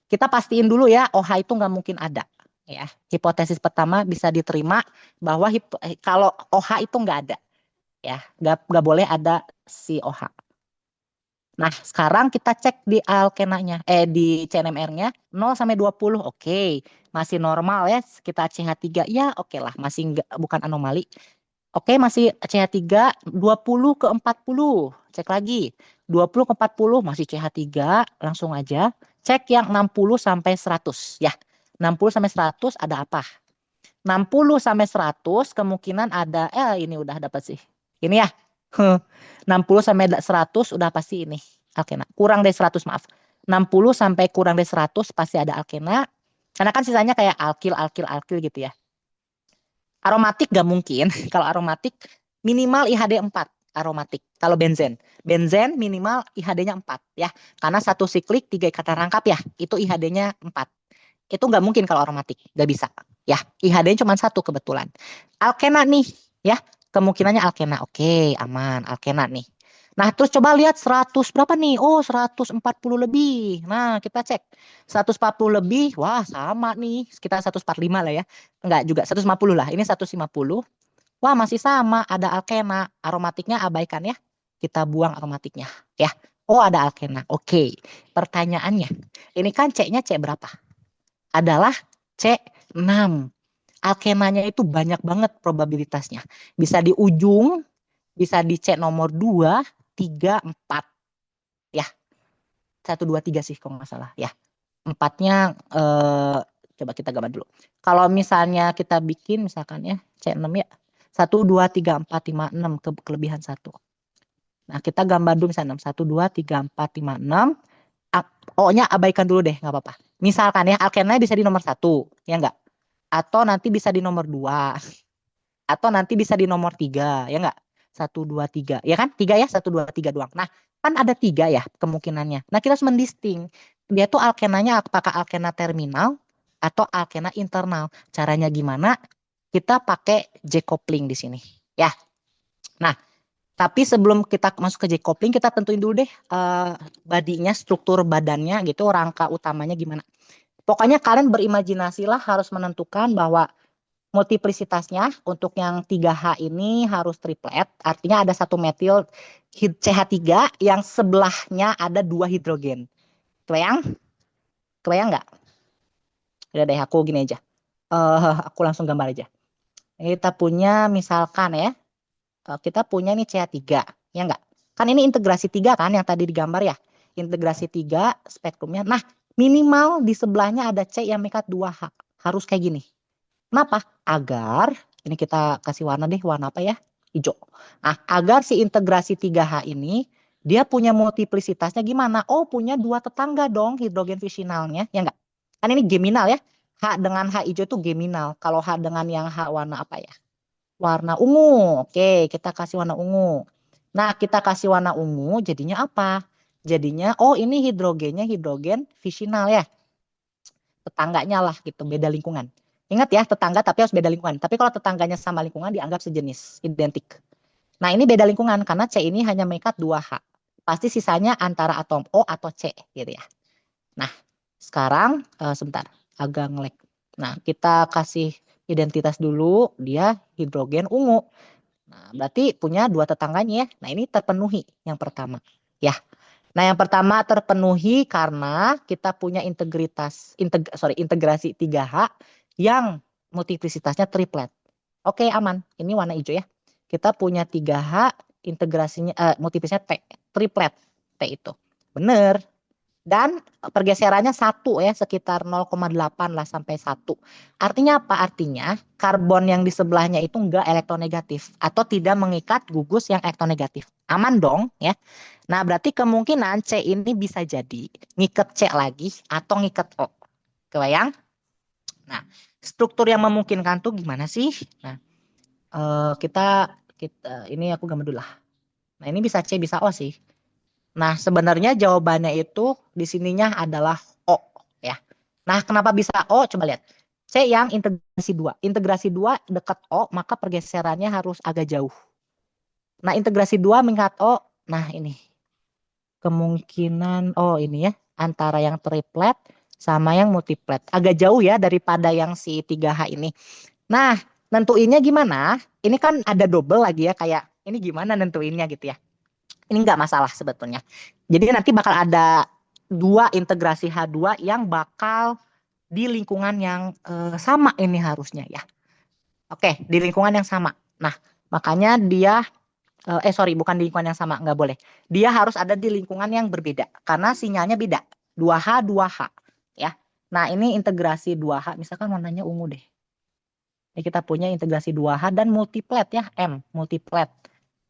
Kita pastiin dulu ya, OH itu nggak mungkin ada. Ya, hipotesis pertama bisa diterima bahwa kalau OH itu nggak ada. Ya, nggak boleh ada si OH. Nah, sekarang kita cek di alkenanya, di CNMR-nya 0 sampai 20. Oke, masih normal ya, kita CH3 ya, oke lah, masih enggak, bukan anomali. Oke, masih CH3 20 ke 40. Cek lagi. 20 ke 40 masih CH3, langsung aja. Cek yang 60 sampai 100 ya. 60 sampai 100 ada apa? 60 sampai 100 kemungkinan ada ini udah dapat sih. Ini ya. 60 sampai 100 udah pasti ini alkena. Kurang dari 100 maaf. 60 sampai kurang dari 100 pasti ada alkena. Karena kan sisanya kayak alkil, alkil, alkil gitu ya. Aromatik gak mungkin. Kalau aromatik minimal IHD 4 aromatik. Kalau benzen. Benzen minimal IHD-nya 4 ya. Karena satu siklik 3 ikatan rangkap ya. Itu IHD-nya 4. Itu nggak mungkin kalau aromatik. Nggak bisa. Ya, IHD-nya cuma satu kebetulan. Alkena nih ya. Kemungkinannya alkena. Oke, aman. Alkena nih. Nah, terus coba lihat 100 berapa nih? Oh, 140 lebih. Nah, kita cek. 140 lebih, wah sama nih. Sekitar 145 lah ya. Enggak juga, 150 lah. Ini 150. Wah, masih sama. Ada alkena. Aromatiknya abaikan ya. Kita buang aromatiknya. Ya. Oh, ada alkena. Oke. Pertanyaannya. Ini kan C-nya C berapa? Adalah C6. Alkenanya itu banyak banget probabilitasnya. Bisa di ujung, bisa di C nomor 2, 3, 4. Ya, 1, 2, 3 sih kalau nggak salah. Ya, empatnya coba kita gambar dulu. Kalau misalnya kita bikin misalkan ya C6 ya. 1, 2, 3, 4, 5, 6 kelebihan 1. Nah, kita gambar dulu misalnya 6. 1, 2, 3, 4, 5, 6. O-nya abaikan dulu deh, nggak apa-apa. Misalkan ya, alkenanya bisa di nomor 1, ya nggak? Atau nanti bisa di nomor 2. Atau nanti bisa di nomor 3, ya nggak? 1, 2, 3. Ya kan? 3 ya, 1, 2, 3 doang. Nah, kan ada 3 ya kemungkinannya. Nah, kita harus mendisting. Dia tuh alkenanya apakah alkena terminal atau alkena internal. Caranya gimana? Kita pakai J coupling di sini. Ya. Nah, tapi sebelum kita masuk ke J coupling, kita tentuin dulu deh badinya, struktur badannya gitu, rangka utamanya gimana. Pokoknya kalian berimajinasilah harus menentukan bahwa multiplisitasnya untuk yang 3H ini harus triplet. Artinya ada satu metil CH3 yang sebelahnya ada 2 hidrogen. Kebayang? Kebayang nggak? Udah deh, aku gini aja. Aku langsung gambar aja. Kita punya misalkan ya, kita punya nih CH3, ya nggak? Kan ini integrasi 3 kan yang tadi digambar ya. Integrasi 3 spektrumnya. Nah, minimal di sebelahnya ada C yang mengikat 2H. Harus kayak gini. Kenapa? Agar, ini kita kasih warna deh, warna apa ya? Hijau. Nah, agar si integrasi 3H ini, dia punya multiplisitasnya gimana? Oh, punya 2 tetangga dong hidrogen fisionalnya, ya enggak? Kan ini geminal ya. H dengan H hijau itu geminal. Kalau H dengan yang H warna apa ya? Warna ungu. Oke, kita kasih warna ungu. Nah, kita kasih warna ungu, jadinya apa? Jadinya, oh ini hidrogennya hidrogen fisional ya. Tetangganya lah gitu, beda lingkungan. Ingat ya, tetangga tapi harus beda lingkungan. Tapi kalau tetangganya sama lingkungan dianggap sejenis, identik. Nah, ini beda lingkungan karena C ini hanya mengikat 2H. Pasti sisanya antara atom O atau C gitu ya. Nah, sekarang sebentar, agak ngelek. Nah, kita kasih identitas dulu, dia hidrogen ungu. Nah, berarti punya dua tetangganya ya. Nah, ini terpenuhi yang pertama. Ya. Nah, yang pertama terpenuhi karena kita punya integrasi 3H yang multiplicitasnya triplet. Oke, aman. Ini warna hijau ya. Kita punya 3H integrasinya multiplicitasnya T, triplet T itu. Bener. Dan pergeserannya 1 ya, sekitar 0,8 lah sampai 1. Artinya apa? Artinya karbon yang di sebelahnya itu enggak elektronegatif atau tidak mengikat gugus yang elektronegatif. Aman dong ya. Nah, berarti kemungkinan C ini bisa jadi ngikat C lagi atau ngikat O. Kebayang? Nah, struktur yang memungkinkan tuh gimana sih? Nah, kita ini aku gambar dulu lah. Nah, ini bisa C bisa O sih. Nah, sebenarnya jawabannya itu di sininya adalah O ya. Nah, kenapa bisa O? Coba lihat. C yang integrasi 2. Integrasi 2 dekat O, maka pergeserannya harus agak jauh. Nah, integrasi 2 mengikat O. Nah, ini. Kemungkinan ini ya, antara yang triplet sama yang multiplet. Agak jauh ya daripada yang si 3H ini. Nah, nentuinnya gimana? Ini kan ada double lagi ya, kayak ini gimana nentuinnya gitu ya. Ini nggak masalah sebetulnya. Jadi nanti bakal ada dua integrasi H2 yang bakal di lingkungan yang sama ini harusnya ya. Oke, di lingkungan yang sama. Nah, makanya dia sorry, bukan di lingkungan yang sama, nggak boleh. Dia harus ada di lingkungan yang berbeda karena sinyalnya beda. 2H 2H ya. Nah, ini integrasi 2H, misalkan warnanya ungu deh. Ini kita punya integrasi 2H dan multiplet ya, M, multiplet.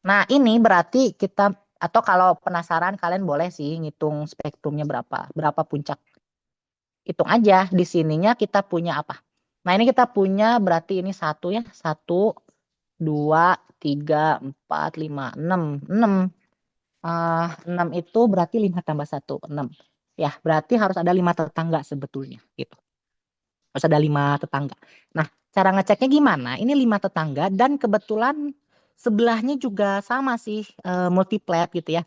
Nah, ini berarti kita, atau kalau penasaran kalian boleh sih ngitung spektrumnya berapa, berapa puncak. Hitung aja, di sininya kita punya apa. Nah, ini kita punya berarti ini 1 ya, 1, 2, 3, 4, 5, 6. 6. 6 itu berarti 5 tambah 1, 6. Ya, berarti harus ada 5 tetangga sebetulnya gitu. Harus ada 5 tetangga. Nah, cara ngeceknya gimana? Ini 5 tetangga dan kebetulan sebelahnya juga sama sih multiplet gitu ya.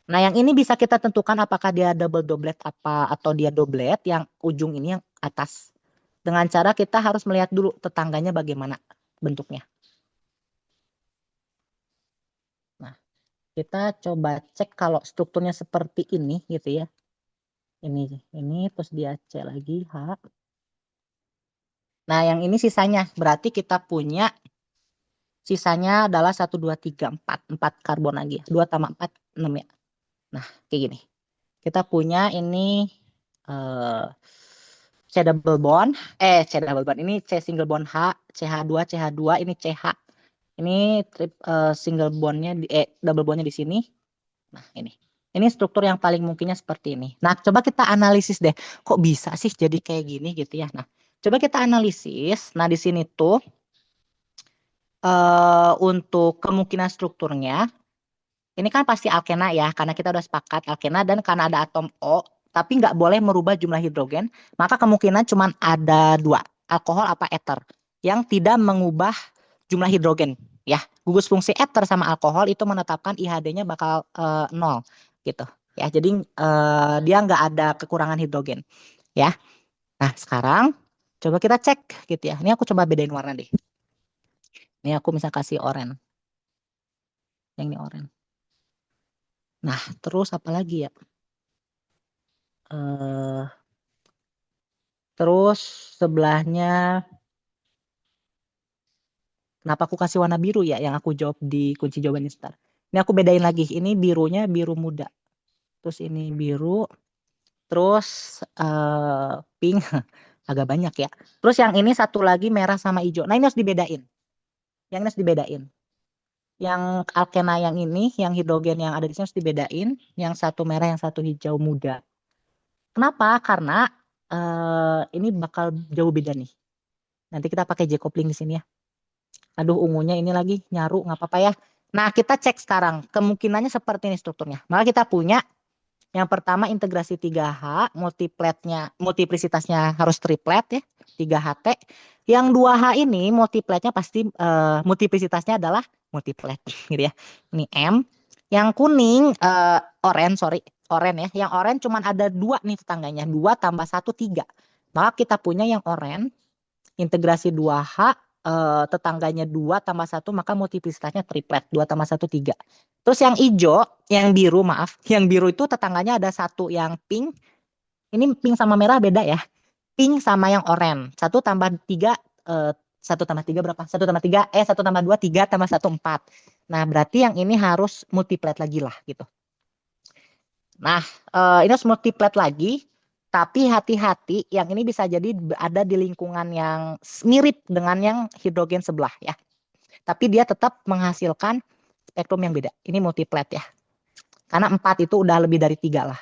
Nah, yang ini bisa kita tentukan apakah dia double doublet apa atau dia doublet yang ujung ini yang atas. Dengan cara kita harus melihat dulu tetangganya bagaimana bentuknya. Nah, kita coba cek kalau strukturnya seperti ini gitu ya. Ini terus dia C lagi H. Nah, yang ini sisanya berarti kita punya sisanya adalah 1 2 3 4. 4 karbon lagi. 2 tambah 4 6 ya. Nah, kayak gini. Kita punya ini C double bond, C double bond ini C single bond H, CH2, CH2 ini CH. Ini single bondnya double bondnya di sini. Nah, ini. Ini struktur yang paling mungkinnya seperti ini. Nah, coba kita analisis deh. Kok bisa sih jadi kayak gini gitu ya. Nah, coba kita analisis. Nah, di sini tuh untuk kemungkinan strukturnya ini kan pasti alkena ya, karena kita udah sepakat alkena dan karena ada atom O, tapi nggak boleh merubah jumlah hidrogen, maka kemungkinan cuma ada 2, alkohol apa ether, yang tidak mengubah jumlah hidrogen. Ya, gugus fungsi ether sama alkohol itu menetapkan IHD-nya bakal 0 gitu. Ya, jadi dia nggak ada kekurangan hidrogen. Ya, nah sekarang coba kita cek gitu ya. Ini aku coba bedain warna deh. Ini aku bisa kasih oranye. Yang ini oranye. Nah, terus apa lagi ya? Terus sebelahnya, kenapa aku kasih warna biru ya? Yang aku jawab di kunci jawaban instar. Ini aku bedain lagi. Ini birunya biru muda. Terus ini biru. Terus pink. Agak banyak ya. Terus yang ini satu lagi merah sama hijau. Nah, ini harus dibedain. Yang ini harus dibedain. Yang alkena yang ini, yang hidrogen yang ada di sini harus dibedain. Yang satu merah, yang satu hijau muda. Kenapa? Karena ini bakal jauh beda nih. Nanti kita pakai J coupling di sini ya. Aduh, ungunya ini lagi nyaru, nggak apa-apa ya. Nah, kita cek sekarang. Kemungkinannya seperti ini strukturnya. Maka kita punya yang pertama integrasi 3H, multiplicitasnya harus triplet ya, 3HT. Yang 2H ini multipletnya pasti multiplicitasnya adalah multiplet gitu ya. Ini M. Yang kuning oranye ya. Yang oranye cuma ada 2 nih tetangganya, 2 tambah 1 3. Maka kita punya yang oranye Integrasi 2H, tetangganya 2 tambah 1, maka multiplisitasnya triplet. 2 tambah 1, 3. Terus yang hijau, yang biru, maaf. Yang biru itu tetangganya ada satu yang pink. Ini pink sama merah beda ya. Pink sama yang oranye. 1 tambah 3, 1 tambah 3 berapa? 1 tambah 3, 1 tambah 2, 3 tambah 1, 4. Nah, berarti yang ini harus multiplet lagi lah gitu. Nah, ini harus multiplet lagi. Tapi hati-hati, yang ini bisa jadi ada di lingkungan yang mirip dengan yang hidrogen sebelah ya. Tapi dia tetap menghasilkan spektrum yang beda. Ini multiplet ya. Karena 4 itu udah lebih dari 3 lah.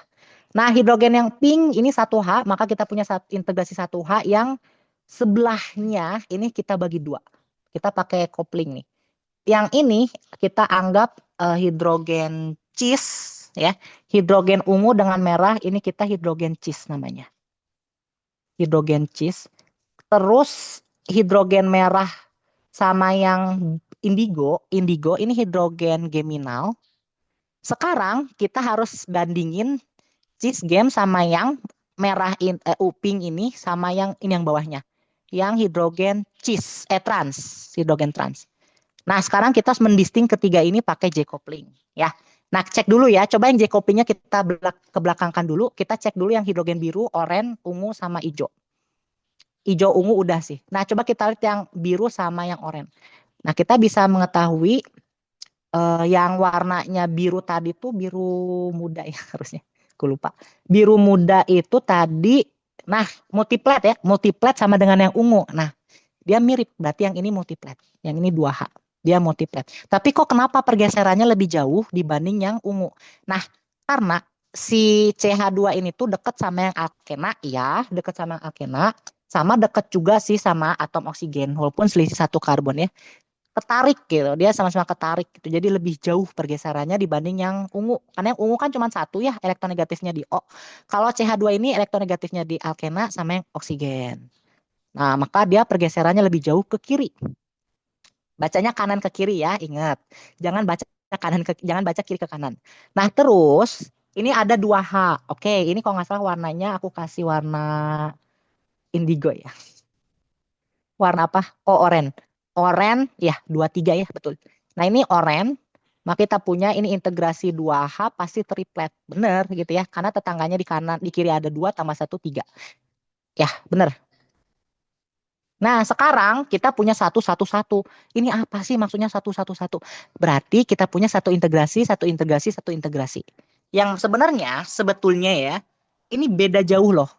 Nah, hidrogen yang pink ini 1H, maka kita punya integrasi 1H yang sebelahnya ini kita bagi 2. Kita pakai kopling nih. Yang ini kita anggap hidrogen cis ya. Hidrogen ungu dengan merah ini kita hidrogen cis namanya. Hidrogen cis. Terus hidrogen merah sama yang indigo ini hidrogen geminal. Sekarang kita harus bandingin cisgem sama yang merah pink ini sama yang ini yang bawahnya. Yang hidrogen trans, hidrogen trans. Nah, sekarang kita harus mendisting ketiga ini pakai J-coupling ya. Nah, cek dulu ya. Coba yang J-couplingnya kita kebelakangkan dulu. Kita cek dulu yang hidrogen biru, oranye, ungu sama hijau. Hijau ungu udah sih. Nah, coba kita lihat yang biru sama yang oranye. Nah, kita bisa mengetahui yang warnanya biru tadi tuh biru muda ya harusnya. Aku lupa. Biru muda itu tadi, nah multiplet ya. Multiplet sama dengan yang ungu. Nah, dia mirip. Berarti yang ini multiplet. Yang ini 2H. Dia multiplet. Tapi kok kenapa pergeserannya lebih jauh dibanding yang ungu? Nah, karena si CH2 ini tuh dekat sama yang alkena, ya, dekat sama yang alkena, sama dekat juga sih sama atom oksigen, walaupun selisih satu karbon ya. Ketarik gitu, dia sama-sama ketarik gitu. Jadi lebih jauh pergeserannya dibanding yang ungu. Karena yang ungu kan cuma satu ya elektronegatifnya di O. Kalau CH2 ini elektronegatifnya di alkena sama yang oksigen. Nah, maka dia pergeserannya lebih jauh ke kiri. Bacanya kanan ke kiri ya, ingat. Jangan baca kiri ke kanan. Nah, terus ini ada 2H. Oke, ini kalau nggak salah warnanya aku kasih warna indigo ya. Warna apa? Oh, oranye. Oranye, ya 23 ya, betul. Nah, ini oranye. Maka kita punya ini integrasi 2H pasti triplet. Bener gitu ya. Karena tetangganya di kanan, di kiri ada 2 tambah 1, 3. Ya, bener. Nah, sekarang kita punya 1, 1, 1. Ini apa sih maksudnya 1, 1, 1? Berarti kita punya satu integrasi, satu integrasi, satu integrasi. Yang sebenarnya, sebetulnya ya, ini beda jauh loh.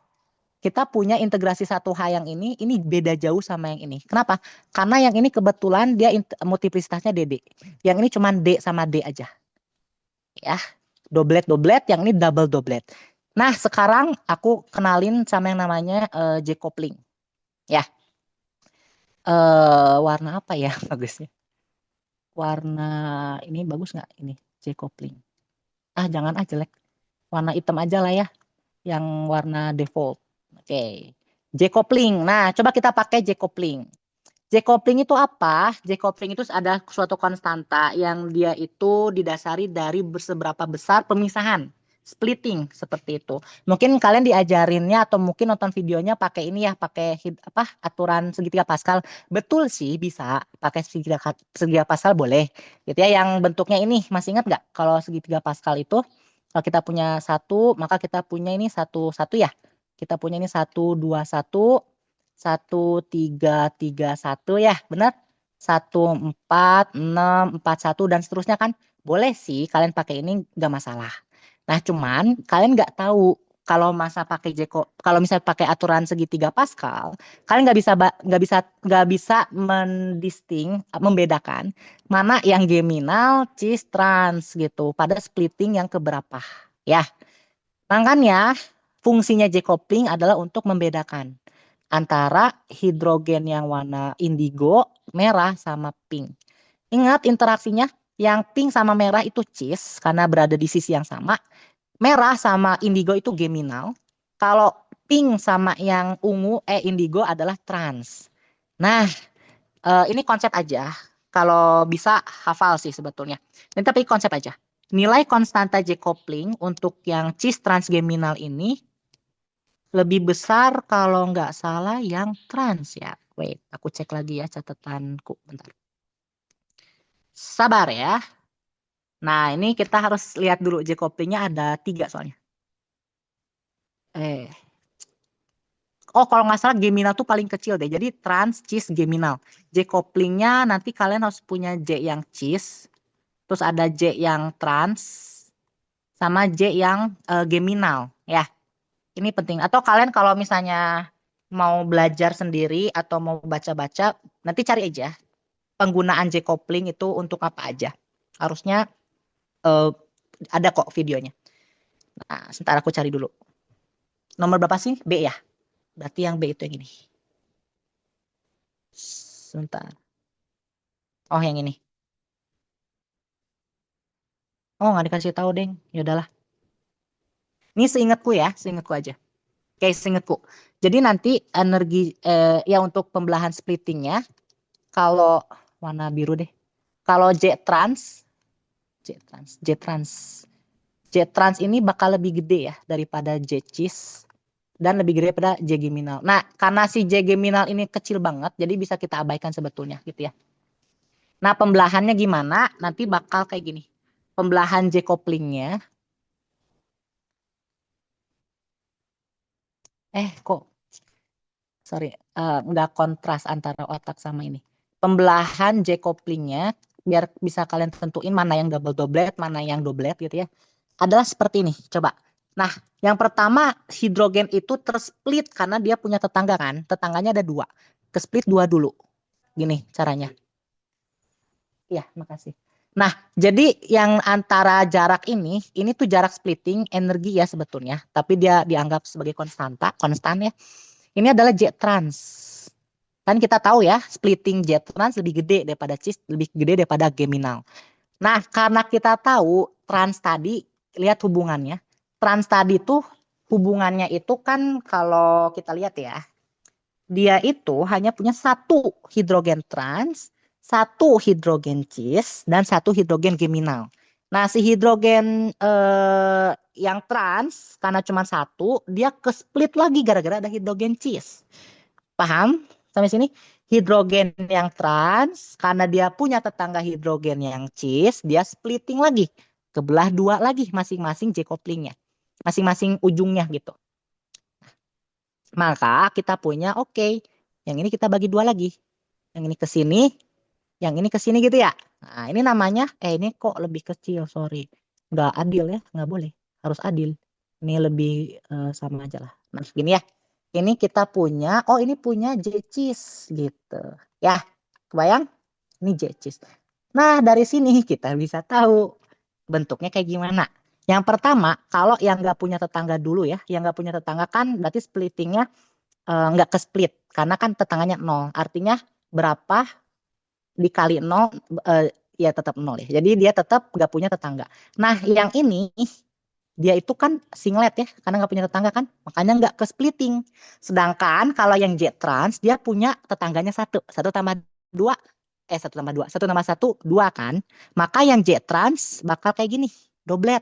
Kita punya integrasi 1H yang ini beda jauh sama yang ini. Kenapa? Karena yang ini kebetulan dia multiplisitasnya DD. Yang ini cuma D sama D aja. Ya, doblet-doblet, yang ini double-doblet. Nah, sekarang aku kenalin sama yang namanya J-coupling. Ya, warna apa ya bagusnya? Warna ini bagus nggak ini J-coupling? Ah, jangan jelek. Warna hitam aja lah ya, yang warna default. Oke. J-coupling. Nah, coba kita pakai J-coupling. J-coupling itu apa? J-coupling itu ada suatu konstanta yang dia itu didasari dari seberapa besar pemisahan, splitting seperti itu. Mungkin kalian diajarinnya atau mungkin nonton videonya pakai ini ya, pakai aturan segitiga Pascal. Betul sih bisa pakai segitiga Pascal boleh. Gitu ya, yang bentuknya ini masih ingat nggak? Kalau segitiga Pascal itu kalau kita punya satu, maka kita punya ini satu satu ya. Kita punya ini 1, 2, 1. 1, 3, 3, 1 ya, benar? 1, 4, 6, 4, 1 dan seterusnya kan? Boleh sih kalian pakai ini nggak masalah. Nah, cuman kalian nggak tahu kalau masa pakai kalau misalnya pakai aturan segitiga Pascal, kalian nggak bisa membedakan mana yang geminal, cis, trans gitu pada splitting yang keberapa ya. Makanya fungsinya J-coupling adalah untuk membedakan antara hidrogen yang warna indigo, merah, sama pink. Ingat interaksinya, yang pink sama merah itu cis karena berada di sisi yang sama. Merah sama indigo itu geminal. Kalau pink sama yang ungu, indigo adalah trans. Nah, ini konsep aja. Kalau bisa hafal sih sebetulnya. Ini tapi konsep aja. Nilai konstanta J-coupling untuk yang cis transgeminal ini lebih besar kalau nggak salah yang trans ya. Wait, aku cek lagi ya catatanku. Bentar. Sabar ya. Nah, ini kita harus lihat dulu J couplingnya ada 3 soalnya. Eh, oh kalau nggak salah geminal tuh paling kecil deh. Jadi trans, cis, geminal. J couplingnya nanti kalian harus punya J yang cis, terus ada J yang trans, sama J yang geminal. Ya, ini penting. Atau kalian kalau misalnya mau belajar sendiri atau mau baca-baca, nanti cari aja penggunaan J coupling itu untuk apa aja. Harusnya eh, ada kok videonya. Nah, sebentar aku cari dulu. Nomor berapa sih? B ya. Berarti yang B itu yang ini. Sebentar. Oh, yang ini. Oh, nggak dikasih tahu, Deng. Ya udahlah. Ini seingatku ya, seingatku aja. Kayak seingatku. Jadi nanti energi ya untuk pembelahan splittingnya kalau warna biru deh. Kalau J trans ini bakal lebih gede ya daripada J cis dan lebih gede daripada J geminal. Nah, karena si J geminal ini kecil banget, jadi bisa kita abaikan sebetulnya gitu ya. Nah, pembelahannya gimana? Nanti bakal kayak gini. Pembelahan J couplingnya, kok sorry, nggak kontras antara otak sama ini. Pembelahan J couplingnya biar bisa kalian tentuin mana yang double doublet, mana yang doublet gitu ya. Adalah seperti ini. Coba. Nah, yang pertama hidrogen itu tersplit karena dia punya tetangga kan. Tetangganya ada 2. Kesplit 2 dulu. Gini caranya. Iya, makasih. Nah, jadi yang antara jarak ini tuh jarak splitting energi ya sebetulnya, tapi dia dianggap sebagai konstan ya. Ini adalah jet trans. Kan kita tahu ya, splitting jet trans lebih gede daripada cis, lebih gede daripada geminal. Nah, karena kita tahu trans tadi, lihat hubungannya. Trans tadi tuh hubungannya itu kan kalau kita lihat ya, dia itu hanya punya 1 hidrogen trans, 1 hidrogen cis, dan 1 hidrogen geminal. Nah, si hidrogen yang trans karena cuma 1, dia ke split lagi gara-gara ada hidrogen cis. Paham sampai sini? Hidrogen yang trans karena dia punya tetangga hidrogen yang cis, dia splitting lagi. Kebelah 2 lagi masing-masing J couplingnya. Masing-masing ujungnya gitu. Maka kita punya yang ini kita bagi 2 lagi. Yang ini ke sini, yang ini ke sini gitu ya. Nah, ini namanya ini kok lebih kecil, sorry. Nggak adil ya, nggak boleh. Harus adil. Ini lebih sama aja lah. Nah, gini ya. Ini kita punya, ini punya J-Cheese gitu. Ya, kebayang? Ini J-Cheese. Nah, dari sini kita bisa tahu bentuknya kayak gimana. Yang pertama, kalau yang nggak punya tetangga dulu ya, yang nggak punya tetangga kan berarti splittingnya nggak ke split karena kan tetangganya 0. Artinya berapa dikali 0 ya tetap 0 ya. Jadi dia tetap nggak punya tetangga. Nah, yang ini dia itu kan singlet ya karena nggak punya tetangga kan, makanya nggak ke splitting. Sedangkan kalau yang jet trans dia punya tetangganya 1 tambah 2 1 tambah 2 1 tambah 1 2 kan, maka yang jet trans bakal kayak gini, doblet.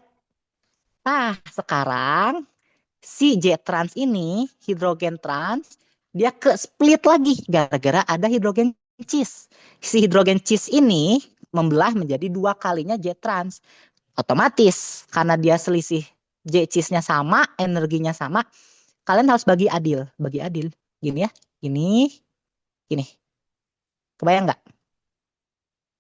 Nah, sekarang si jet trans ini hidrogen trans dia ke split lagi gara-gara ada hidrogen cis. Si hidrogen cis ini membelah menjadi 2 kalinya jet trans. Otomatis karena dia selisih J cisnya sama, energinya sama, kalian harus bagi adil, bagi adil. Gini ya, ini, ini. Kebayang nggak?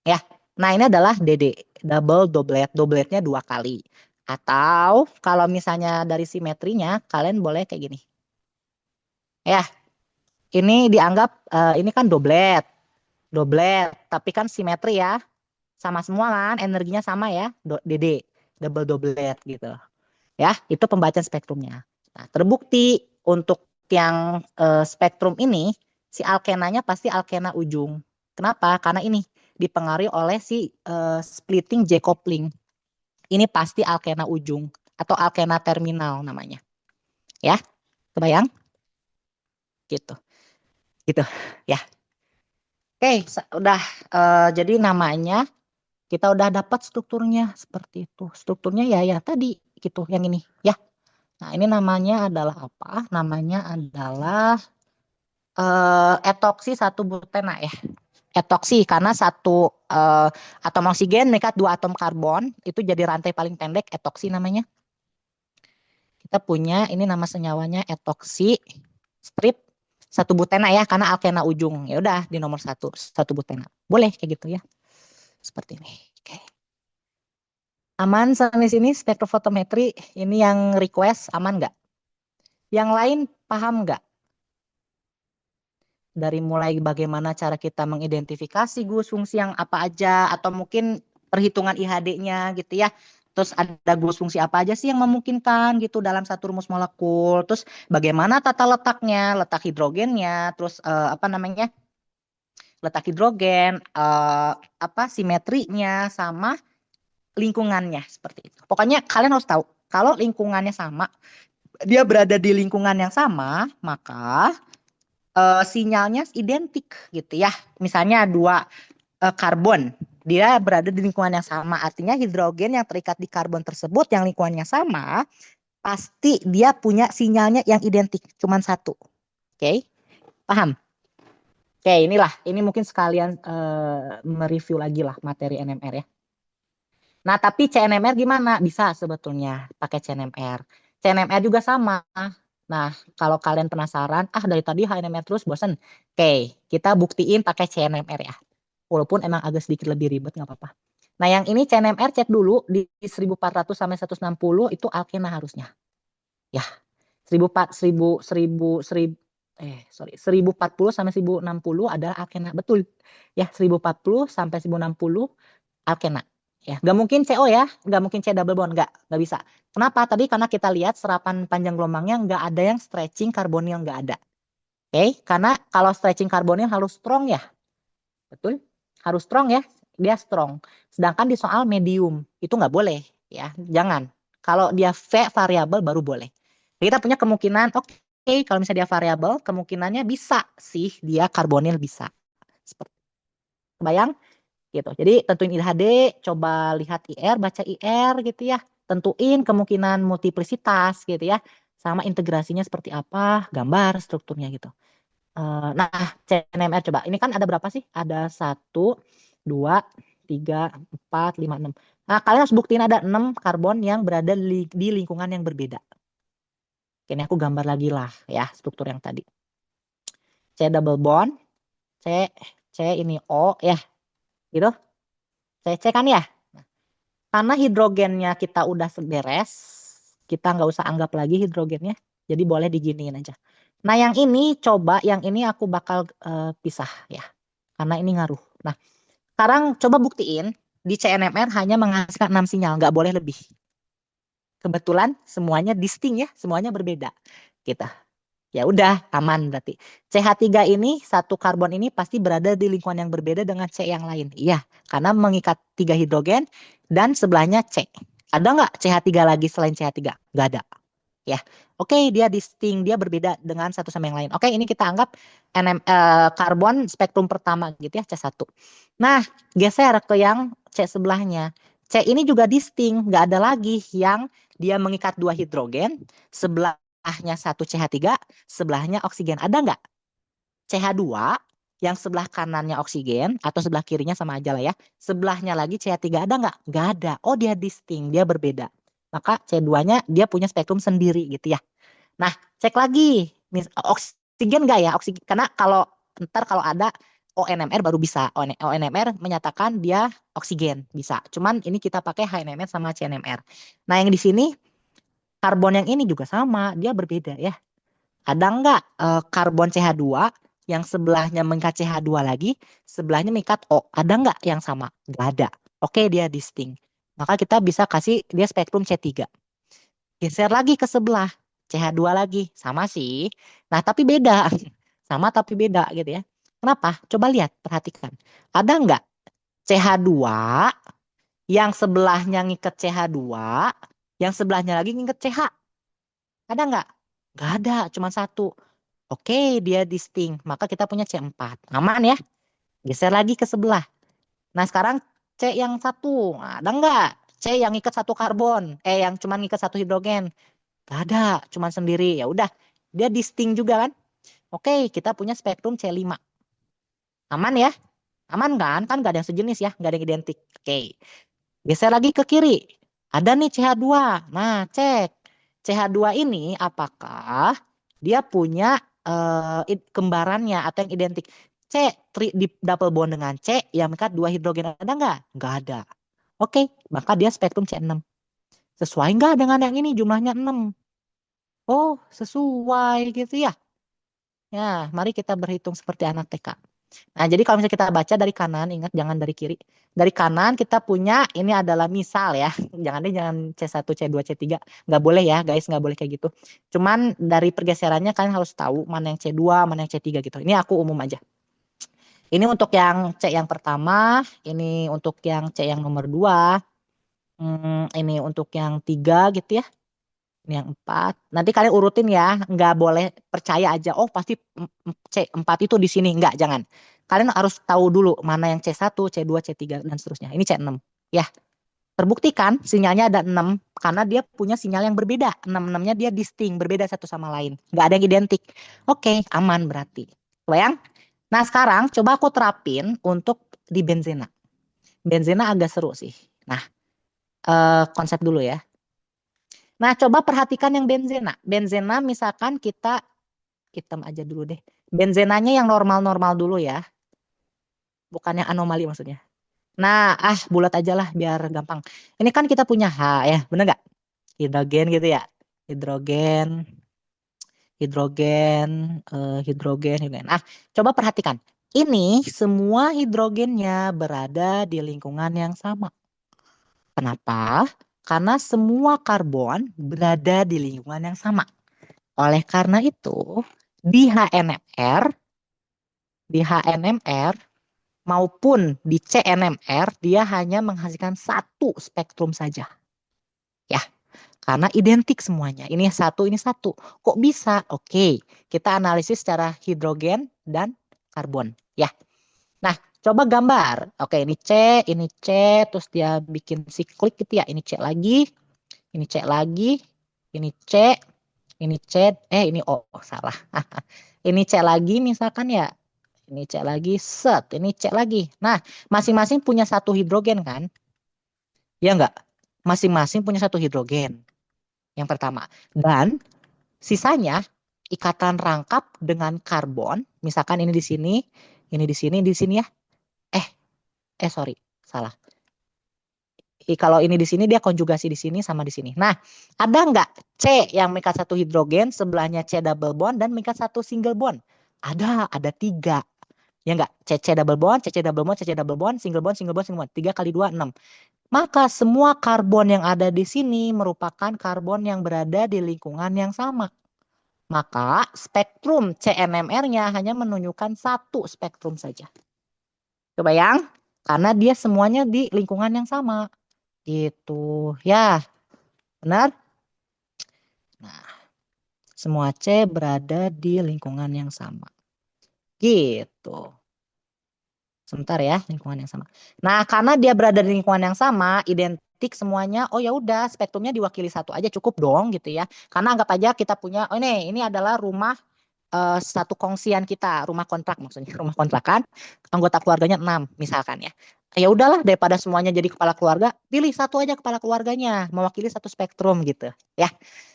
Ya. Nah, ini adalah DD, double doublet, doubletnya 2 kali. Atau kalau misalnya dari simetrinya, kalian boleh kayak gini. Ya, ini dianggap ini kan doblet, doblet, tapi kan simetri ya, sama semua kan, energinya sama ya, DD, double doublet gitu. Ya, itu pembacaan spektrumnya. Nah, terbukti untuk yang spektrum ini si alkenanya pasti alkena ujung. Kenapa? Karena ini dipengaruhi oleh si splitting J coupling. Ini pasti alkena ujung atau alkena terminal namanya. Ya, kebayang? Gitu. Gitu. Ya. Oke, udah jadi namanya kita udah dapat strukturnya seperti itu. Strukturnya ya tadi gitu yang ini ya. Nah, ini namanya adalah apa? Namanya adalah etoksi satu butena ya. Etoksi karena satu atom oksigen mengikat dua atom karbon, itu jadi rantai paling pendek, etoksi namanya. Kita punya ini nama senyawanya etoksi strip satu butena ya, karena alkena ujung. Ya udah di nomor satu butena. Boleh kayak gitu ya. Seperti ini. Oke. Aman sampai sini spektrofotometri, ini yang request aman nggak? Yang lain paham nggak? Dari mulai bagaimana cara kita mengidentifikasi gugus fungsi yang apa aja, atau mungkin perhitungan IHD-nya gitu ya. Terus ada gugus fungsi apa aja sih yang memungkinkan gitu dalam satu rumus molekul. Terus bagaimana tata letaknya, letak hidrogennya, terus apa namanya? Letak hidrogen, apa simetrinya sama lingkungannya seperti itu. Pokoknya kalian harus tahu kalau lingkungannya sama, dia berada di lingkungan yang sama, maka sinyalnya identik gitu ya. Misalnya dua karbon, dia berada di lingkungan yang sama. Artinya hidrogen yang terikat di karbon tersebut yang lingkungannya sama, pasti dia punya sinyalnya yang identik, cuman satu. Oke, paham? Oke, inilah. Ini mungkin sekalian mereview lagi lah materi NMR ya. Nah, tapi CNMR gimana? Bisa sebetulnya pakai CNMR. CNMR juga sama. Nah, kalau kalian penasaran, dari tadi HNMR terus bosan. Oke, kita buktiin pakai CNMR ya. Walaupun emang agak sedikit lebih ribet, nggak apa-apa. Nah, yang ini CNMR cek dulu di 1400 sampai 160 itu alkena harusnya. Ya, 1040 sampai 1060 adalah alkena. Betul. Ya, 1040 sampai 1060 alkena. Ya, nggak mungkin CO ya, nggak mungkin C double bond, nggak bisa. Kenapa? Tadi karena kita lihat serapan panjang gelombangnya nggak ada yang stretching karbonil, nggak ada. Oke, karena kalau stretching karbonil harus strong ya, betul? Harus strong ya, dia strong. Sedangkan di soal medium itu nggak boleh ya, jangan. Kalau dia V variabel baru boleh. Kita punya kemungkinan, oke, kalau misalnya dia variabel, kemungkinannya bisa sih dia karbonil bisa. Seperti, kebayang? Gitu. Jadi tentuin IHD, coba lihat IR, baca IR gitu ya. Tentuin kemungkinan multiplisitas gitu ya. Sama integrasinya seperti apa, gambar strukturnya gitu. Nah, CNMR coba. Ini kan ada berapa sih? Ada 1, 2, 3, 4, 5, 6. Nah, kalian harus buktiin ada 6 karbon yang berada di lingkungan yang berbeda. Ini aku gambar lagi lah ya struktur yang tadi. C double bond, C, C ini O ya. Gitu. C kan ya. Karena hidrogennya kita udah beres, kita nggak usah anggap lagi hidrogennya. Jadi boleh diginiin aja. Nah yang ini coba, yang ini aku bakal pisah ya. Karena ini ngaruh. Nah sekarang coba buktiin di CNMR hanya menghasilkan 6 sinyal, nggak boleh lebih. Kebetulan semuanya distinct ya, semuanya berbeda. Kita. Ya udah aman berarti. CH3 ini satu karbon ini pasti berada di lingkungan yang berbeda dengan C yang lain. Iya, karena mengikat 3 hidrogen dan sebelahnya C. Ada nggak CH3 lagi selain CH3? Nggak ada. Ya, oke dia distinct, dia berbeda dengan satu sama yang lain. Oke, ini kita anggap karbon spektrum pertama gitu ya C1. Nah, geser ke yang C sebelahnya. C ini juga distinct, nggak ada lagi yang dia mengikat dua hidrogen, sebelahnya satu CH3, sebelahnya oksigen. Ada nggak? CH2 yang sebelah kanannya oksigen atau sebelah kirinya sama aja lah ya. Sebelahnya lagi CH3 ada nggak? Nggak ada. Oh dia distinct, dia berbeda. Maka C2-nya dia punya spektrum sendiri gitu ya. Nah, cek lagi. Oksigen nggak ya? Oksigen. Karena ntar kalau ada ONMR baru bisa. ONMR menyatakan dia oksigen. Bisa. Cuman ini kita pakai HNMR sama CNMR. Nah, yang di sini karbon yang ini juga sama. Dia berbeda ya. Ada nggak karbon CH2 yang sebelahnya mengikat CH2 lagi, sebelahnya mengikat O. Ada nggak yang sama? Nggak ada. Oke, dia distinct. Maka kita bisa kasih dia spektrum C3. Geser lagi ke sebelah. CH2 lagi. Sama sih. Nah, tapi beda. Sama tapi beda gitu ya. Kenapa? Coba lihat, perhatikan. Ada nggak CH2 yang sebelahnya ngikat CH2, yang sebelahnya lagi ngikat CH? Ada nggak? Nggak ada, cuma satu. Oke, dia distinct. Maka kita punya C4. Aman ya? Geser lagi ke sebelah. Nah, sekarang C yang satu. Nah, ada nggak? C yang ngikat satu karbon. Yang cuma ngikat satu hidrogen. Gak ada, cuma sendiri. Ya udah, dia distinct juga kan. Oke, kita punya spektrum C5. Aman ya? Aman kan? Kan nggak ada yang sejenis ya, nggak ada yang identik. Oke, geser lagi ke kiri. Ada nih CH2. Nah, cek. CH2 ini apakah dia punya kembarannya atau yang identik. Di double bond dengan C yang mengikat dua hidrogen ada nggak? Nggak ada. Oke, maka dia spektrum C6. Sesuai nggak dengan yang ini jumlahnya 6? Oh, sesuai gitu ya. Ya, mari kita berhitung seperti anak TK. Nah, jadi kalau misalnya kita baca dari kanan, ingat jangan dari kiri. Dari kanan kita punya, ini adalah misal ya. Jangan C1, C2, C3. Nggak boleh ya guys, nggak boleh kayak gitu. Cuman dari pergeserannya kalian harus tahu mana yang C2, mana yang C3 gitu. Ini aku umum aja. Ini untuk yang C yang pertama, ini untuk yang C yang nomor 2, ini untuk yang 3 gitu ya. Ini yang 4. Nanti kalian urutin ya, nggak boleh percaya aja. Oh pasti C4 itu di sini. Nggak, jangan. Kalian harus tahu dulu mana yang C1, C2, C3, dan seterusnya. Ini C6. Ya, terbuktikan sinyalnya ada 6 karena dia punya sinyal yang berbeda. 6-6-nya dia distinct, berbeda satu sama lain. Nggak ada yang identik. Oke, aman berarti. Bayang? Nah sekarang coba aku terapin untuk di benzena. Benzena agak seru sih. Nah, konsep dulu ya. Nah, coba perhatikan yang benzena. Benzena misalkan kita hitam aja dulu deh. Benzenanya yang normal-normal dulu ya. Bukan yang anomali maksudnya. Nah, bulat aja lah biar gampang. Ini kan kita punya H ya, bener nggak? Hidrogen gitu ya. Hidrogen, hidrogen, hidrogen. Nah, coba perhatikan. Ini semua hidrogennya berada di lingkungan yang sama. Kenapa? Karena semua karbon berada di lingkungan yang sama. Oleh karena itu, di HNMR, di HNMR maupun di CNMR dia hanya menghasilkan satu spektrum saja. Ya, karena identik semuanya. Ini satu, ini satu. Kok bisa? Oke, kita analisis secara hidrogen dan karbon. Ya. Nah, coba gambar. Oke, ini C, terus dia bikin siklik gitu ya. Ini C lagi, ini C lagi, ini C, ini C, ini O, salah. Ini C lagi misalkan ya. Ini C lagi, set, ini C lagi. Nah, masing-masing punya satu hidrogen kan? Ya enggak? Masing-masing punya satu hidrogen. Yang pertama. Dan sisanya ikatan rangkap dengan karbon. Misalkan ini di sini, ini di sini, di sini ya. Eh, sorry, salah. Kalau ini di sini dia konjugasi di sini sama di sini. Nah, ada nggak C yang mengikat satu hidrogen, sebelahnya C double bond dan mengikat satu single bond? Ada 3. Ya enggak? CC double bond, CC double bond, CC double bond, single bond, single bond, single bond. 3 kali 2, 6. Maka semua karbon yang ada di sini merupakan karbon yang berada di lingkungan yang sama. Maka spektrum CNMR-nya hanya menunjukkan satu spektrum saja. Kebayang? Karena dia semuanya di lingkungan yang sama. Gitu. Ya, benar? Nah, semua C berada di lingkungan yang sama. Gitu. Sebentar ya, lingkungan yang sama. Nah, karena dia berada di lingkungan yang sama, identik semuanya. Oh ya udah, spektrumnya diwakili satu aja cukup dong gitu ya. Karena anggap aja kita punya, oh ini adalah rumah satu kongsian kita, rumah kontrak maksudnya, rumah kontrakan, anggota keluarganya 6 misalkan ya. Ya udahlah daripada semuanya jadi kepala keluarga, pilih satu aja kepala keluarganya, mewakili satu spektrum gitu ya.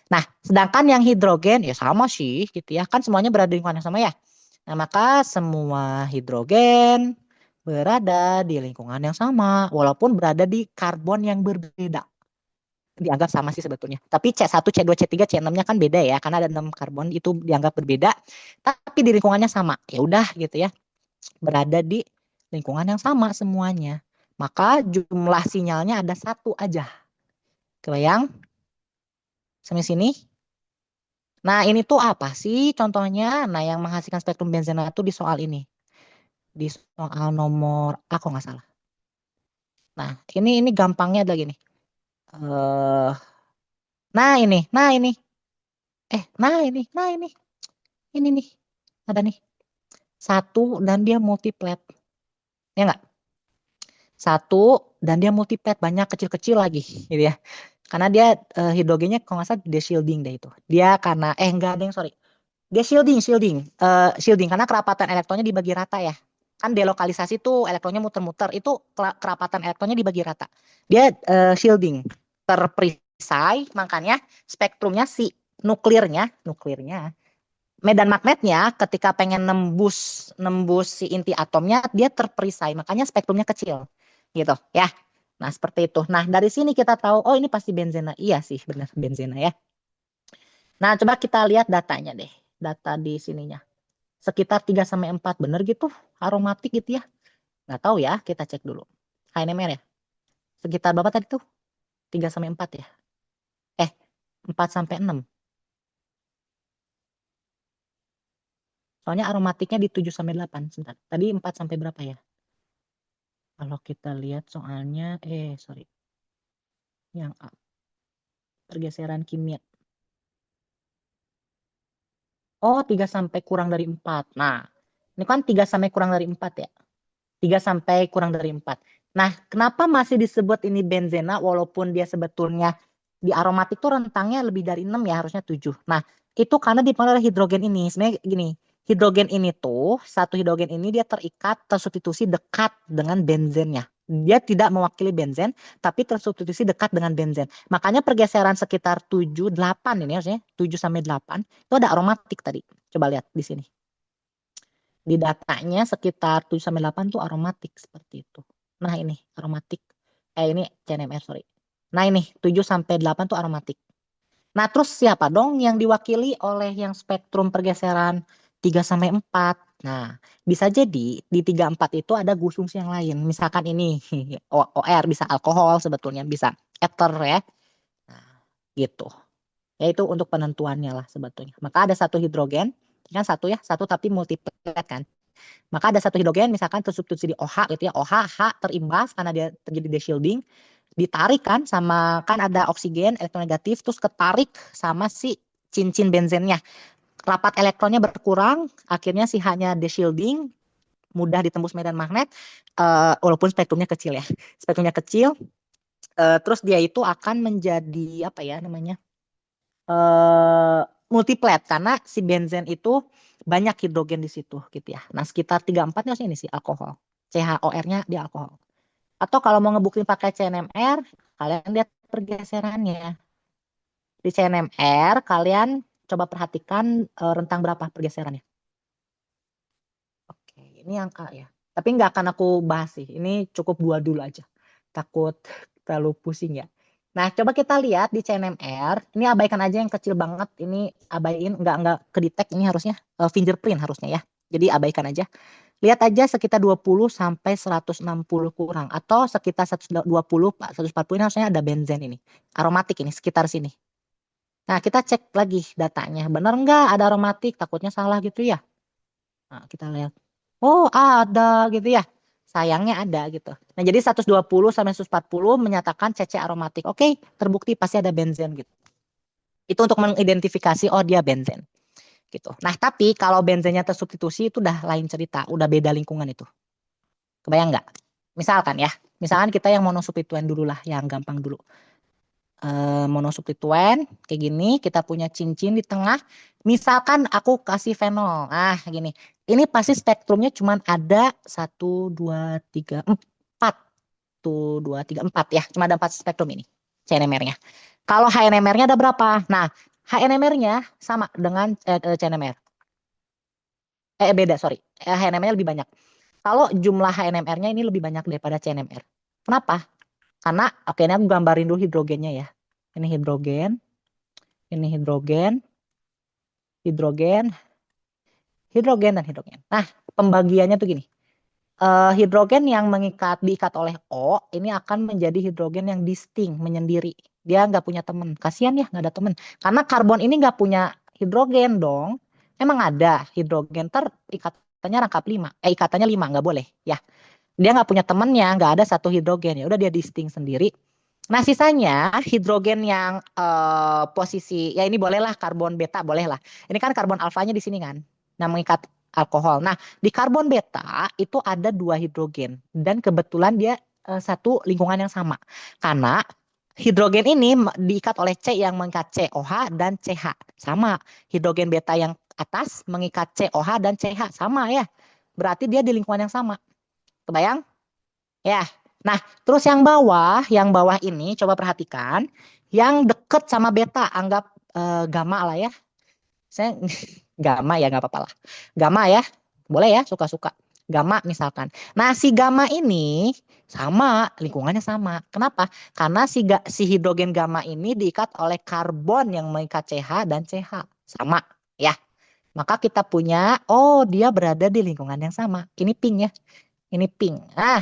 Nah, sedangkan yang hidrogen ya sama sih gitu ya, kan semuanya berada di lingkungan yang sama ya. Nah, maka semua hidrogen berada di lingkungan yang sama, walaupun berada di karbon yang berbeda. Dianggap sama sih sebetulnya. Tapi C1, C2, C3, C6-nya kan beda ya, karena ada 6 karbon itu dianggap berbeda, tapi di lingkungannya sama. Ya udah gitu ya. Berada di lingkungan yang sama semuanya. Maka jumlah sinyalnya ada satu aja. Kebayang? Sampai sini? Nah, ini tuh apa sih contohnya? Nah, yang menghasilkan spektrum benzena itu di soal ini. Di soal nomor A kok nggak salah. Nah, ini gampangnya adalah gini. Nah ini, ini nih, ada nih. Satu dan dia multiplet. Ya enggak? Satu dan dia multiplet, banyak kecil-kecil lagi gitu ya. Karena dia hidrogennya kalau nggak salah deshielding deh itu. Dia karena, enggak ada yang sorry. Dia shielding karena kerapatan elektronnya dibagi rata ya. Kan delokalisasi tuh elektronnya muter-muter, itu kerapatan elektronnya dibagi rata. Dia shielding, terperisai, makanya spektrumnya si nuklirnya, medan magnetnya ketika pengen nembus nembus si inti atomnya dia terperisai, makanya spektrumnya kecil, gitu ya. Nah seperti itu. Nah dari sini kita tahu, oh ini pasti benzena. Iya sih benar benzena ya. Nah coba kita lihat datanya deh, data di sininya. Sekitar 3 sampai 4 bener gitu aromatik gitu ya. Nggak tahu ya, kita cek dulu. HNMR ya. Sekitar berapa tadi tuh? 3 sampai 4 ya. Eh, 4 sampai 6. Soalnya aromatiknya di 7 sampai 8. Sebentar. Tadi 4 sampai berapa ya? Kalau kita lihat soalnya, sorry. Yang A, pergeseran kimia. Oh, 3 sampai kurang dari 4. Nah, ini kan 3 sampai kurang dari 4 ya. 3 sampai kurang dari 4. Nah, kenapa masih disebut ini benzena walaupun dia sebetulnya di aromatik tuh rentangnya lebih dari 6 ya, harusnya 7. Nah, itu karena dipengaruhi oleh hidrogen ini. Sebenarnya gini, hidrogen ini tuh, satu hidrogen ini dia terikat, tersubstitusi dekat dengan benzennya. Dia tidak mewakili benzen, tapi tersubstitusi dekat dengan benzen. Makanya pergeseran sekitar 7, 8 ini harusnya, 7 sampai 8, itu ada aromatik tadi. Coba lihat di sini. Di datanya sekitar 7 sampai 8 tuh aromatik seperti itu. Nah, ini aromatik. Ini CNMR, sorry. Nah, ini 7 sampai 8 tuh aromatik. Nah, terus siapa dong yang diwakili oleh yang spektrum pergeseran 3 sampai 4? Nah, bisa jadi di 3 4 itu ada fungsi yang lain. Misalkan ini OR, bisa alkohol sebetulnya, bisa ether ya. Nah, gitu. Ya itu untuk penentuannya lah sebetulnya. Maka ada satu hidrogen, kan satu ya, satu tapi multiplet kan. Maka ada satu hidrogen misalkan tersubstitusi di OH gitu ya. OH, H terimbas karena dia terjadi deshielding. Ditarik kan sama, kan ada oksigen elektronegatif terus ketarik sama si cincin benzennya. Rapat elektronnya berkurang, akhirnya si H-nya deshielding, mudah ditembus medan magnet, walaupun spektrumnya kecil ya. Spektrumnya kecil, terus dia itu akan menjadi apa ya namanya? eh Multiplet karena si benzen itu banyak hidrogen di situ gitu ya. Nah, sekitar 3 4 nya ini sih alkohol. CHOR-nya di alkohol. Atau kalau mau ngebuktiin pakai CNMR, kalian lihat pergeserannya. Di CNMR kalian coba perhatikan rentang berapa pergeserannya. Oke, ini yang A ya. Tapi nggak akan aku bahas sih. Ini cukup 2 dulu aja. Takut terlalu pusing ya. Nah, coba kita lihat di CNMR. Ini abaikan aja yang kecil banget. Ini abaiin, nggak kedetek. Ini harusnya fingerprint harusnya ya. Jadi abaikan aja. Lihat aja sekitar 20 sampai 160 kurang. Atau sekitar 120, 140 ini harusnya ada benzen ini. Aromatik ini, sekitar sini. Nah, kita cek lagi datanya. Benar nggak ada aromatik? Takutnya salah gitu ya. Nah, kita lihat. Oh, ada gitu ya. Sayangnya ada gitu. Nah, jadi 120 sampai 140 menyatakan CC aromatik. Oke, terbukti pasti ada benzen gitu. Itu untuk mengidentifikasi oh dia benzen gitu. Nah, tapi kalau benzennya tersubstitusi itu udah lain cerita, udah beda lingkungan itu. Kebayang nggak? Misalkan ya, misalkan kita yang monosubstituen dulu lah, yang gampang dulu. Monosubstituen kayak gini, kita punya cincin di tengah. Misalkan aku kasih fenol, gini, ini pasti spektrumnya cuma ada 1 2 3 4 ya, cuma ada 4 spektrum ini CNMR-nya. Kalau HNMR-nya ada berapa? Nah, HNMR-nya sama dengan CNMR. Beda, sorry. HNMR-nya lebih banyak. Kalau jumlah HNMR-nya ini lebih banyak daripada CNMR. Kenapa? Karena, oke, ini aku gambarin dulu hidrogennya ya. Ini hidrogen, hidrogen, hidrogen, dan hidrogen. Nah, pembagiannya tuh gini. Hidrogen yang diikat oleh O, ini akan menjadi hidrogen yang distinct, menyendiri. Dia nggak punya teman. Kasihan ya, nggak ada teman. Karena karbon ini nggak punya hidrogen dong. Emang ada hidrogen, ikatannya rangkap 5. Ikatannya 5, nggak boleh. Ya, dia nggak punya temennya, nggak ada satu hidrogen. Ya udah dia distinct sendiri. Nah, sisanya hidrogen yang posisi, ya ini bolehlah karbon beta, bolehlah. Ini kan karbon alfanya di sini kan. Nah, mengikat alkohol. Nah, di karbon beta itu ada 2 hidrogen. Dan kebetulan dia satu lingkungan yang sama. Karena hidrogen ini diikat oleh C yang mengikat COH dan CH. Sama. Hidrogen beta yang atas mengikat COH dan CH. Sama ya. Berarti dia di lingkungan yang sama. Kebayang? Ya. Nah, terus yang bawah ini coba perhatikan. Yang deket sama beta, anggap gamma lah ya. Saya gamma ya nggak apa-apa lah. Gamma ya. Boleh ya, suka-suka. Gamma misalkan. Nah, si gamma ini sama, lingkungannya sama. Kenapa? Karena si hidrogen gamma ini diikat oleh karbon yang mengikat CH dan CH. Sama, ya. Maka kita punya, oh dia berada di lingkungan yang sama. Ini pink ya. Ini pink. Ah,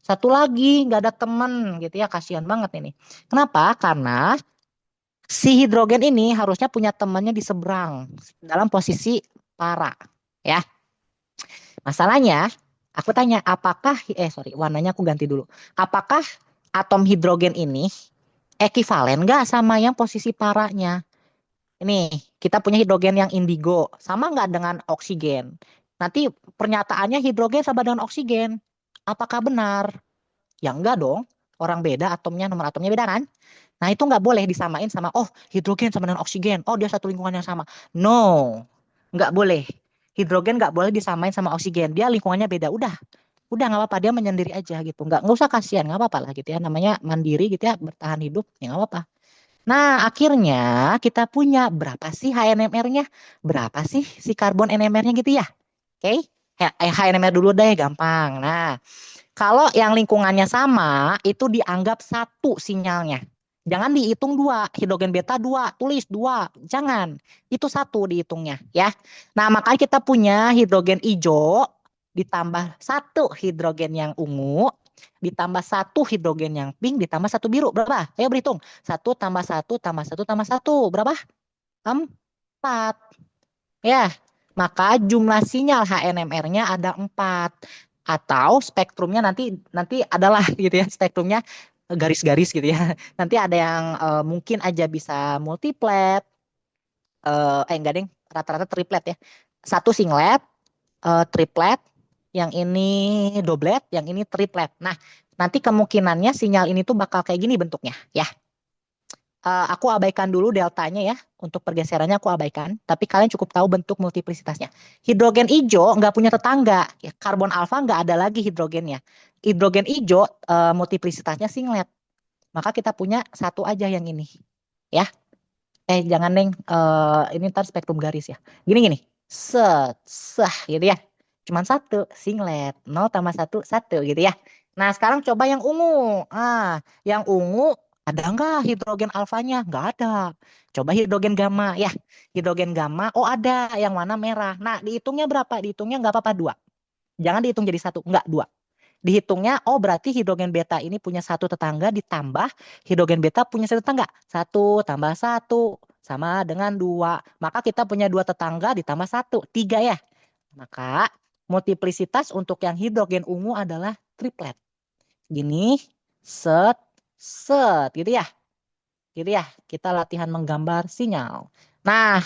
satu lagi nggak ada temen gitu ya. Kasihan banget ini. Kenapa? Karena si hidrogen ini harusnya punya temannya di seberang dalam posisi para. Ya. Masalahnya, aku tanya, warnanya aku ganti dulu. Apakah atom hidrogen ini ekivalen nggak sama yang posisi paranya? Ini, kita punya hidrogen yang indigo. Sama nggak dengan oksigen? Nanti pernyataannya hidrogen sama dengan oksigen. Apakah benar? Ya enggak dong. Orang beda atomnya, nomor atomnya beda kan? Nah itu nggak boleh disamain sama, oh hidrogen sama dengan oksigen. Oh dia satu lingkungan yang sama. No, nggak boleh. Hidrogen nggak boleh disamain sama oksigen. Dia lingkungannya beda. Udah nggak apa-apa. Dia menyendiri aja gitu. Nggak usah kasihan, nggak apa-apa lah gitu ya. Namanya mandiri gitu ya, bertahan hidup. Ya nggak apa-apa. Nah, akhirnya kita punya berapa sih HNMR-nya? Berapa sih si karbon NMR-nya gitu ya? Oke. HNMR dulu deh, gampang. Nah, kalau yang lingkungannya sama, itu dianggap satu sinyalnya. Jangan dihitung dua, hidrogen beta dua, tulis dua. Jangan, itu satu dihitungnya ya. Nah, makanya kita punya hidrogen hijau ditambah satu hidrogen yang ungu, ditambah satu hidrogen yang pink, ditambah satu biru. Berapa? Ayo berhitung. Satu tambah satu tambah satu tambah satu. Berapa? Empat. Ya, maka jumlah sinyal HNMR-nya ada 4. Atau spektrumnya nanti adalah gitu ya, spektrumnya garis-garis gitu ya. Nanti ada yang mungkin aja bisa multiplet, enggak deh, rata-rata triplet ya. Satu singlet, triplet, yang ini doblet, yang ini triplet. Nah, nanti kemungkinannya sinyal ini tuh bakal kayak gini bentuknya ya. Aku abaikan dulu deltanya ya. Untuk pergeserannya aku abaikan. Tapi kalian cukup tahu bentuk multiplisitasnya. Hidrogen hijau nggak punya tetangga. Ya, karbon alfa nggak ada lagi hidrogennya. Hidrogen hijau multiplisitasnya singlet. Maka kita punya satu aja yang ini. Ya. Jangan Neng. Ini ntar spektrum garis ya. Gini-gini. Set. Sah gitu ya. Cuman satu. Singlet. 0 tambah satu. Satu gitu ya. Nah sekarang coba yang ungu. Yang ungu ada nggak hidrogen alfanya? Nggak ada. Coba hidrogen gamma ya. Hidrogen gamma, oh ada yang warna merah. Nah dihitungnya berapa? Dihitungnya nggak apa-apa dua. Jangan dihitung jadi satu, nggak dua. Dihitungnya, oh berarti hidrogen beta ini punya satu tetangga ditambah hidrogen beta punya satu tetangga. Satu tambah satu sama dengan dua. Maka kita punya dua tetangga ditambah satu, tiga ya. Maka multiplisitas untuk yang hidrogen ungu adalah triplet. Gini, set, set gitu ya. Gitu ya, kita latihan menggambar sinyal. Nah,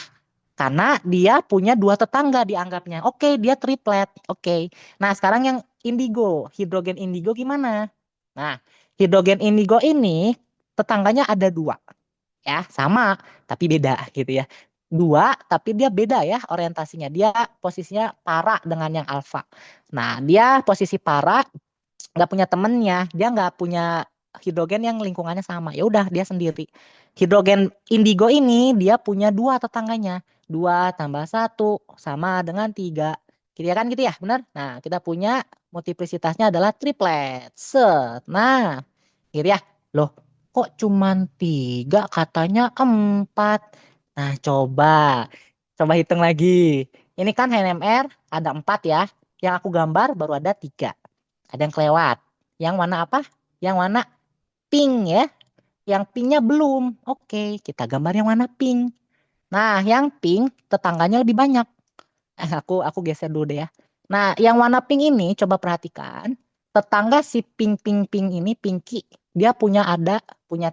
karena dia punya dua tetangga dianggapnya. Oke, dia triplet. Oke. Nah, sekarang yang indigo, hidrogen indigo gimana? Nah, hidrogen indigo ini tetangganya ada dua. Ya, sama, tapi beda gitu ya. Dua, tapi dia beda ya orientasinya. Dia posisinya para dengan yang alfa. Nah, dia posisi para nggak punya temennya, dia nggak punya hidrogen yang lingkungannya sama. Ya udah dia sendiri. Hidrogen indigo ini dia punya dua tetangganya. Dua tambah satu sama dengan tiga. Gitu ya kan gitu ya, benar? Nah kita punya multiplisitasnya adalah triplet. Set. Nah, gitu ya. Loh, kok cuman tiga katanya empat. Nah coba hitung lagi. Ini kan NMR ada empat ya. Yang aku gambar baru ada tiga. Ada yang kelewat. Yang warna apa? Yang warna pink ya. Yang pinknya belum. Oke, kita gambar yang warna pink. Nah, yang pink tetangganya lebih banyak. Aku geser dulu deh ya. Nah, yang warna pink ini coba perhatikan. Tetangga si pink pink pink ini pinky. Dia punya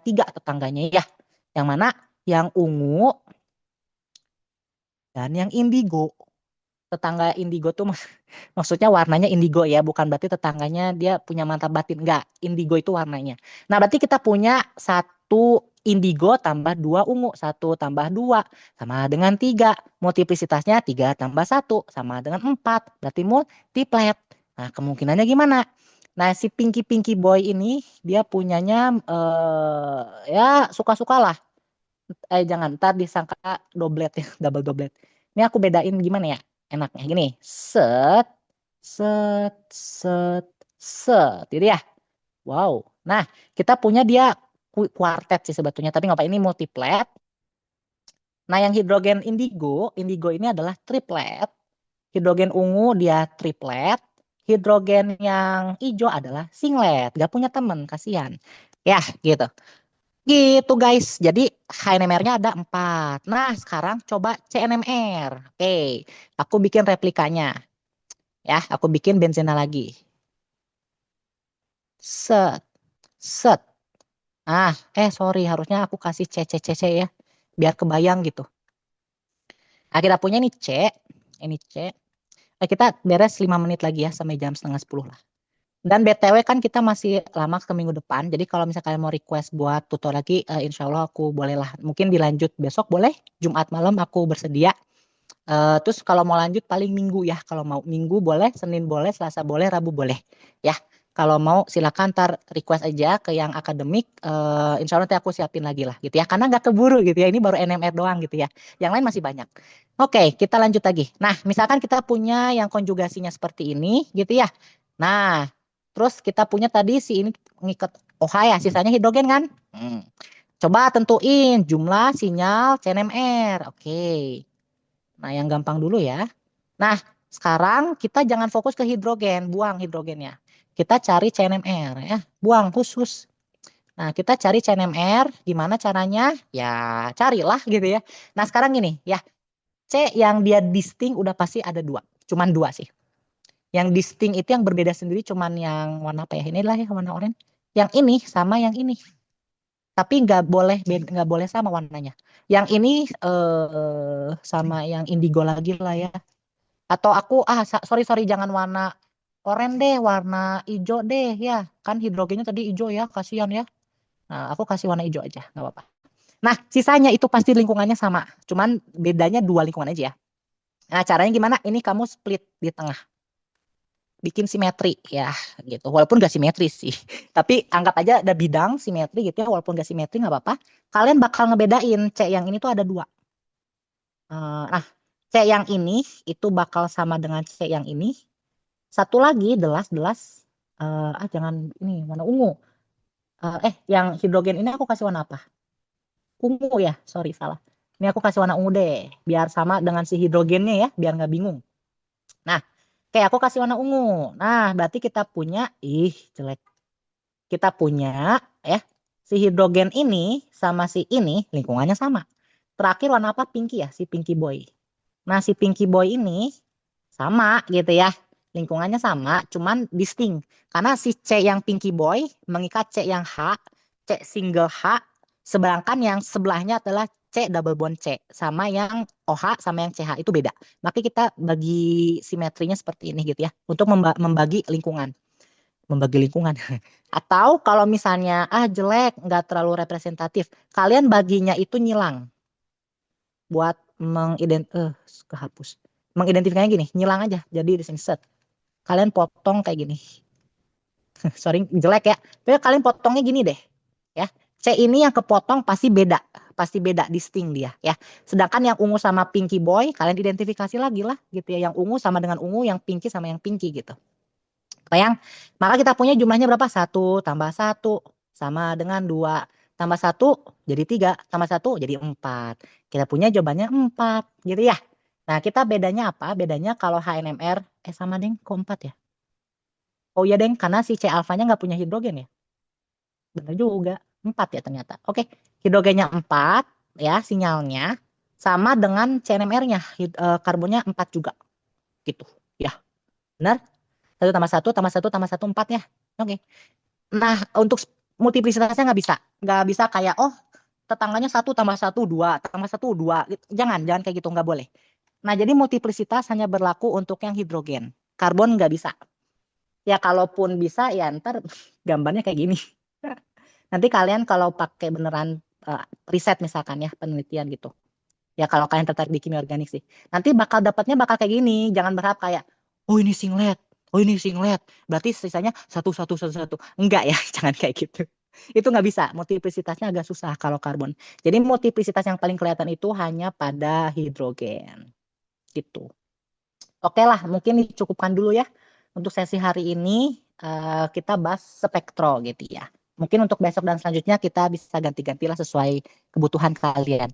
tiga tetangganya ya. Yang mana? Yang ungu dan yang indigo. Tetangga indigo tuh maksudnya warnanya indigo ya, bukan berarti tetangganya dia punya mata batin. Enggak, indigo itu warnanya. Nah, berarti kita punya satu indigo tambah 2 ungu. 1 tambah 2 sama dengan 3. Multiplisitasnya 3 tambah 1 sama dengan 4. Berarti multiplet. Nah, kemungkinannya gimana? Nah, si Pinky Pinky Boy ini dia punyanya ya suka-sukalah. Jangan ntar disangka doblet ya, double doblet. Ini aku bedain gimana ya? Enaknya gini. Set, set, set, set. Itu ya. Wow. Nah, kita punya dia kuartet sih sebetulnya, tapi nggak apa ini multiplet. Nah, yang hidrogen indigo, indigo ini adalah triplet. Hidrogen ungu dia triplet. Hidrogen yang hijau adalah singlet. Gak punya temen, kasihan. Ya, gitu. Gitu guys. Jadi HNMR-nya ada 4. Nah, sekarang coba CNMR. Oke, aku bikin replikanya. Ya, aku bikin benzena lagi. Set, set. Sorry, harusnya aku kasih C ya, biar kebayang gitu. Nah, kita punya ini C, ini C. Kita beres 5 menit lagi ya, sampai jam setengah 10 lah. Dan BTW kan kita masih lama ke minggu depan, jadi kalau misalnya kalian mau request buat tutor lagi, insya Allah aku boleh lah. Mungkin dilanjut besok boleh, Jumat malam aku bersedia. Terus kalau mau lanjut paling minggu ya, kalau mau minggu boleh, Senin boleh, Selasa boleh, Rabu boleh. Ya, kalau mau silakan ntar request aja ke yang akademik. Insya Allah nanti aku siapin lagi lah gitu ya, karena nggak keburu gitu ya. Ini baru NMR doang gitu ya. Yang lain masih banyak. Oke, kita lanjut lagi. Nah, misalkan kita punya yang konjugasinya seperti ini gitu ya. Nah, terus kita punya tadi si ini ngikat OH ya, sisanya hidrogen kan? Coba tentuin jumlah sinyal CNMR. Oke. Nah, yang gampang dulu ya. Nah, sekarang kita jangan fokus ke hidrogen, buang hidrogennya. Kita cari CNMR ya, buang khusus. Nah, kita cari CNMR, gimana caranya? Ya, carilah gitu ya. Nah, sekarang gini ya, C yang dia distinct udah pasti ada 2. Cuman 2 sih. Yang distinct itu yang berbeda sendiri cuman yang warna apa ya? Inilah ya warna oranye. Yang ini sama yang ini. Tapi nggak boleh sama warnanya. Yang ini sama yang indigo lagi lah ya. Atau aku sorry sorry jangan warna oranye deh, warna hijau deh ya. Kan hidrogennya tadi hijau ya, kasihan ya. Nah, aku kasih warna hijau aja, nggak apa-apa. Nah, sisanya itu pasti lingkungannya sama. Cuman bedanya 2 lingkungan aja ya. Nah, caranya gimana? Ini kamu split di tengah. Bikin simetri ya gitu. Walaupun gak simetris sih. Tapi anggap aja ada bidang simetri gitu ya. Walaupun gak simetri nggak apa-apa. Kalian bakal ngebedain C yang ini tuh ada 2. Nah, C yang ini itu bakal sama dengan C yang ini. Satu lagi delas jangan ini warna ungu. Yang hidrogen ini aku kasih warna apa? Ungu ya, sorry salah. Ini aku kasih warna ungu deh, biar sama dengan si hidrogennya ya, biar nggak bingung. Nah, kayak aku kasih warna ungu. Nah, berarti kita punya, jelek. Kita punya ya, si hidrogen ini sama si ini lingkungannya sama. Terakhir warna apa? Pinky ya, si Pinky Boy. Nah, si Pinky Boy ini sama gitu ya. Lingkungannya sama, cuman distinct. Karena si C yang Pinky Boy mengikat C yang H, C single H, sedangkan yang sebelahnya adalah C double bond C. Sama yang OH sama yang CH itu beda. Maka kita bagi simetrinya seperti ini gitu ya. Untuk membagi lingkungan. Membagi lingkungan. Atau kalau misalnya, jelek, nggak terlalu representatif. Kalian baginya itu nyilang. Buat kehapus. Mengidentifikasinya gini, nyilang aja. Jadi di sini set. Kalian potong kayak gini. Sorry, jelek ya. Tapi kalian potongnya gini deh, ya. C ini yang kepotong pasti beda distinct dia, ya. Sedangkan yang ungu sama pinky boy, kalian identifikasi lagi lah, gitu ya. Yang ungu sama dengan ungu, yang pinky sama yang pinky gitu. Bayang, maka kita punya jumlahnya berapa? 1 tambah 1 sama dengan 2 tambah 1 jadi 3 tambah 1 jadi 4. Kita punya jawabannya 4, gitu ya. Nah, kita bedanya apa? Bedanya kalau HNMR sama deng, kok 4 ya? Oh iya deng, karena si C alfanya nggak punya hidrogen ya. Benar juga, 4 ya ternyata. Oke, hidrogennya 4 ya sinyalnya. Sama dengan CNMR-nya, karbonnya 4 juga. Gitu ya, benar? 1 tambah 1 tambah 1 4 ya. Oke. Nah, untuk multiplisitasnya nggak bisa kayak tetangganya 1 tambah 1 2 tambah 1 2. Jangan kayak gitu, nggak boleh. Nah, jadi multiplisitas hanya berlaku untuk yang hidrogen. Karbon nggak bisa. Ya kalaupun bisa ya ntar gambarnya kayak gini. Nanti kalian kalau pakai beneran riset misalkan ya, penelitian gitu. Ya kalau kalian tertarik di kimia organik sih. Nanti dapatnya bakal kayak gini. Jangan berharap kayak, oh ini singlet, oh ini singlet. Berarti sisanya satu satu satu satu. Enggak ya, jangan kayak gitu. Itu nggak bisa. Multiplisitasnya agak susah kalau karbon. Jadi multiplisitas yang paling kelihatan itu hanya pada hidrogen. Gitu. Oke lah, mungkin dicukupkan dulu ya. Untuk sesi hari ini kita bahas spektro gitu ya. Mungkin untuk besok dan selanjutnya kita bisa ganti-gantilah sesuai kebutuhan kalian.